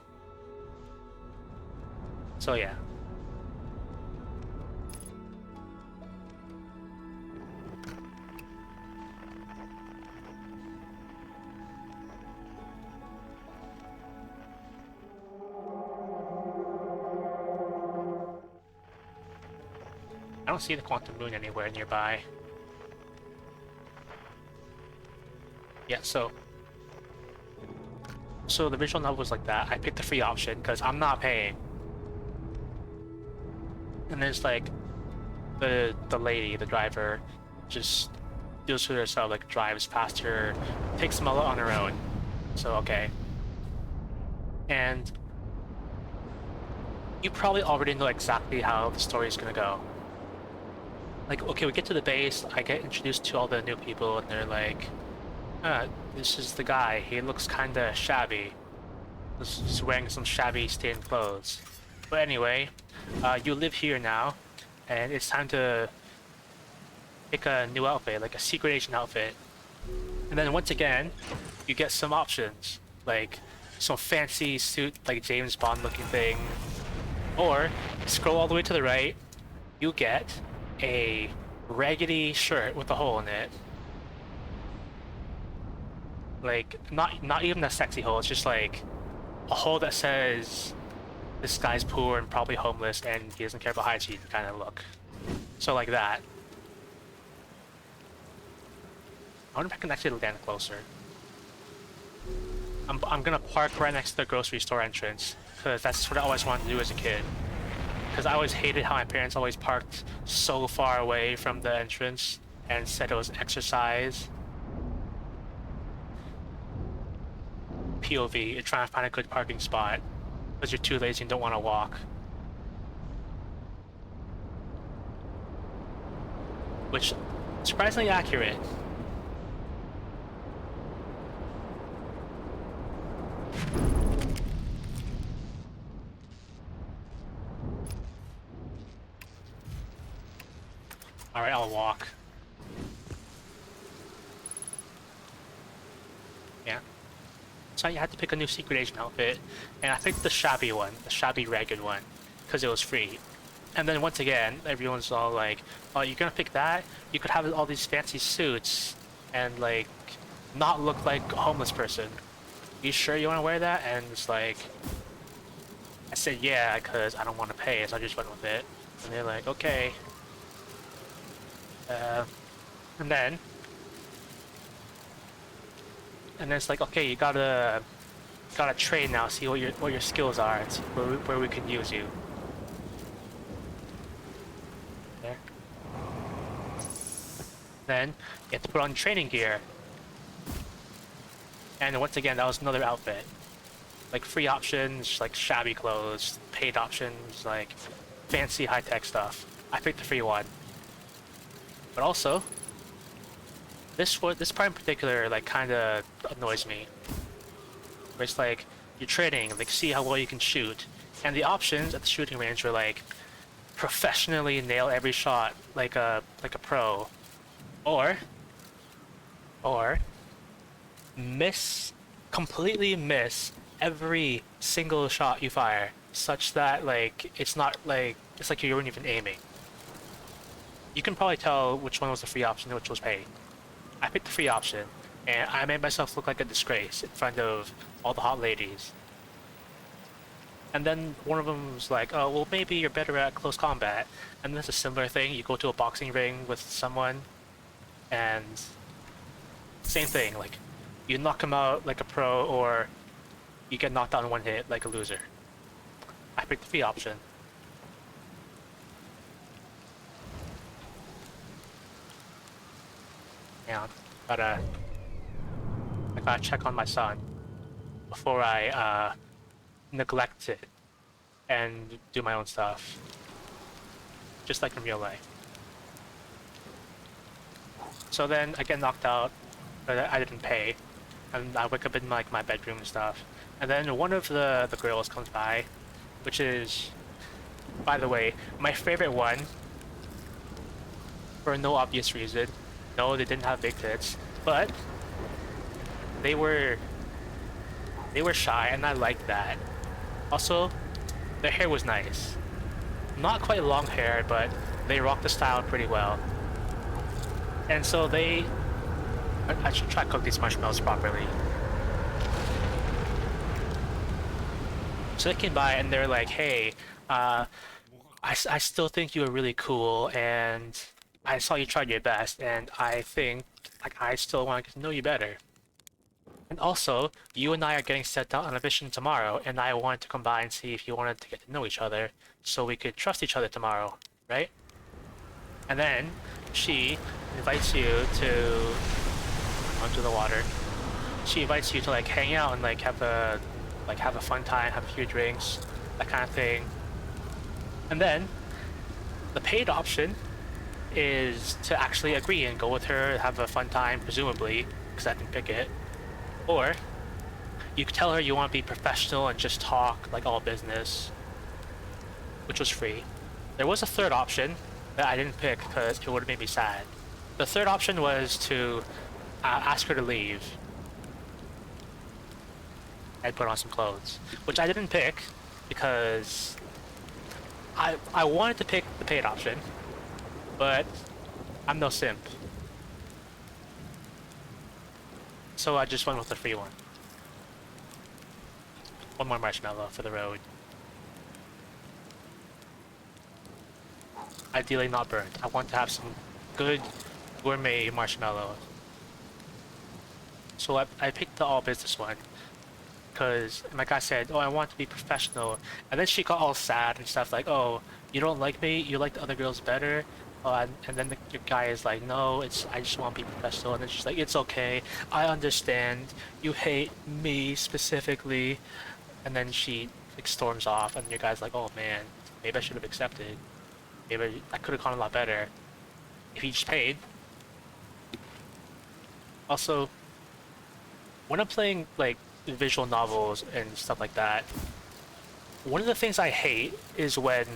So yeah. I don't see the Quantum Moon anywhere nearby. Yeah, so the visual novel was like that. I picked the free option because I'm not paying. And there's like the lady, the driver, just deals with herself, like drives past her, takes them all on her own. So okay. And you probably already know exactly how the story is gonna go. Like, okay, we get to the base, I get introduced to all the new people, and they're like, this is the guy, he looks kinda shabby. He's wearing some shabby stained clothes. But anyway, you live here now, and it's time to pick a new outfit, like a secret agent outfit. And then once again, you get some options, like some fancy suit, like James Bond looking thing. Or, scroll all the way to the right, you get a raggedy shirt with a hole in it. Like, not even a sexy hole, it's just like a hole that says this guy's poor and probably homeless and he doesn't care about hygiene kind of look. So like that. I wonder if I can actually land closer. I'm gonna park right next to the grocery store entrance, because that's what I always wanted to do as a kid. Because I always hated how my parents always parked so far away from the entrance and said it was exercise. POV, you're trying to find a good parking spot. because you're too lazy and don't want to walk. Which, surprisingly accurate. Alright, I'll walk. Yeah. So you had to pick a new secret agent outfit, and I picked the shabby one, the shabby ragged one, because it was free. And then once again, everyone's all like, "Oh, you're gonna pick that? You could have all these fancy suits and like not look like a homeless person. You sure you want to wear that?" And it's like, I said yeah, because I don't want to pay, so I just went with it. And they're like, okay. And then it's like, okay, you gotta train now, see what your skills are, and see where we can use you. There. Then you have to put on training gear. And once again, that was another outfit. Like free options, like shabby clothes, paid options, like fancy high-tech stuff. I picked the free one. But also, this part in particular, like, kind of annoys me. Where it's like, you're training, like, see how well you can shoot. And the options at the shooting range were like, professionally nail every shot like a pro. Or completely miss every single shot you fire, such that, like, it's not like, it's like you weren't even aiming. You can probably tell which one was the free option and which was paid. I picked the free option, and I made myself look like a disgrace in front of all the hot ladies. And then one of them was like, "Oh, well, maybe you're better at close combat." And that's a similar thing. You go to a boxing ring with someone, and same thing. Like, you knock him out like a pro, or you get knocked out in one hit like a loser. I picked the free option. Yeah, I gotta check on my son before I neglect it and do my own stuff, just like in real life. So then I get knocked out, but I didn't pay, and I wake up in like my bedroom and stuff. And then one of the girls comes by, which is, by the way, my favorite one, for no obvious reason. No, they didn't have big tits, but they were shy, and I liked that. Also, their hair was nice. Not quite long hair, but they rocked the style pretty well. And so I should try to cook these marshmallows properly. So they came by and they're like, "Hey, I still think you were really cool, and I saw you tried your best, and I think, like, I still want to get to know you better. And also, you and I are getting set out on a mission tomorrow, and I wanted to come by and see if you wanted to get to know each other, so we could trust each other tomorrow, right?" And then she invites you to onto the water. She invites you to like hang out and like have a fun time, have a few drinks, that kind of thing. And then the paid option is to actually agree and go with her, have a fun time, presumably, because I didn't pick it. Or you could tell her you want to be professional and just talk like all business, which was free. There was a third option that I didn't pick because it would have made me sad. The third option was to ask her to leave and put on some clothes, which I didn't pick because I wanted to pick the paid option, but I'm no simp. So I just went with the free one. One more marshmallow for the road. Ideally not burnt. I want to have some good gourmet marshmallow. So I picked the all business one. Because, like I said, "Oh, I want to be professional." And then she got all sad and stuff like, "Oh, you don't like me? You like the other girls better?" And then the guy is like, "No, I just want to be professional." And then she's like, "It's okay. I understand. You hate me specifically." And then she like storms off, and your guy's like, "Oh man, maybe I should have accepted. Maybe I could have gone a lot better if he just paid." Also, when I'm playing like visual novels and stuff like that, one of the things I hate is when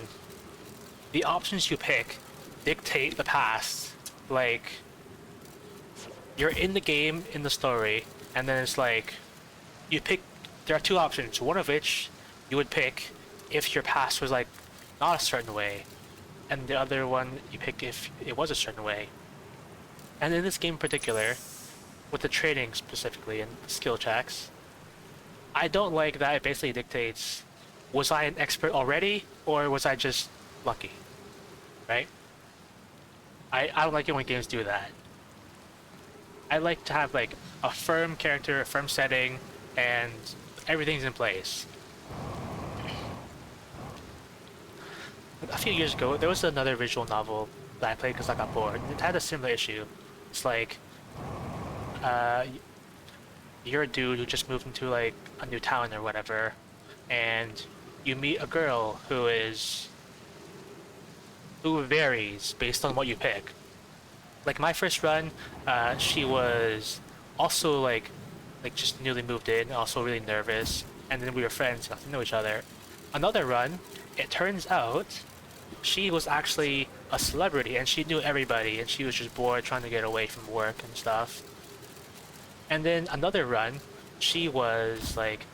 the options you pick dictate the past. Like, you're in the game, in the story, and then it's like, you pick, there are two options, one of which you would pick if your past was like, not a certain way, and the other one you pick if it was a certain way. And in this game in particular, with the training specifically and skill checks, I don't like that it basically dictates, was I an expert already, or was I just lucky, right? I don't like it when games do that. I like to have like a firm character, a firm setting, and everything's in place. A few years ago, there was another visual novel that I played because I got bored. It had a similar issue. It's like, uh, you're a dude who just moved into like a new town or whatever, and you meet a girl who varies based on what you pick. Like my first run, she was also like just newly moved in, also really nervous, and then we were friends, got to know each other. Another run, it turns out she was actually a celebrity and she knew everybody and she was just bored trying to get away from work and stuff. And then another run, she was like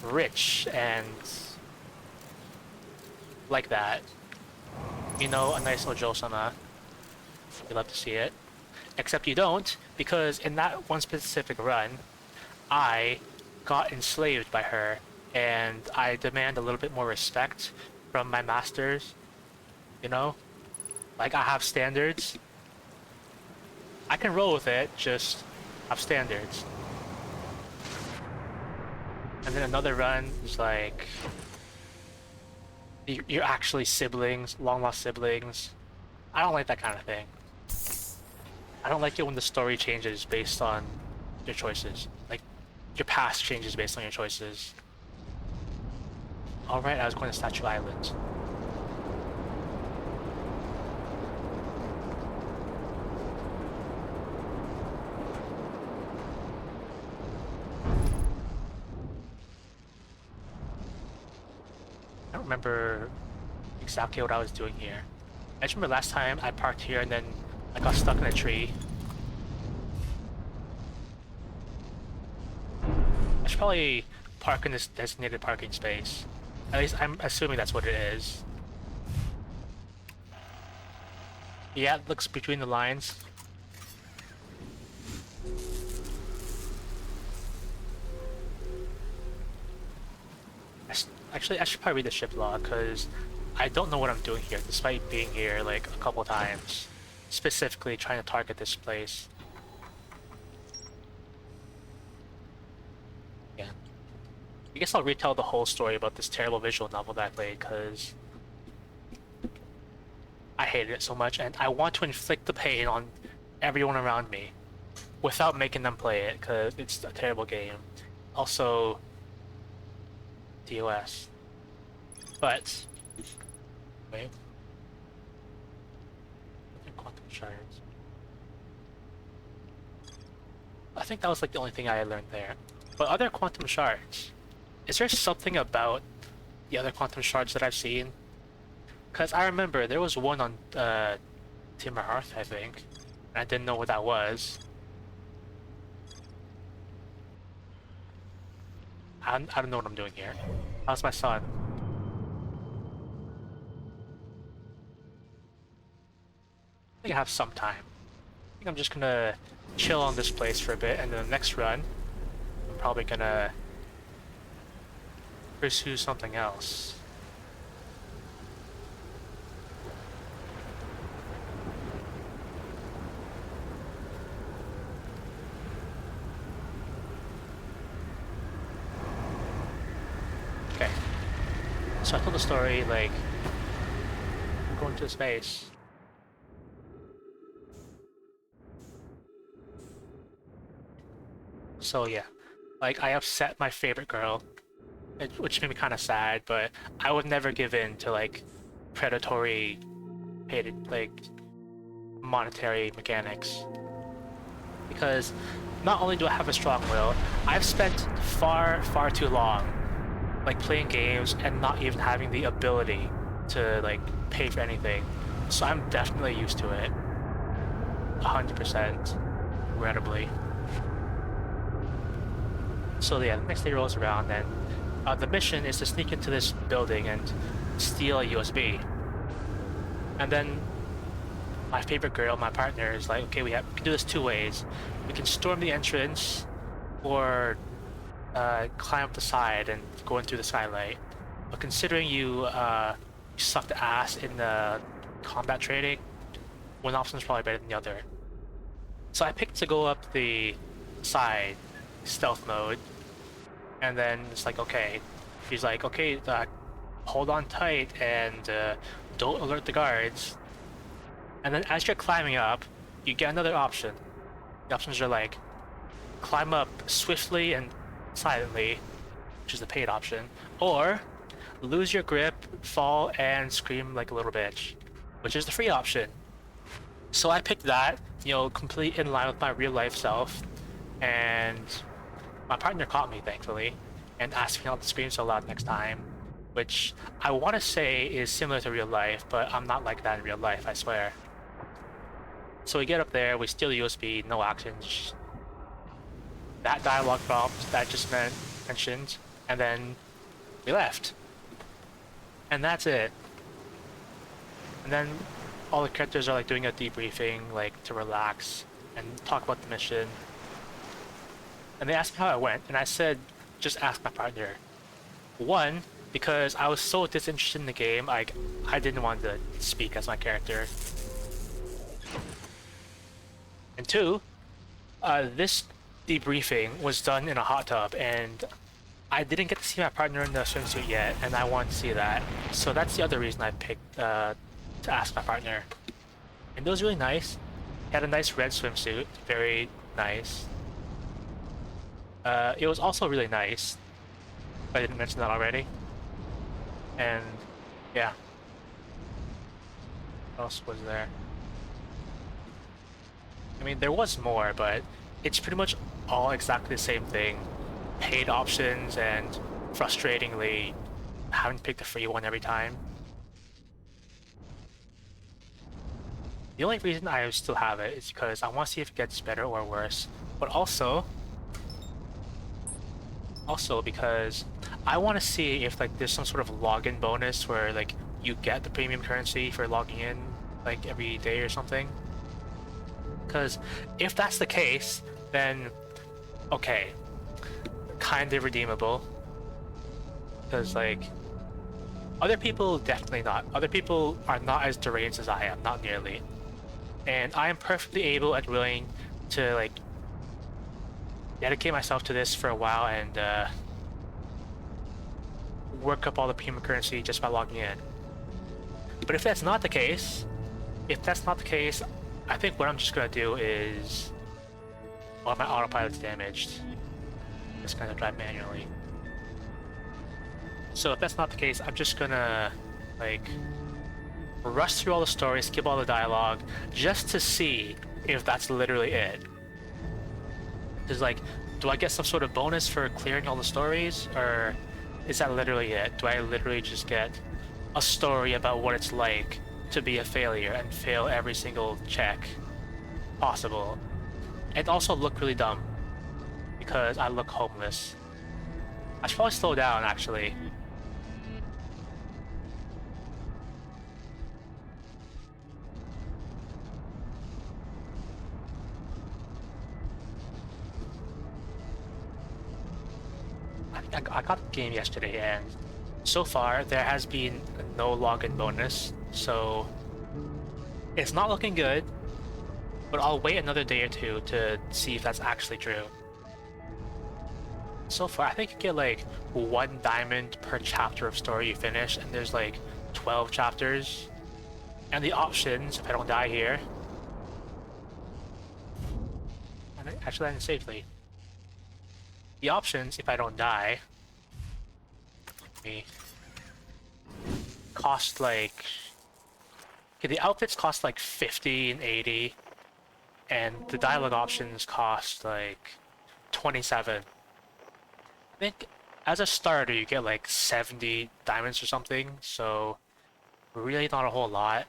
rich and like that. You know, a nice little Joe-sama. You love to see it. Except you don't, because in that one specific run, I got enslaved by her, and I demand a little bit more respect from my masters, you know? Like, I have standards. I can roll with it, just have standards. And then another run is like, you're actually siblings, long-lost siblings. I don't like that kind of thing. I don't like it when the story changes based on your choices. Like, your past changes based on your choices. Alright, I was going to Statue Island. I don't remember exactly what I was doing here. I just remember last time I parked here and then I got stuck in a tree. I should probably park in this designated parking space. At least I'm assuming that's what it is. Yeah, it looks between the lines. Actually, I should probably read the ship log, because I don't know what I'm doing here, despite being here like a couple times. Specifically trying to target this place. Yeah. I guess I'll retell the whole story about this terrible visual novel that I played, because I hated it so much, and I want to inflict the pain on everyone around me without making them play it, because it's a terrible game. Also, DOS. But, wait. Quantum shards. I think that was like the only thing I learned there. But other quantum shards, is there something about the other quantum shards that I've seen? Because I remember there was one on Timber Hearth, I think. And I didn't know what that was. I don't know what I'm doing here. How's my son? I think I have some time. I think I'm just gonna chill on this place for a bit, and then the next run, I'm probably gonna pursue something else. Okay. So I told the story, like, I'm going to space. So yeah, like I upset my favorite girl, which made me kind of sad. But I would never give in to like predatory, paid like monetary mechanics, because not only do I have a strong will, I've spent far too long like playing games and not even having the ability to like pay for anything. So I'm definitely used to it. 100%, regrettably. So yeah, the next day rolls around and the mission is to sneak into this building and steal a USB. And then my favorite girl, my partner, is like, okay, we can do this two ways. We can storm the entrance or climb up the side and go in through the skylight. But considering you sucked ass in the combat trading, one option is probably better than the other. So I picked to go up the side, stealth mode, and then it's like, okay. He's like, okay, hold on tight and don't alert the guards. And then as you're climbing up, you get another option. The options are like, climb up swiftly and silently, which is the paid option, or lose your grip, fall, and scream like a little bitch, which is the free option. So I picked that, you know, completely in line with my real life self, and my partner caught me, thankfully, and asked me not to scream so loud next time, which I want to say is similar to real life, but I'm not like that in real life, I swear. So we get up there, we steal the USB, no actions. That dialogue prompt that I just mentioned, and then we left. And that's it. And then all the characters are like doing a debriefing, like to relax and talk about the mission. And they asked me how it went, and I said, just ask my partner. One, because I was so disinterested in the game, like I didn't want to speak as my character. And two, this debriefing was done in a hot tub, and I didn't get to see my partner in the swimsuit yet, and I wanted to see that. So that's the other reason I picked to ask my partner. And it was really nice. He had a nice red swimsuit, very nice. It was also really nice. I didn't mention that already. And yeah. What else was there? I mean, there was more, but it's pretty much all exactly the same thing. Paid options and frustratingly having to pick the free one every time. The only reason I still have it is because I want to see if it gets better or worse, but also because I want to see if like there's some sort of login bonus where like you get the premium currency for logging in like every day or something. Because if that's the case, then okay, kind of redeemable. Because like other people definitely not. Other people are not as deranged as I am, not nearly. And I am perfectly able and willing to like dedicate myself to this for a while and work up all the premium currency just by logging in. But if that's not the case, I think what I'm just gonna do is, while my autopilot's damaged, just gonna drive manually. So if that's not the case, I'm just gonna like rush through all the stories, skip all the dialogue, just to see if that's literally it. Because like, do I get some sort of bonus for clearing all the stories, or is that literally it? Do I literally just get a story about what it's like to be a failure and fail every single check possible, and also look really dumb because I look homeless? I should probably slow down, actually. I got the game yesterday, and so far there has been no login bonus, so it's not looking good, but I'll wait another day or two to see if that's actually true. So far, I think you get like 1 diamond per chapter of story you finish, and there's like 12 chapters. And the options, if I don't die here, and I actually landed safely. The options, if I don't die, me. Cost like... Okay, the outfits cost like 50 and 80, and the dialogue options cost like 27. I think as a starter you get like 70 diamonds or something, so really not a whole lot.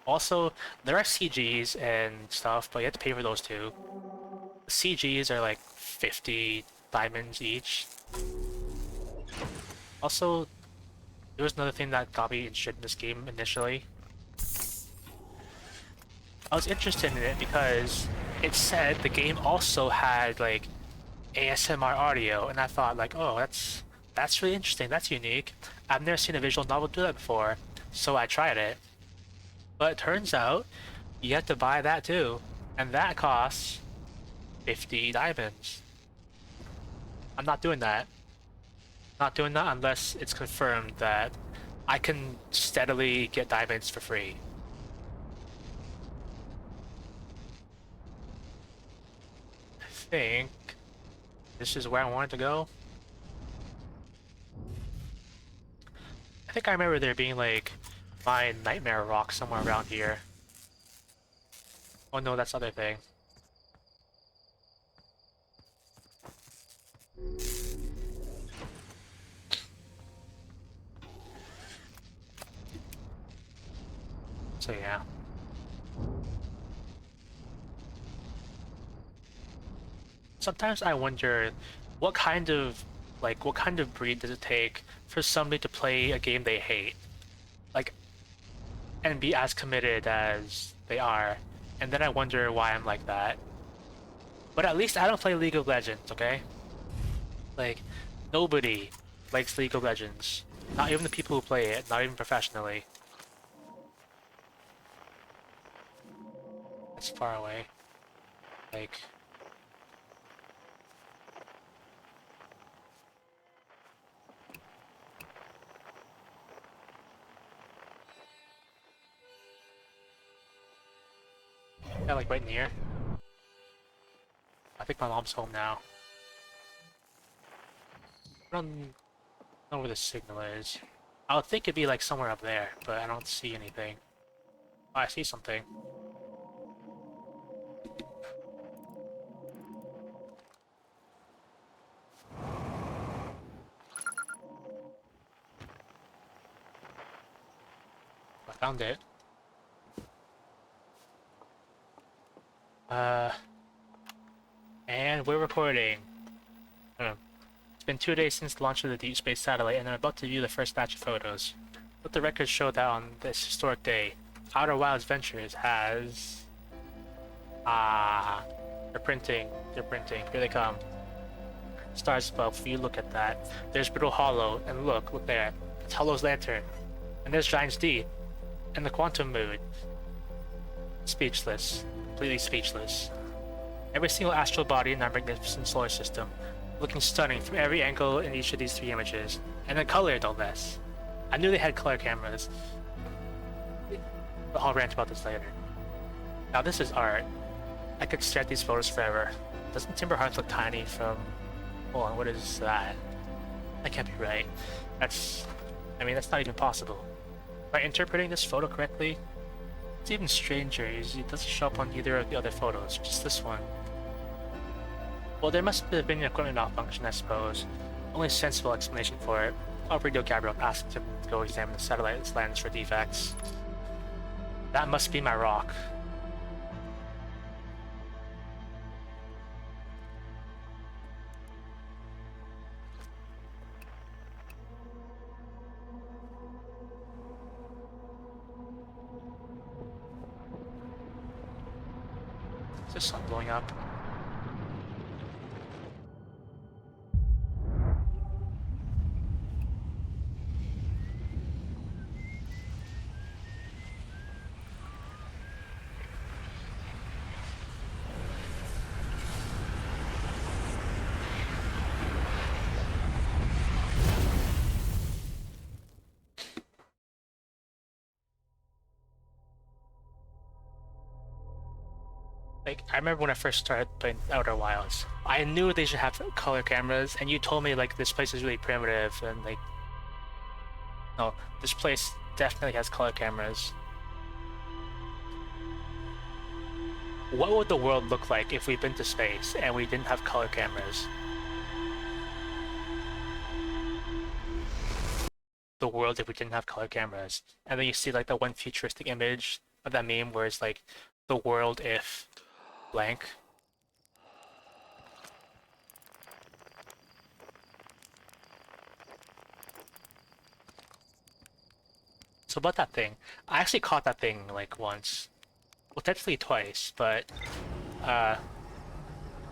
Also, there are CGs and stuff, but you have to pay for those too. The CGs are like 50 diamonds each. Also, there was another thing that got me interested in this game initially. I was interested in it because it said the game also had like ASMR audio, and I thought like, oh, that's really interesting, that's unique. I've never seen a visual novel do that before, so I tried it. But it turns out you have to buy that too, and that costs 50 diamonds. I'm not doing that. Not doing that unless it's confirmed that I can steadily get diamonds for free. I think this is where I wanted to go. I think I remember there being like my nightmare rock somewhere around here. Oh no, that's the other thing. So yeah. Sometimes I wonder what kind of breed does it take for somebody to play a game they hate? Like, and be as committed as they are. And then I wonder why I'm like that. But at least I don't play League of Legends, okay? Like, nobody likes League of Legends. Not even the people who play it, not even professionally. It's far away. Like... Yeah, like right near. I think my mom's home now. I don't know where the signal is. I would think it'd be like somewhere up there, but I don't see anything. Oh, I see something. I found it. And we're recording. It's been 2 days since the launch of the Deep Space satellite, and I'm about to view the first batch of photos. Let the records show that on this historic day, Outer Wilds Ventures has... they're printing. They're printing. Here they come. Stars above, if you look at that. There's Brittle Hollow, and look there. It's Hollow's lantern. And there's Giant's Deep. And the Quantum Moon. Speechless. Completely speechless. Every single astral body in our magnificent solar system, looking stunning from every angle in each of these 3 images. And then color, no less. I knew they had color cameras. But I'll rant about this later. Now this is art. I could stare at these photos forever. Doesn't Timberhearth look tiny from... Hold on, what is that? That can't be right. That's not even possible. Am I interpreting this photo correctly? It's even stranger, it doesn't show up on either of the other photos, just this one. Well, there must have been an equipment malfunction, I suppose. Only sensible explanation for it. I'll radio Gabriel and ask him to go examine the satellite's lens for defects. That must be my rock. Is this sun blowing up? Like, I remember when I first started playing Outer Wilds, I knew they should have color cameras, and you told me, like, this place is really primitive, and, like, no, this place definitely has color cameras. What would the world look like if we'd been to space and we didn't have color cameras? The world if we didn't have color cameras. And then you see, like, the one futuristic image of that meme where it's, like, the world if blank. So about that thing, I actually caught that thing like once, well technically twice, but uh,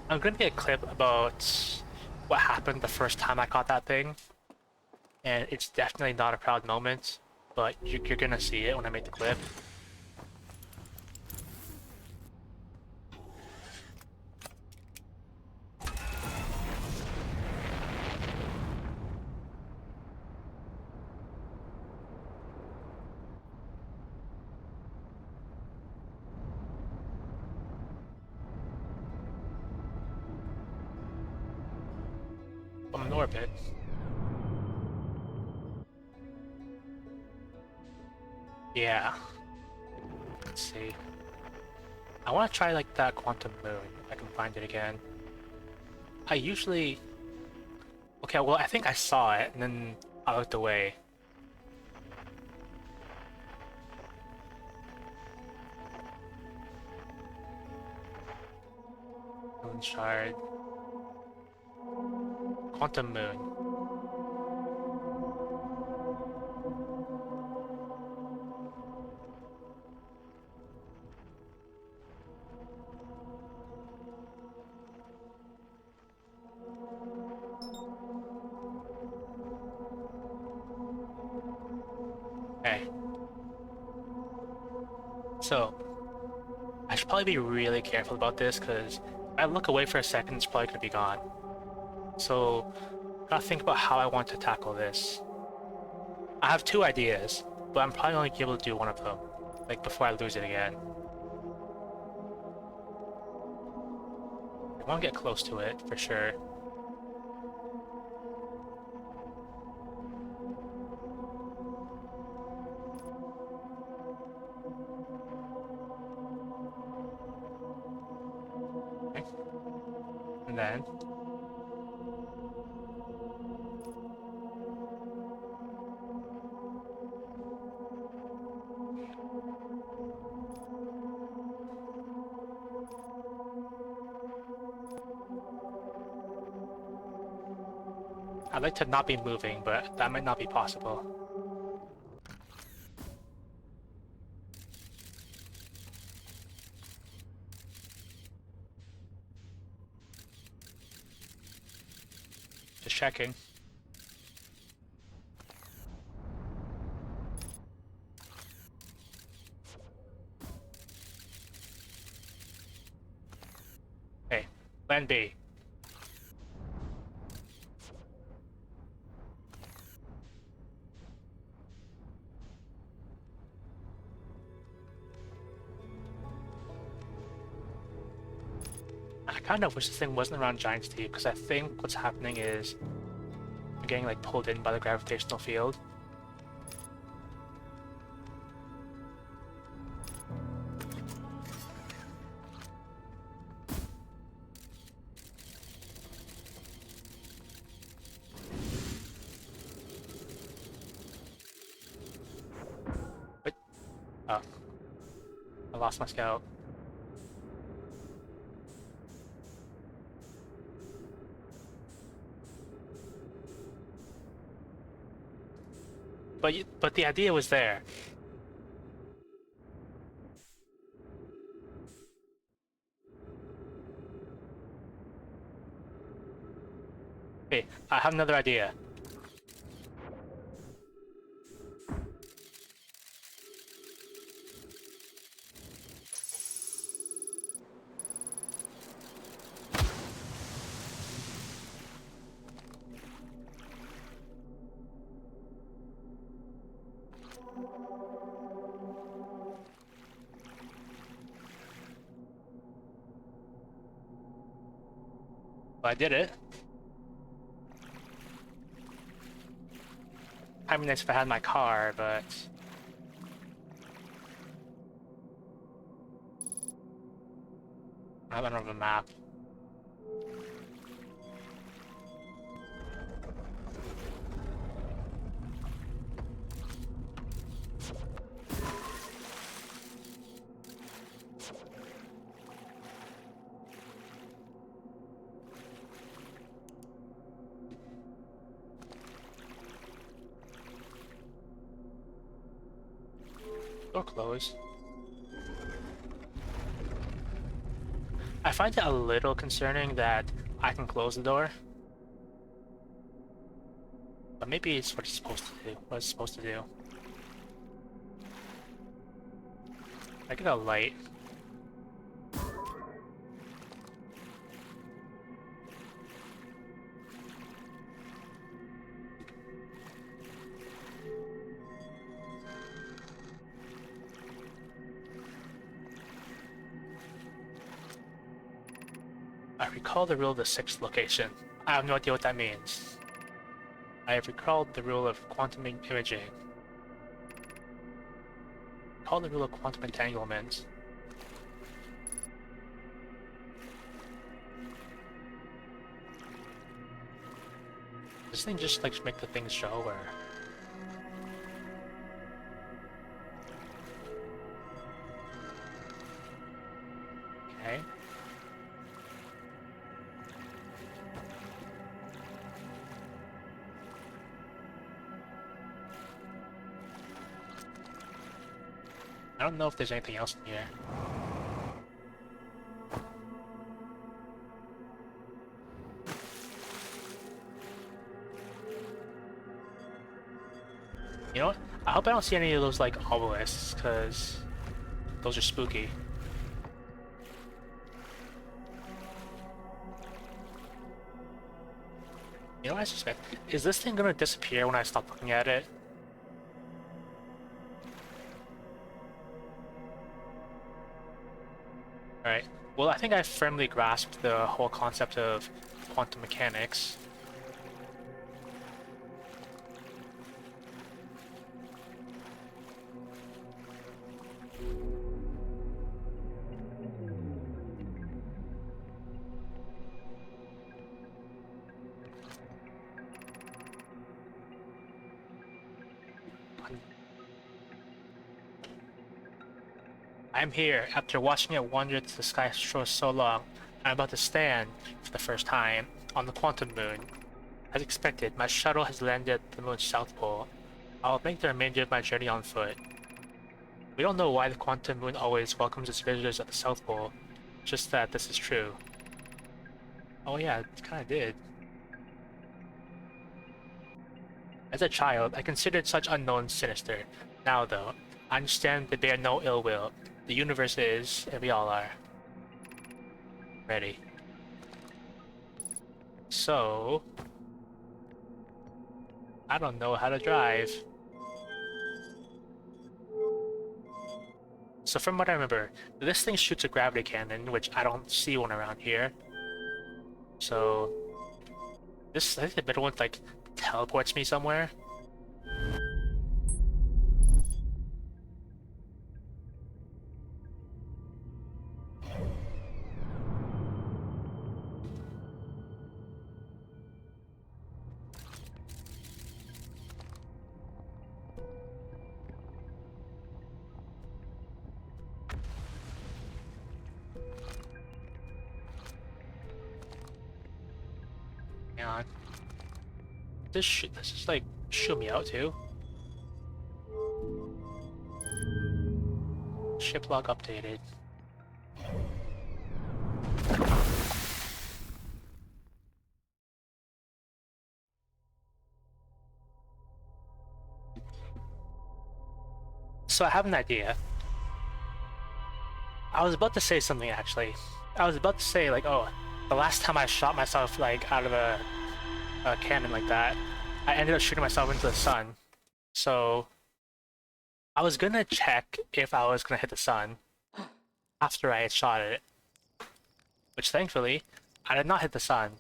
I'm gonna get a clip about what happened the first time I caught that thing, and it's definitely not a proud moment, but you're gonna see it when I make the clip. I'm in orbit. Yeah. Let's see. I want to try like that quantum moon if I can find it again. I usually... Okay, well I think I saw it and then I looked away. Moon shard. Quantum moon. Okay. So, I should probably be really careful about this because if I look away for a second, it's probably gonna be gone. So, I gotta think about how I want to tackle this. I have two ideas, but I'm probably only able to do one of them, like before I lose it again. I want to get close to it for sure. Okay. And then I'd like to not be moving, but that might not be possible. Just checking. Okay, plan B. I kind of wish this thing wasn't around Giant's Deep because I think what's happening is I'm getting like pulled in by the gravitational field. But oh, I lost my scout. But the idea was there. Okay, I have another idea. But I did it. I mean, nice if I had my car, but I don't have a map. Door closed. I find it a little concerning that I can close the door. But maybe it's what it's supposed to do. What it's supposed to do. I get a light. I recall the rule of the sixth location. I have no idea what that means. I have recalled the rule of quantum imaging. Recall the rule of quantum entanglement. Does this thing just like make the things show, or? Okay. I don't know if there's anything else in here. You know what? I hope I don't see any of those like obelisks, because those are spooky. You know what I suspect? Is this thing gonna disappear when I stop looking at it? Alright. Well, I think I firmly grasped the whole concept of quantum mechanics. I'm here, after watching it wander to the sky for so long. I'm about to stand, for the first time, on the quantum moon. As expected, my shuttle has landed at the moon's south pole. I'll make the remainder of my journey on foot. We don't know why the quantum moon always welcomes its visitors at the south pole, just that this is true. Oh yeah, it kinda did. As a child, I considered such unknowns sinister. Now though, I understand they bear no ill will. The universe is, and we all are. Ready. So... I don't know how to drive. So from what I remember, this thing shoots a gravity cannon, which I don't see one around here. So... This, I think the middle one, like, teleports me somewhere. Hang on. This is like shoot me out too. Ship log updated. So I have an idea. I was about to say something actually. I was about to say like, oh, the last time I shot myself like out of a cannon like that, I ended up shooting myself into the sun. So I was gonna check if I was gonna hit the sun after I had shot it, which thankfully I did not hit the sun.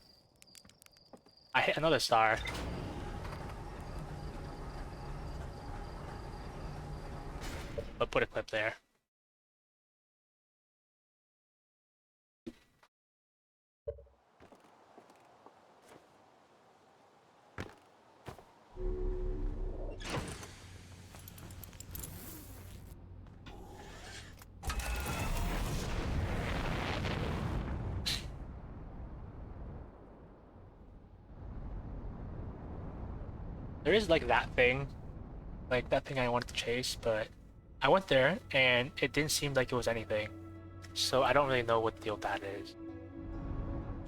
I hit another star. But put a clip there. There is like that thing I wanted to chase, but I went there and it didn't seem like it was anything. So I don't really know what the deal with that is.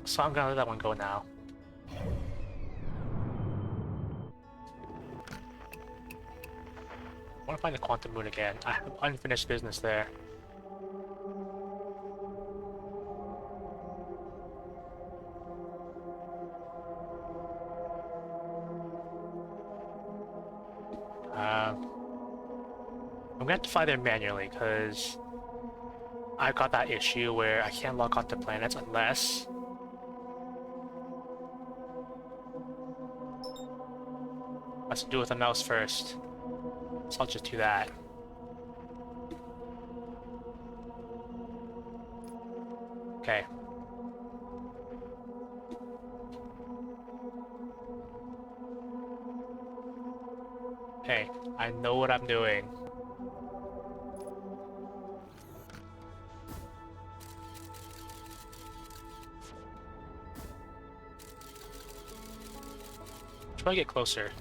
So I'm gonna let that one go now. I want to find the Quantum Moon again. I have unfinished business there. I'm gonna have to fly there manually because I've got that issue where I can't log onto planets unless I have to do it with a mouse first. So I'll just do that. Okay. Okay, I know what I'm doing. Try to get closer.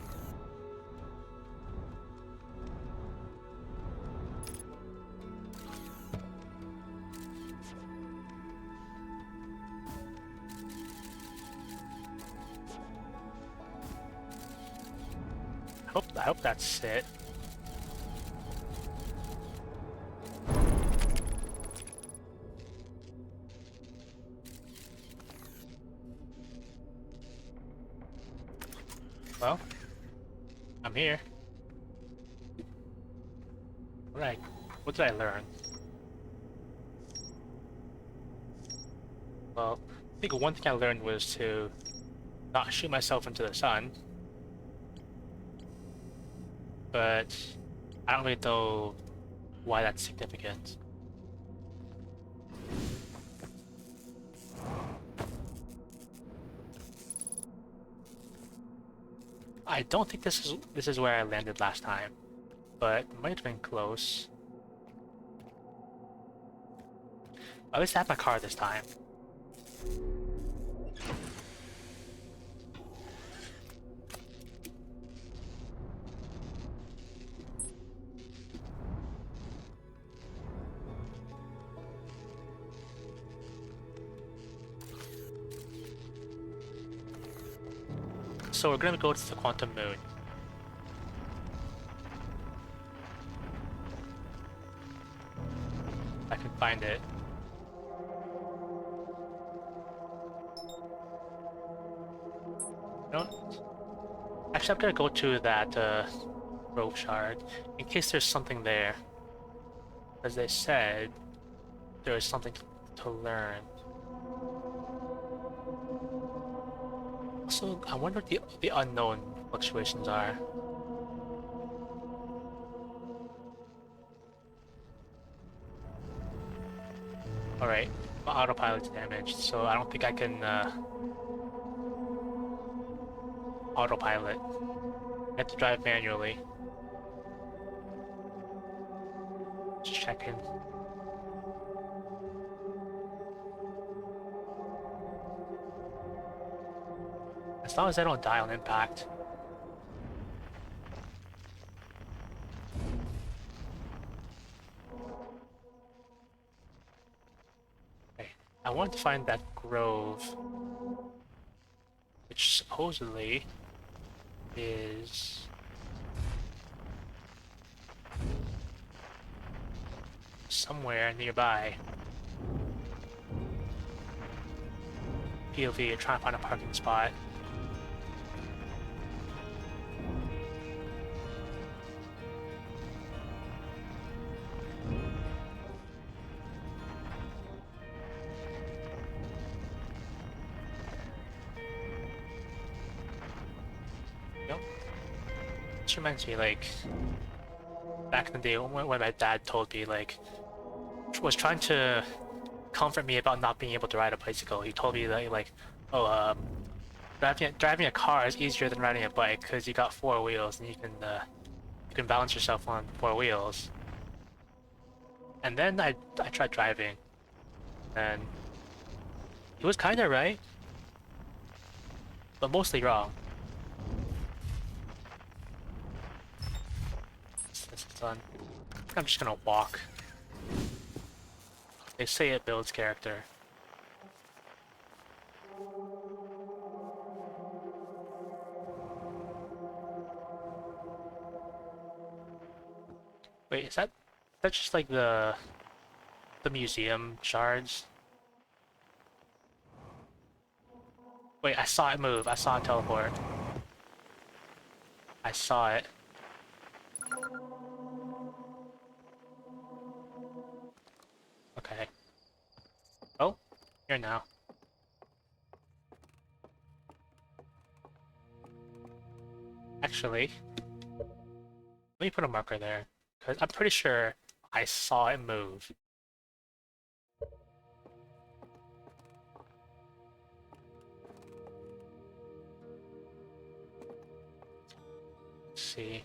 I hope that's it. Well, I'm here. What did I learn? Well, I think one thing I learned was to not shoot myself into the sun. But I don't really know why that's significant. I don't think this is where I landed last time, but it might have been close. At least I have my car this time. So we're gonna go to the Quantum Moon. I can find it. Actually, I'm gonna go to that Grove Shard in case there's something there. As they said, there is something to learn. Also, I wonder what the unknown fluctuations are. Alright, my autopilot's damaged, so I don't think I can autopilot. I have to drive manually. Just checking. As long as I don't die on impact. Okay. I want to find that grove, which supposedly is somewhere nearby. POV, trying to find a parking spot. This reminds me, like, back in the day when my dad told me, like, was trying to comfort me about not being able to ride a bicycle. He told me that, like, oh, driving a car is easier than riding a bike because you got four wheels and you can balance yourself on four wheels. And then I tried driving, and he was kind of right, but mostly wrong. This is done. I'm just gonna walk. They say it builds character. Wait, is that just like the museum shards? Wait, I saw it move. I saw it teleport. I saw it. Okay. Oh, here now. Actually, let me put a marker there, because I'm pretty sure I saw it move. Let's see.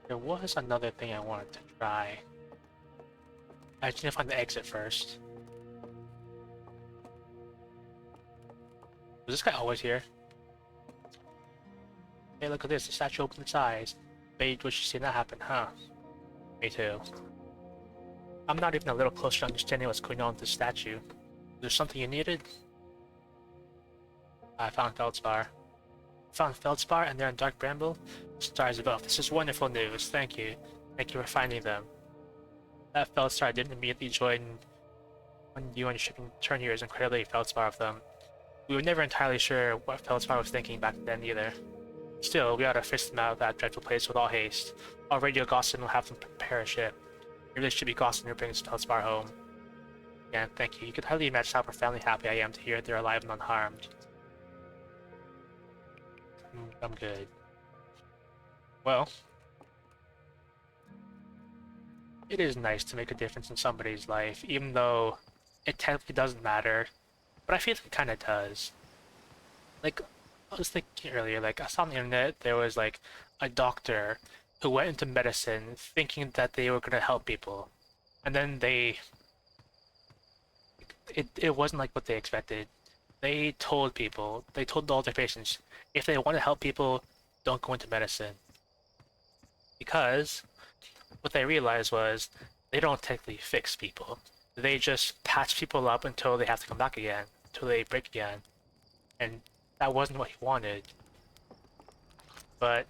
There was another thing I wanted to try. I just need to find the exit first. Was this guy always here? Hey, look at this. The statue opened its eyes. Wait, wish you seen that happen, huh? Me too. I'm not even a little closer to understanding what's going on with this statue. Is there something you needed? I found Feldspar. Found Feldspar and they're in Dark Bramble? Stars above. This is wonderful news. Thank you. Thank you for finding them. That Feldstar didn't immediately join when you and your shipping turn here is incredibly Feldspar of them. We were never entirely sure what Feldspar was thinking back then either. Still, we ought to fish them out of that dreadful place with all haste. Our radio Gossin will have them prepare a ship. It really should be Gossin who brings Feldspar home. Yeah, thank you. You could hardly imagine how profoundly happy I am to hear they're alive and unharmed. I'm good. Well, it is nice to make a difference in somebody's life, even though it technically doesn't matter. But I feel like it kind of does. Like, I was thinking earlier, like, I saw on the internet there was, like, a doctor who went into medicine thinking that they were going to help people. And then it wasn't like what they expected. They told all their patients, if they want to help people, don't go into medicine. Because what they realized was they don't technically fix people. They just patch people up until they have to come back again, until they break again. And that wasn't what he wanted. But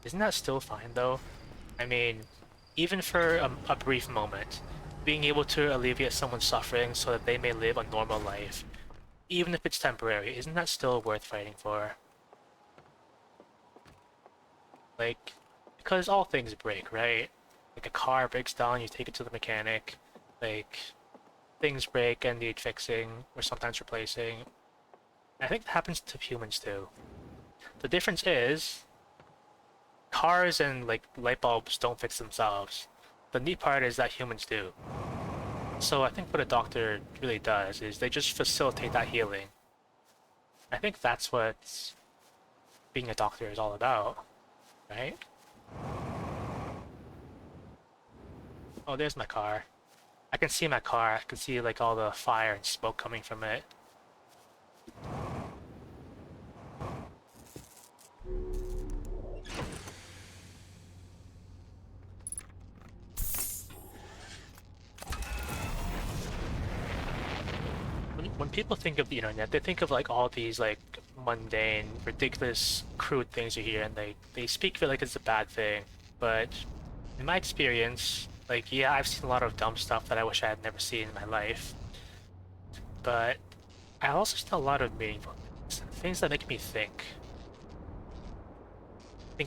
isn't that still fine though? I mean, even for a brief moment, being able to alleviate someone's suffering so that they may live a normal life, even if it's temporary, isn't that still worth fighting for? Like, because all things break, right? Like a car breaks down, you take it to the mechanic. Like, things break and need fixing or sometimes replacing. I think that happens to humans too. The difference is, cars and like light bulbs don't fix themselves. The neat part is that humans do. So I think what a doctor really does is they just facilitate that healing. I think that's what being a doctor is all about, right? Oh, there's my car. I can see my car. I can see like all the fire and smoke coming from it. When people think of the internet, they think of like all these like mundane, ridiculous, crude things you hear, and they speak of it like it's a bad thing. But in my experience, Like, yeah, I've seen a lot of dumb stuff that I wish I had never seen in my life, but I also seen a lot of meaningful things, things that make me think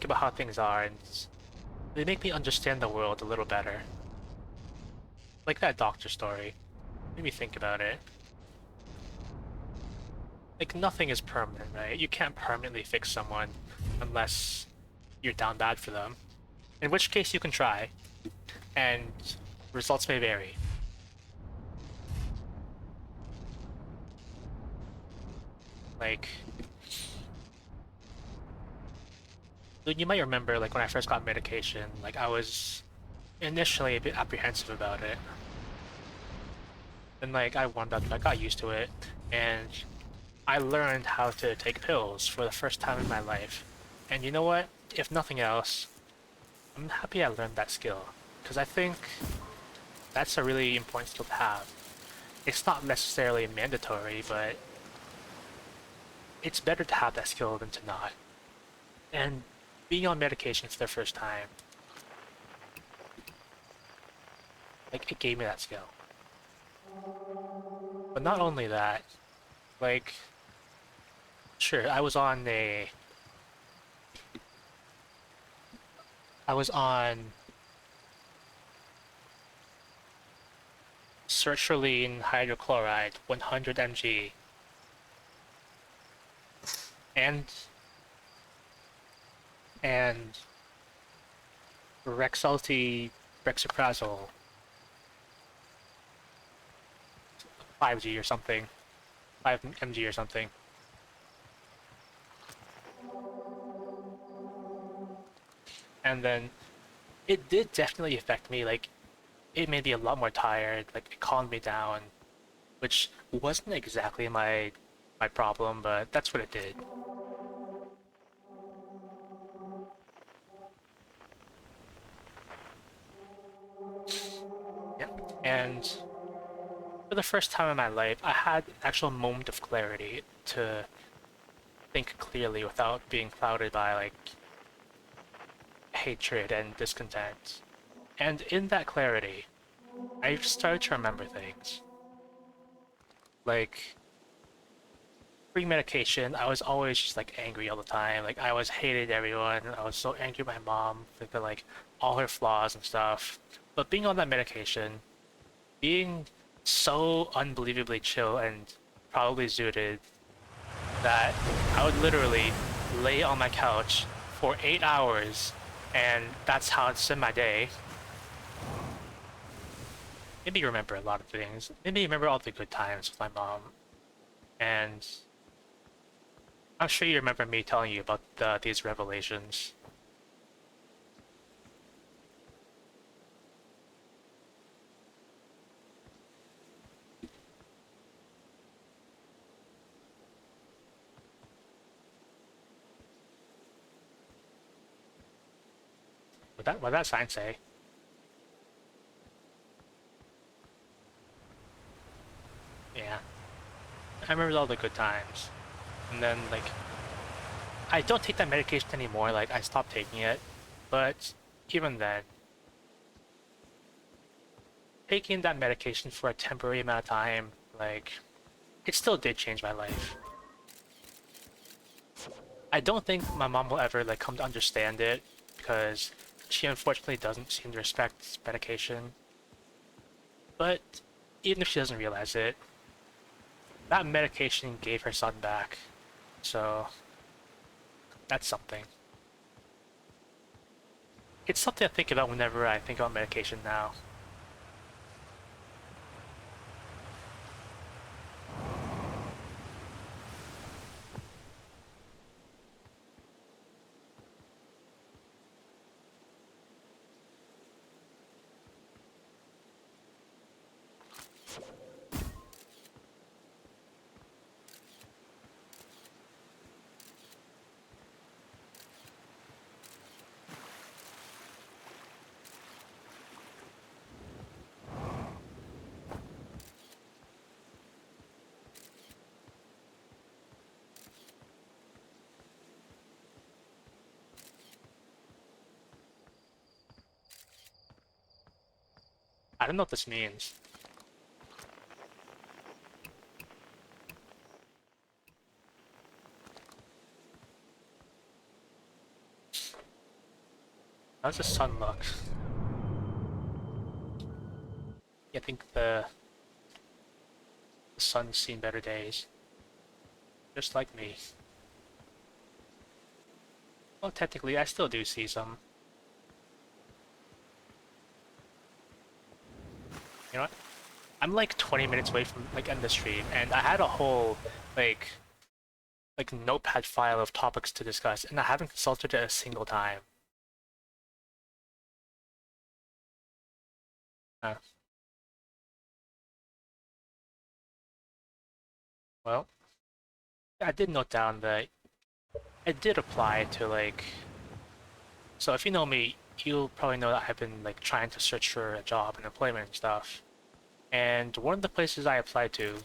about how things are, and they make me understand the world a little better. Like that doctor story, made me think about it. Like, nothing is permanent, right? You can't permanently fix someone unless you're down bad for them. In which case, you can try, and results may vary. Like, you might remember, like, when I first got medication, like, I was initially a bit apprehensive about it. And, like, I warmed up, I got used to it, and I learned how to take pills for the first time in my life. And you know what? If nothing else, I'm happy I learned that skill, because I think that's a really important skill to have. It's not necessarily mandatory, but it's better to have that skill than to not. And being on medication for the first time, like, it gave me that skill. But not only that, like, sure, I was on sertraline hydrochloride 100 mg and and Rexulti brexiprazole 5G or something, 5 mg or something. And then it did definitely affect me. Like, it made me a lot more tired. Like, it calmed me down, which wasn't exactly my problem, but that's what it did. Yeah. And for the first time in my life, I had an actual moment of clarity to think clearly without being clouded by, like, hatred and discontent. And in that clarity, I started to remember things. Like, pre-medication, I was always just, like, angry all the time. Like, I was hated everyone. I was so angry at my mom, like all her flaws and stuff. But being on that medication, being so unbelievably chill and probably zooted that I would literally lay on my couch for 8 hours, and that's how I'd spend my day. Maybe remember a lot of things. Maybe remember all the good times with my mom. And I'm sure you remember me telling you about these revelations. What that sign say? Yeah. I remember all the good times. And then, like, I don't take that medication anymore. Like, I stopped taking it. But even then, taking that medication for a temporary amount of time, like, it still did change my life. I don't think my mom will ever, like, come to understand it, because she unfortunately doesn't seem to respect medication. But even if she doesn't realize it, that medication gave her son back. So that's something. It's something I think about whenever I think about medication now. I don't know what this means. How's the sun look? I think the sun's seen better days. Just like me. Well, technically, I still do see some. You know what? I'm like 20 minutes away from like end the stream, and I had a whole like notepad file of topics to discuss, and I haven't consulted it a single time. Uh, well, I did note down that I did apply to like. So if you know me, you'll probably know that I've been like trying to search for a job and employment and stuff. And one of the places I applied to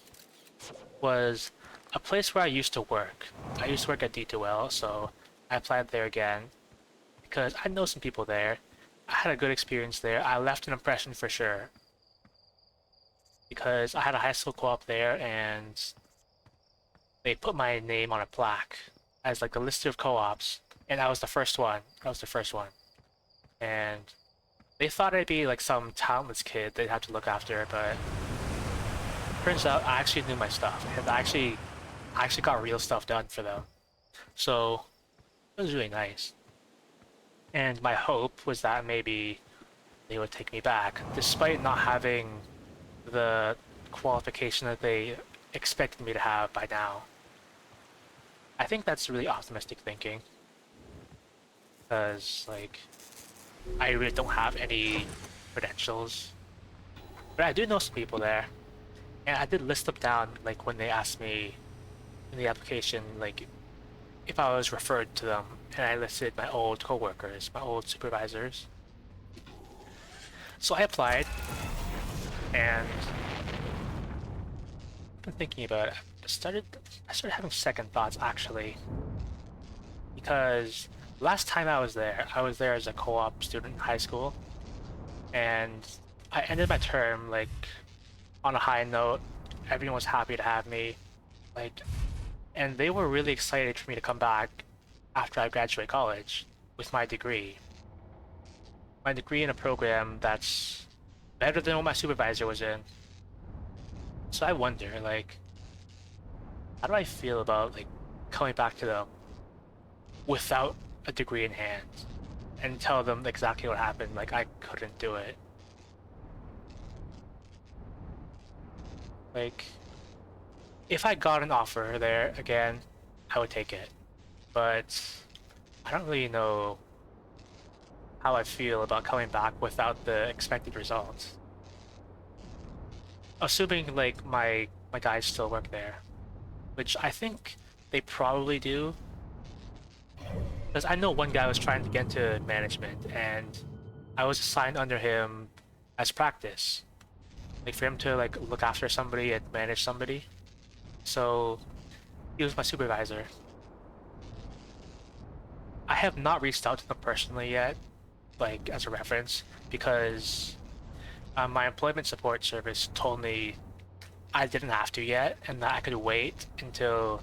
was a place where I used to work. I used to work at D2L, so I applied there again because I know some people there. I had a good experience there. I left an impression for sure because I had a high school co-op there, and they put my name on a plaque as like a list of co-ops, and I was the first one. I was the first one. And they thought I'd be like some talentless kid they'd have to look after, but turns out I actually knew my stuff, and I actually got real stuff done for them. So it was really nice. And my hope was that maybe they would take me back, despite not having the qualification that they expected me to have by now. I think that's really optimistic thinking. Because, like, I really don't have any credentials. But I do know some people there. And I did list them down, like, when they asked me in the application, like, if I was referred to them. And I listed my old coworkers, my old supervisors. So I applied, and I've been thinking about it. I started having second thoughts, actually. Because last time I was there as a co-op student in high school, and I ended my term like on a high note. Everyone was happy to have me, like, and they were really excited for me to come back after I graduate college with my degree. My degree in a program that's better than what my supervisor was in. So I wonder, like, how do I feel about like coming back to them without a degree in hand and tell them exactly what happened, like I couldn't do it. Like, if I got an offer there again, I would take it. But I don't really know how I feel about coming back without the expected results. Assuming like my guys still work there, which I think they probably do. Because I know one guy was trying to get into management, and I was assigned under him as practice, like for him to like look after somebody and manage somebody. So he was my supervisor. I have not reached out to them personally yet, like as a reference, because my employment support service told me I didn't have to yet, and that I could wait until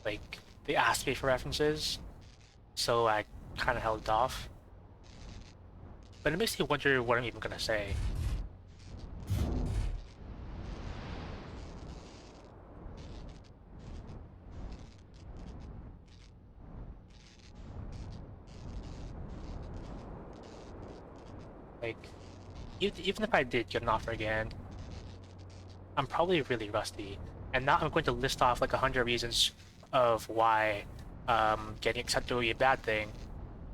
like they asked me for references. So I kind of held it off. But it makes me wonder what I'm even gonna say. Like, even if I did get an offer again, I'm probably really rusty. And now I'm going to list off like 100 reasons of why getting accepted would be a bad thing,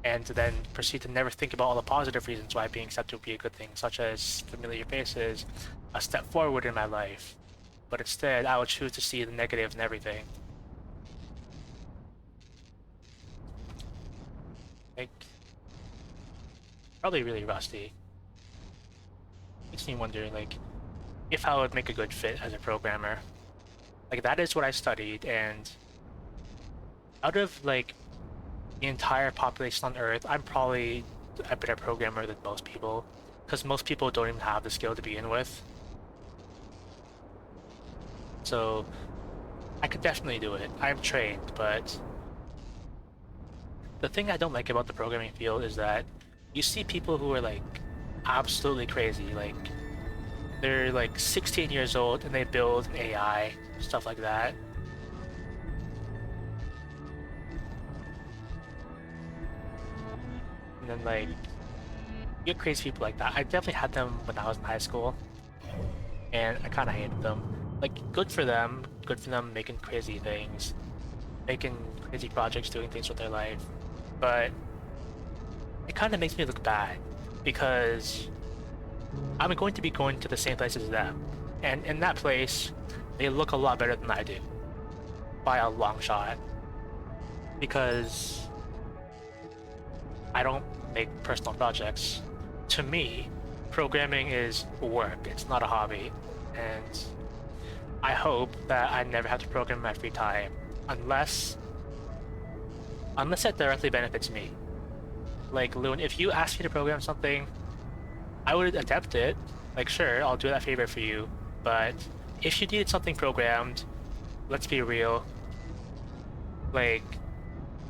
and to then proceed to never think about all the positive reasons why being accepted would be a good thing, such as familiar faces, a step forward in my life. But instead, I would choose to see the negative in everything. Like, probably really rusty. Makes me wonder, like, if I would make a good fit as a programmer. Like, that is what I studied, and out of, like, the entire population on Earth, I'm probably a better programmer than most people. because most people don't even have the skill to begin with. So I could definitely do it. I'm trained, but the thing I don't like about the programming field is that you see people who are like absolutely crazy, like they're like 16 years old and they build an AI, stuff like that. And then like you get crazy people like that. I definitely had them when I was in high school, and I kind of hated them. Like good for them making crazy things, making crazy projects, doing things with their life. But it kind of makes me look bad because I'm going to be going to the same place as them, and in that place, they look a lot better than I do by a long shot because I don't make personal projects. To me, programming is work, it's not a hobby, and I hope that I never have to program in my free time unless it directly benefits me. Like Loon, if you ask me to program something, I would attempt it. Like sure, I'll do that favor for you, but if you needed something programmed, let's be real, like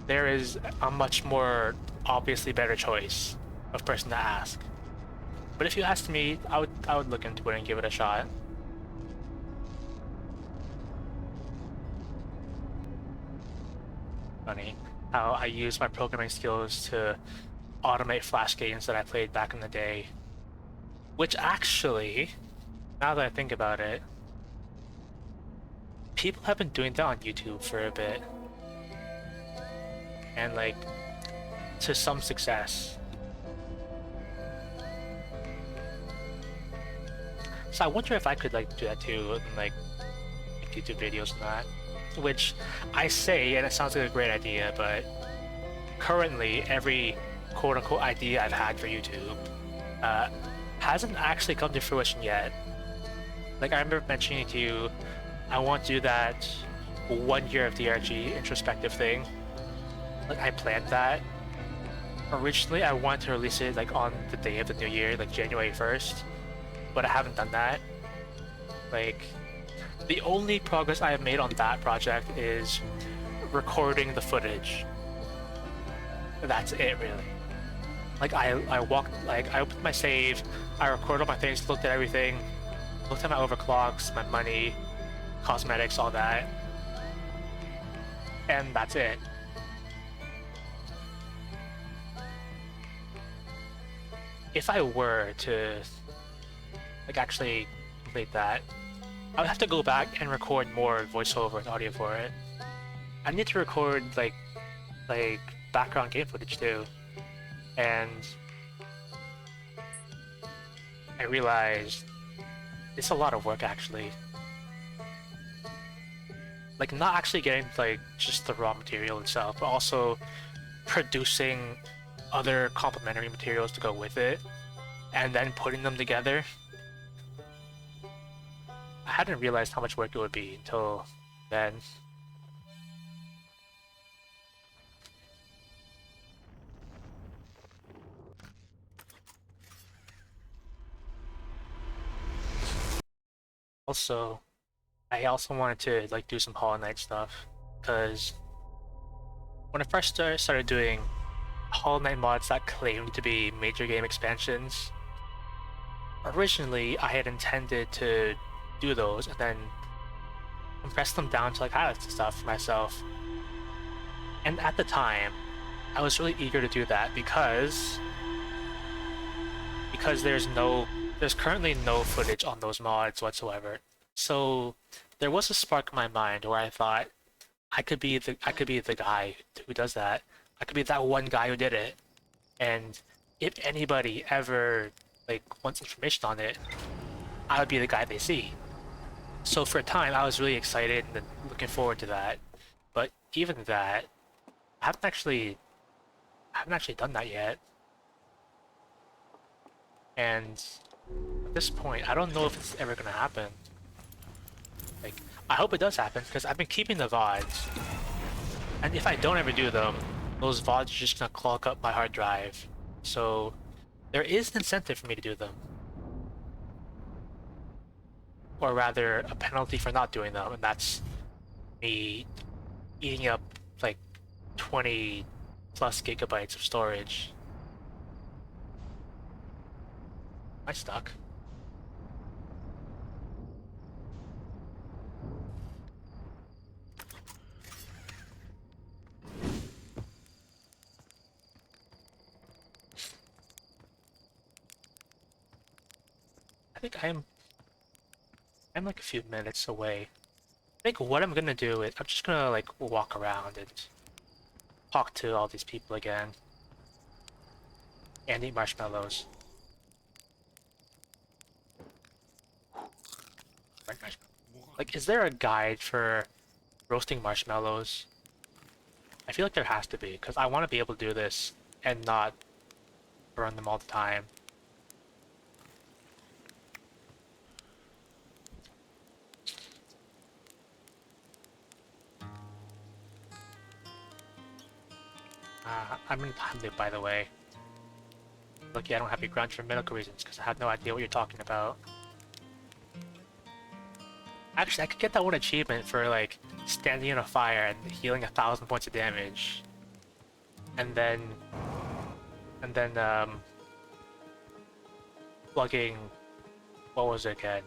there is a much more obviously better choice of person to ask. But if you asked me, I would look into it and give it a shot. Funny how I use my programming skills to automate Flash games that I played back in the day. Which actually, now that I think about it, people have been doing that on YouTube for a bit. And like, to some success. So I wonder if I could like do that too, and like make YouTube videos and that. Which I say, and it sounds like a great idea, but currently every quote-unquote idea I've had for YouTube hasn't actually come to fruition yet. Like I remember mentioning to you, I want to do that 1 year of DRG introspective thing. Like I planned that. Originally I wanted to release it like on the day of the new year, like January 1st, but I haven't done that. Like the only progress I have made on that project is recording the footage. That's it really. Like I walked, like I opened my save, I recorded all my things, looked at everything, looked at my overclocks, my money, cosmetics, all that. And that's it. If I were to like actually complete that, I would have to go back and record more voiceover and audio for it. I need to record like background game footage too. And I realized it's a lot of work actually. Like not actually getting like just the raw material itself, but also producing other complementary materials to go with it and then putting them together. I hadn't realized how much work it would be until then. Also, I also wanted to like do some Hollow Knight stuff because when I first started doing Hollow Knight mods that claimed to be major game expansions, originally I had intended to do those and then compress them down to like highlights and stuff for myself. And at the time, I was really eager to do that because there's currently no footage on those mods whatsoever. So there was a spark in my mind where I thought I could be the guy who does that. I could be that one guy who did it. And if anybody ever like wants information on it, I would be the guy they see. So for a time I was really excited and looking forward to that. But even that, I haven't actually done that yet. And at this point, I don't know if it's ever gonna happen. Like, I hope it does happen because I've been keeping the VODs. And if I don't ever do them, those VODs are just gonna clog up my hard drive. So There is an incentive for me to do them. Or rather, a penalty for not doing them, and that's me eating up like 20 plus gigabytes of storage. Am I stuck? I think I'm like a few minutes away. I think what I'm gonna do is I'm just gonna like walk around and talk to all these people again and eat marshmallows. Like, is there a guide for roasting marshmallows? I feel like there has to be, because I want to be able to do this and not burn them all the time. I'm in time loop, by the way. Lucky I don't have your grunge for medical reasons, because I have no idea what you're talking about. Actually, I could get that one achievement for, like, standing in a fire and healing 1,000 points of damage. And then... plugging... What was it again?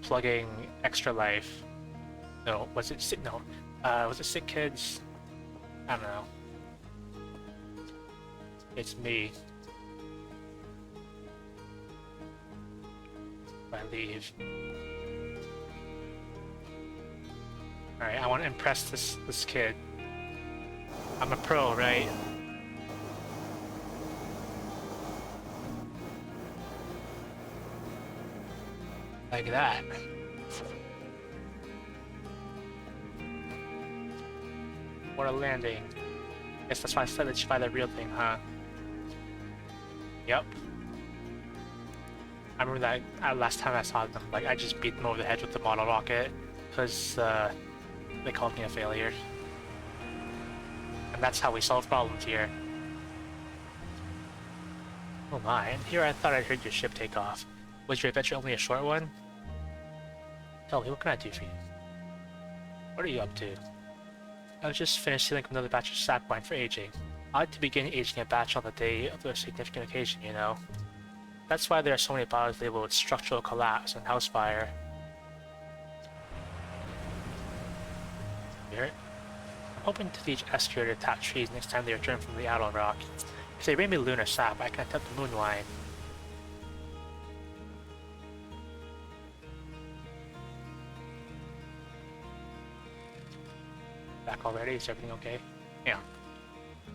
Plugging Extra Life. No, was it Sick? No. Was it Sick Kids? I don't know. It's me. If I leave. Alright, I want to impress this kid. I'm a pro, right? Like that. What a landing. Guess that's why I said it should buy the real thing, huh? Yep. I remember that last time I saw them, like, I just beat them over the head with the model rocket, because, they called me a failure. And that's how we solve problems here. Oh my, and here I thought I heard your ship take off. Was your adventure only a short one? Tell me, what can I do for you? What are you up to? I was just finished sealing another batch of sap wine for aging. I like to begin aging a batch on the day of a significant occasion, you know? That's why there are so many bottles labeled with structural collapse and house fire. Here. I'm hoping to teach Esker to tap trees next time they return from the Adel Rock. If they bring me lunar sap, I can attempt the moon wine. Back already? Is everything okay? Yeah.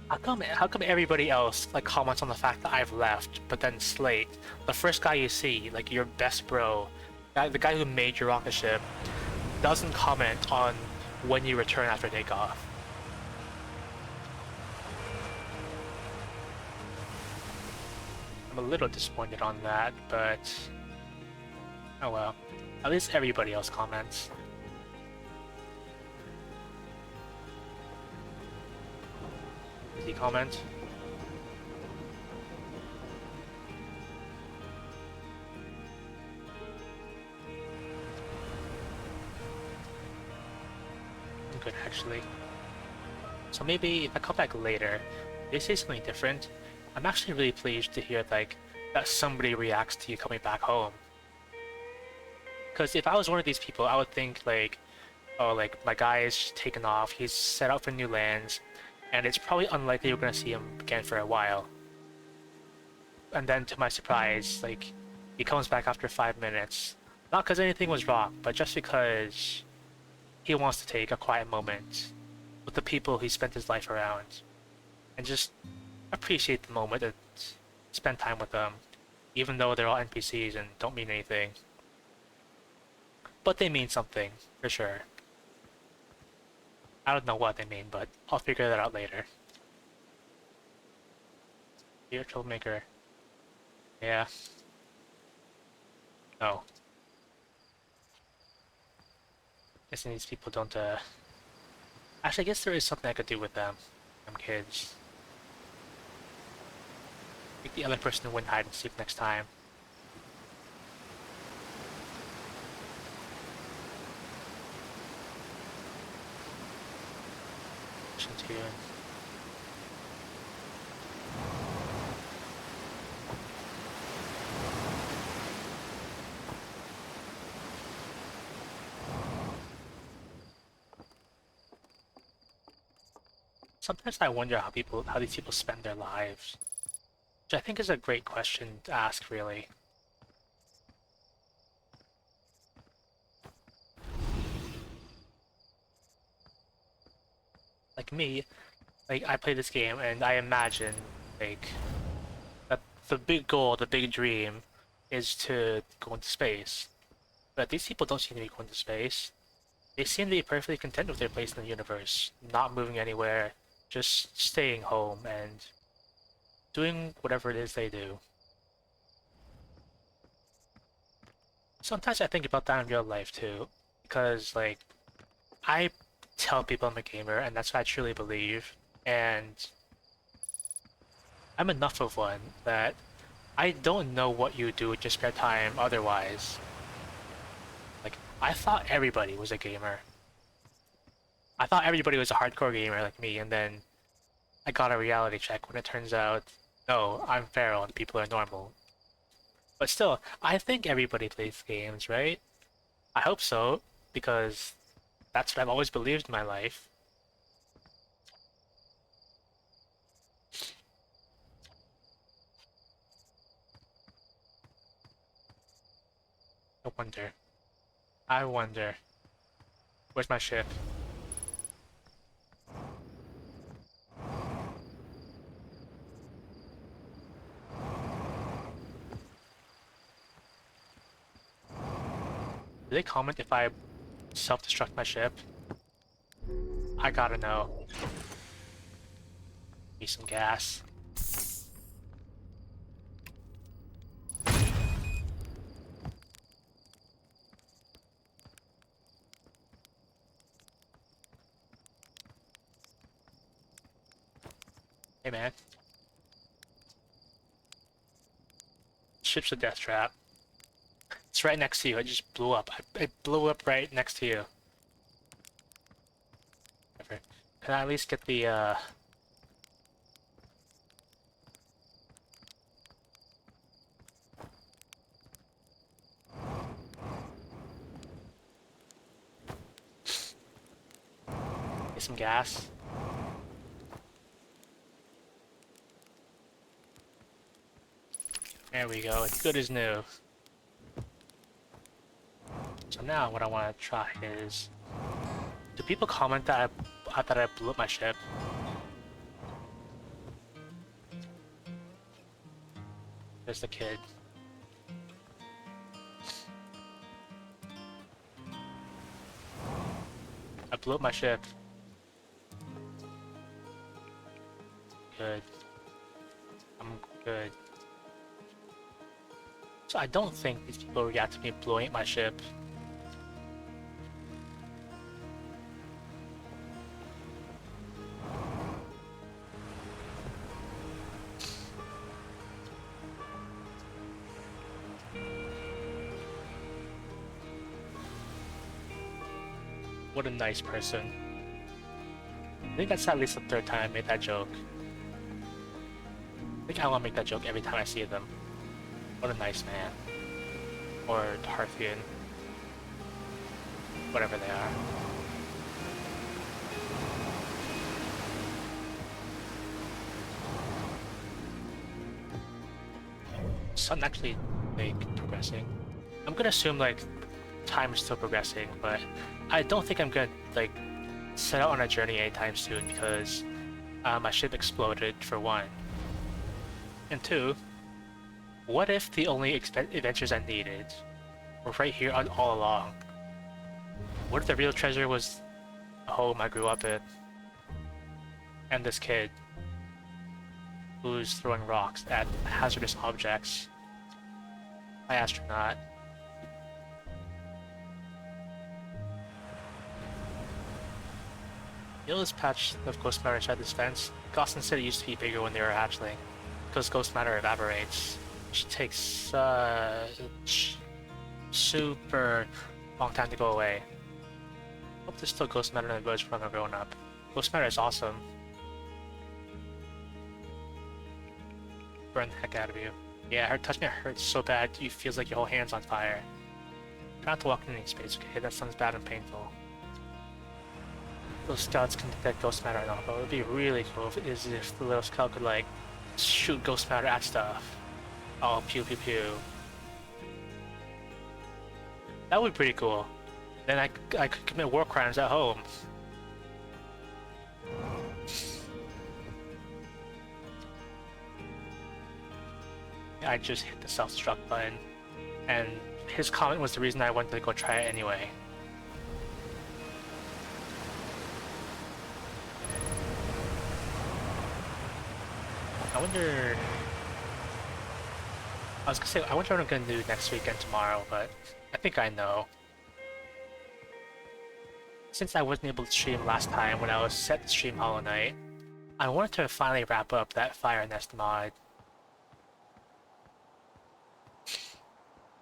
How come everybody else like comments on the fact that I've left, but then Slate, the first guy you see, like your best bro, the guy who made your rocket ship, doesn't comment on when you return after takeoff? I'm a little disappointed on that, but oh well. At least everybody else comments. Did he comment? I'm good, actually. So maybe if I come back later, they say something different. I'm actually really pleased to hear like that somebody reacts to you coming back home. Because if I was one of these people, I would think like, oh, like my guy is taken off, he's set out for new lands, and it's probably unlikely we're gonna see him again for a while. And then to my surprise, like, he comes back after 5 minutes. Not because anything was wrong, but just because he wants to take a quiet moment with the people he spent his life around. And just appreciate the moment and spend time with them. Even though they're all NPCs and don't mean anything. But they mean something, for sure. I don't know what they mean, but I'll figure that out later. You're a troublemaker. Yeah. No. Guessing these people don't, Actually, I guess there is something I could do with them. Them kids. Make the other person win hide and seek next time. Tune. Sometimes I wonder how these people spend their lives, which I think is a great question to ask, really. Like me, like I play this game and I imagine like that the big goal, the big dream, is to go into space. But these people don't seem to be going to space. They seem to be perfectly content with their place in the universe, not moving anywhere, just staying home and doing whatever it is they do. Sometimes I think about that in real life too, because like I tell people I'm a gamer and that's what I truly believe, and I'm enough of one that I don't know what you do with your spare time otherwise. Like, I thought everybody was a gamer. I thought everybody was a hardcore gamer like me, and then I got a reality check when it turns out, no, I'm feral and people are normal. But still, I think everybody plays games, right? I hope so, because that's what I've always believed in my life. I wonder. I wonder. Where's my ship? Do they comment if I self-destruct my ship? I gotta know. Need some gas. Hey man. Ship's a death trap. It's right next to you. It just blew up. It blew up right next to you. Can I at least get the get some gas? There we go. It's good as new. So now what I want to try is, do people comment that I blew up my ship? There's the kid. I blew up my ship. Good. I'm good. So I don't think these people react to me blowing up my ship. What a nice person. I think that's at least the third time I made that joke. I think I want to make that joke every time I see them. What a nice man. Or Parthian. Whatever they are. Sun actually, like, progressing. I'm gonna assume, like, time is still progressing, but I don't think I'm gonna, like, set out on a journey anytime soon because my ship exploded, for one. And two, what if the only adventures I needed were right here all along? What if the real treasure was a home I grew up in? And this kid who's throwing rocks at hazardous objects? My astronaut. This patch of Ghost Matter inside this fence. Goston City used to be bigger when they were a hatchling. because Ghost Matter evaporates, which takes super long time to go away. Hope there's still Ghost Matter in the village when I'm growing up. Ghost Matter is awesome. Burn the heck out of you. Yeah, her touching it hurts so bad, it feels like your whole hand's on fire. Try not to walk in any space, okay? That sounds bad and painful. Those scouts can detect Ghost Matter and all, but it would be really cool if the little scout could, like, shoot Ghost Matter at stuff. Oh, pew pew pew. That would be pretty cool. Then I could commit war crimes at home. I just hit the self-destruct button, and his comment was the reason I wanted to go try it anyway. I wonder... I was gonna say, I wonder what I'm gonna do next week and tomorrow, but I think I know. Since I wasn't able to stream last time when I was set to stream Hollow Knight, I wanted to finally wrap up that Fire Nest mod.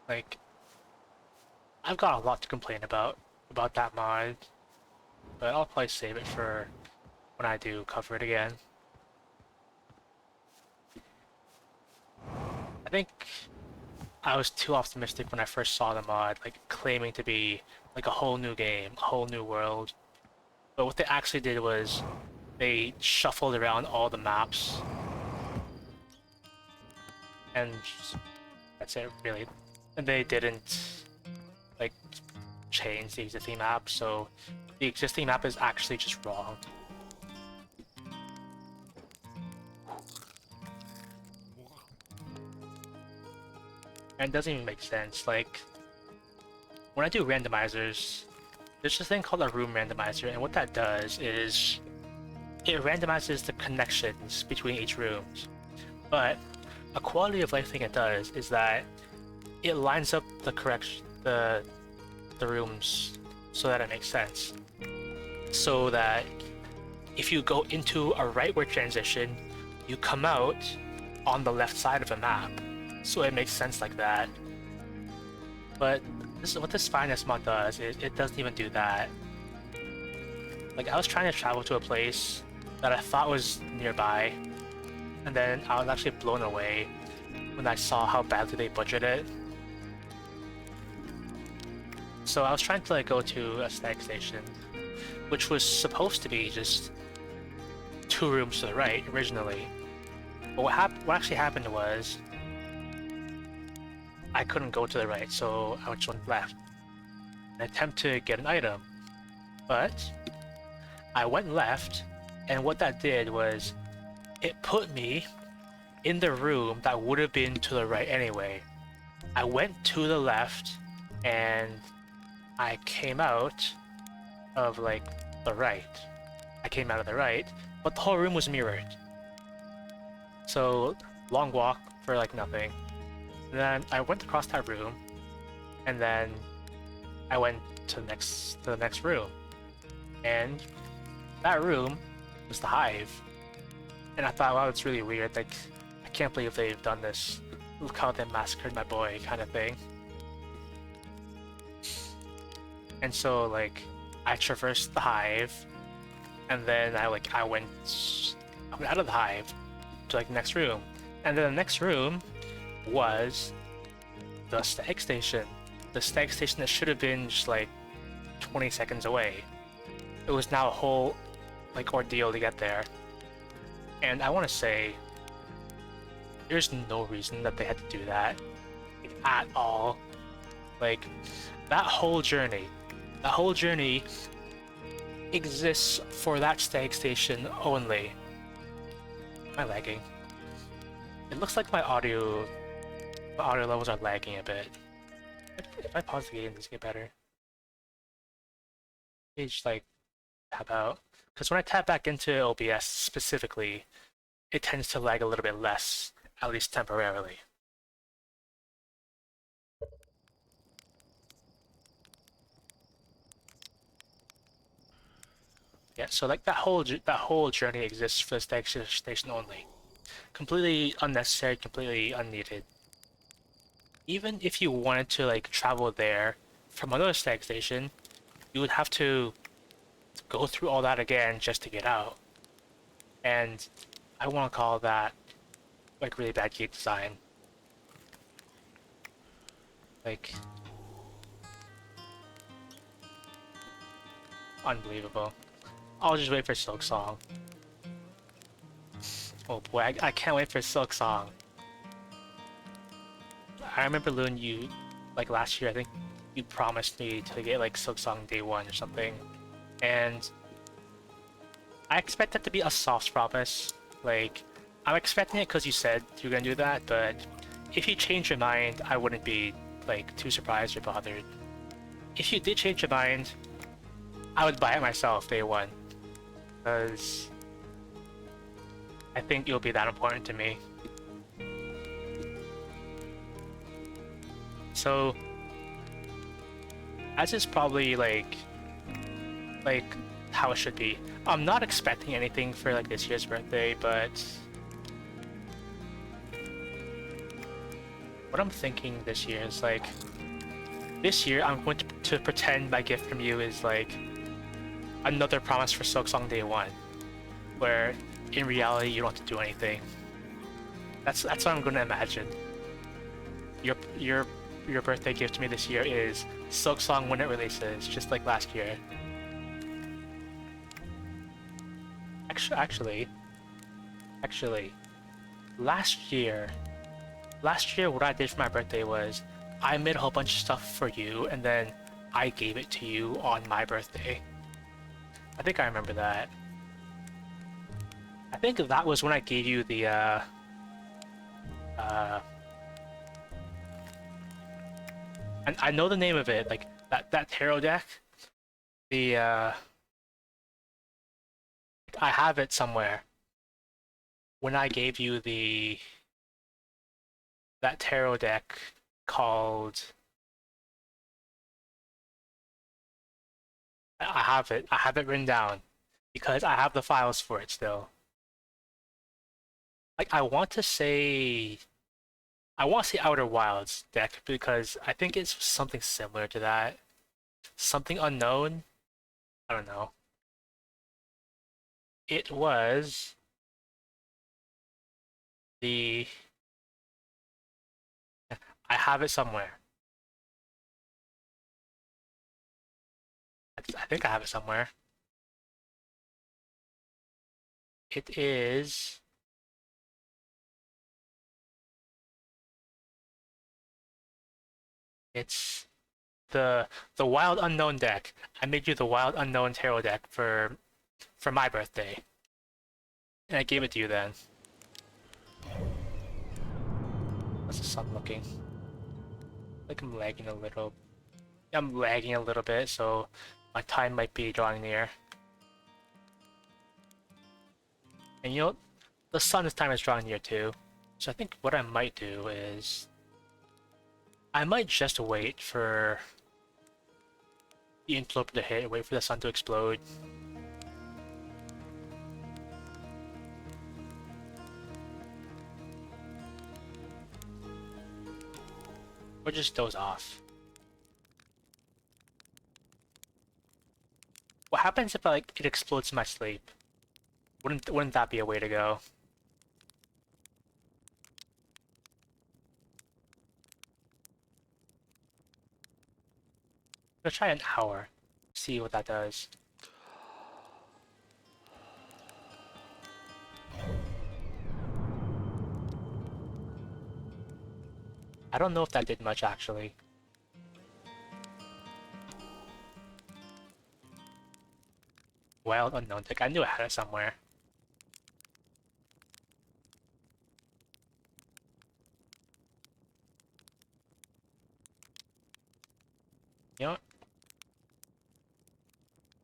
Like, I've got a lot to complain about that mod, but I'll probably save it for when I do cover it again. I think I was too optimistic when I first saw the mod, like claiming to be like a whole new game, a whole new world. But what they actually did was they shuffled around all the maps, and that's it really. And they didn't like change the existing map, so the existing map is actually just wrong. And it doesn't even make sense. Like, when I do randomizers, there's this thing called a room randomizer, and what that does is it randomizes the connections between each rooms. But a quality of life thing it does is that it lines up the rooms so that it makes sense. So that if you go into a rightward transition, you come out on the left side of a map. So it makes sense like that. But what this Fire Nest mod does is it doesn't even do that. Like, I was trying to travel to a place that I thought was nearby, and then I was actually blown away when I saw how badly they butchered it. So I was trying to like go to a stag station, which was supposed to be just 2 rooms to the right originally. But what actually happened was I couldn't go to the right, so I just went left. An attempt to get an item, but I went left, and what that did was it put me in the room that would have been to the right anyway. I went to the left, and I came out of like the right. I came out of the right, but the whole room was mirrored. So long walk for like nothing. And then I went across that room, and then I went to the next room, and that room was the Hive. And I thought, wow, it's really weird. Like, I can't believe they've done this. Look how they massacred my boy, kind of thing. And so, like, I traversed the Hive, and then I went out of the Hive to like the next room, and then the next room was the stag station. The stag station that should have been just like 20 seconds away. It was now a whole like ordeal to get there. And I want to say, there's no reason that they had to do that at all. Like, that whole journey exists for that stag station only. Am I lagging? It looks like my audio levels are lagging a bit. If I pause the game, does it get better? Page like tap out. Because when I tap back into OBS specifically, it tends to lag a little bit less, at least temporarily. Yeah, so like that whole journey exists for the stag station only. completely unnecessary, completely unneeded. Even if you wanted to like travel there from another stag station, you would have to go through all that again just to get out. And I want to call that like really bad gate design. Like, unbelievable. I'll just wait for Silksong. Oh boy, I can't wait for Silksong. I remember Loon, you, like last year, I think you promised me to get like Silksong day one or something. And I expect that to be a soft promise. Like, I'm expecting it because you said you're gonna do that, but if you change your mind, I wouldn't be like too surprised or bothered. If you did change your mind, I would buy it myself day one, because I think it'll be that important to me. So, as is probably like how it should be. I'm not expecting anything for like this year's birthday, but what I'm thinking this year is like, this year I'm going to pretend my gift from you is like another promise for Silksong day one, where in reality you don't have to do anything. That's what I'm gonna imagine. Your birthday gift to me this year is Silksong when it releases, just like last year. Actually, last year what I did for my birthday was I made a whole bunch of stuff for you, and then I gave it to you on my birthday. I think I remember that. I think that was when I gave you the and I know the name of it, like that tarot deck. The I have it somewhere. When I gave you that tarot deck called, I have it. I have it written down because I have the files for it still. Like I want to say Outer Wilds deck because I think it's something similar to that. Something unknown. I don't know. It was the I have it somewhere. I think I have it somewhere. It is it's the Wild Unknown deck. I made you the Wild Unknown tarot deck for my birthday. And I gave it to you then. How's the sun looking? Like I'm lagging a little. I'm lagging a little bit, so my time might be drawing near. And you know, the sun's time is drawing near too. So I think what I might do is I might just wait for the interloper to hit, wait for the sun to explode. Or just doze off. What happens if like it explodes in my sleep? Wouldn't that be a way to go? Let's try an hour. See what that does. I don't know if that did much actually. Wild Unknown deck. I knew I had it somewhere. You know what?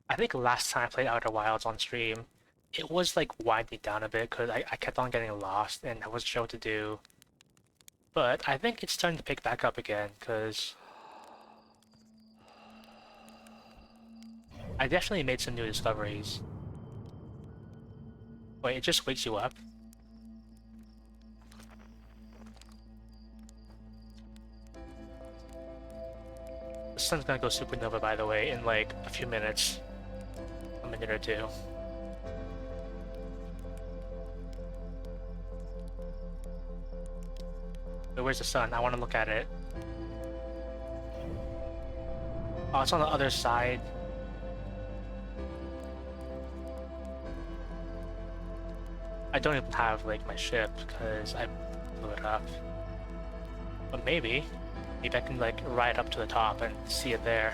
I think last time I played Outer Wilds on stream, it was like winding down a bit because I kept on getting lost and I wasn't sure what to do. But I think it's starting to pick back up again because I definitely made some new discoveries. Wait, it just wakes you up? Sun's gonna go supernova, by the way, in like a few minutes. A minute or two. But where's the sun? I want to look at it. Oh, it's on the other side. I don't even have like my ship because I blew it up. But maybe I can like ride up to the top and see it there.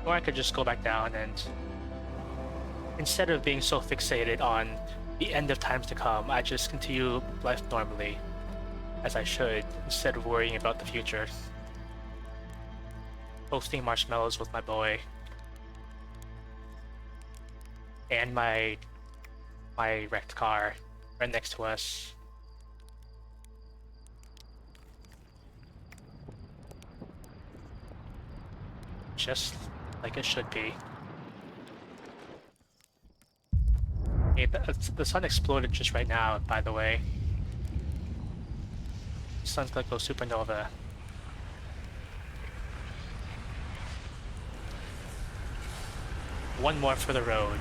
Or I could just go back down and instead of being so fixated on the end of times to come, I just continue life normally, as I should, instead of worrying about the future. Toasting marshmallows with my boy. And my wrecked car right next to us. Just like it should be. Hey, the sun exploded just right now, by the way. The sun's gonna go supernova. One more for the road.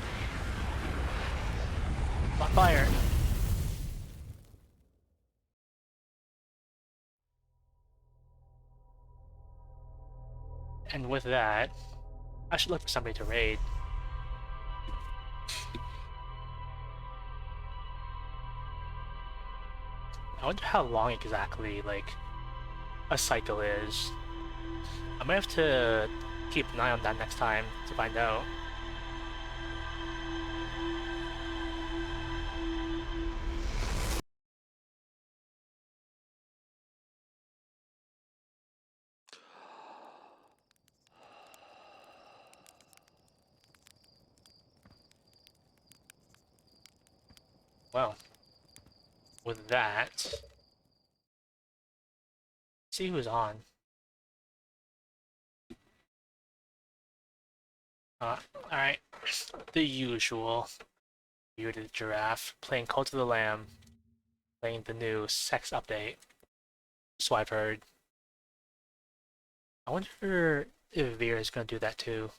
On fire! And with that, I should look for somebody to raid. I wonder how long exactly, like, a cycle is. I might have to keep an eye on that next time to find out. Well, with that, see who's on. Alright. The usual. Bearded Giraffe, playing Cult of the Lamb, playing the new sex update. So I've heard. I wonder if Veer is gonna do that too.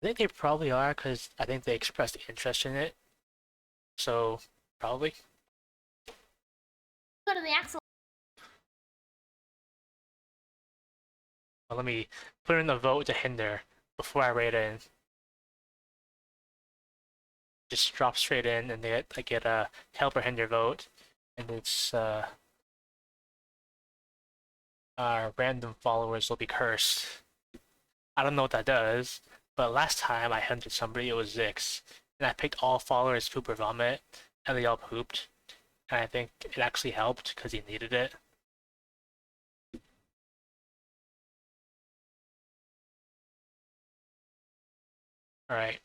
I think they probably are, because I think they expressed interest in it. So, probably. Go to the axle. Well, let me put in a vote to hinder before I rate in. Just drop straight in, and I get a help or hinder vote, and it's our random followers will be cursed. I don't know what that does, but last time I hunted somebody, it was Zix, and I picked all followers poop or vomit, and they all pooped, and I think it actually helped because he needed it. Alright.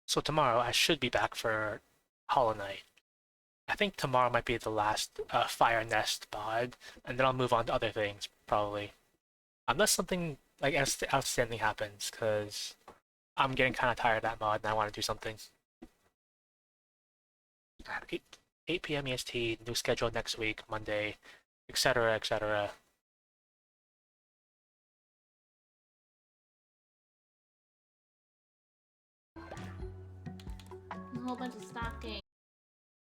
So tomorrow I should be back for Hollow Knight. I think tomorrow might be the last Fire Nest bod, and then I'll move on to other things, probably. Unless something like outstanding happens, because I'm getting kind of tired of that mod and I want to do something. 8 p.m. EST, new schedule next week, Monday, etc., etc. A whole bunch of stocking.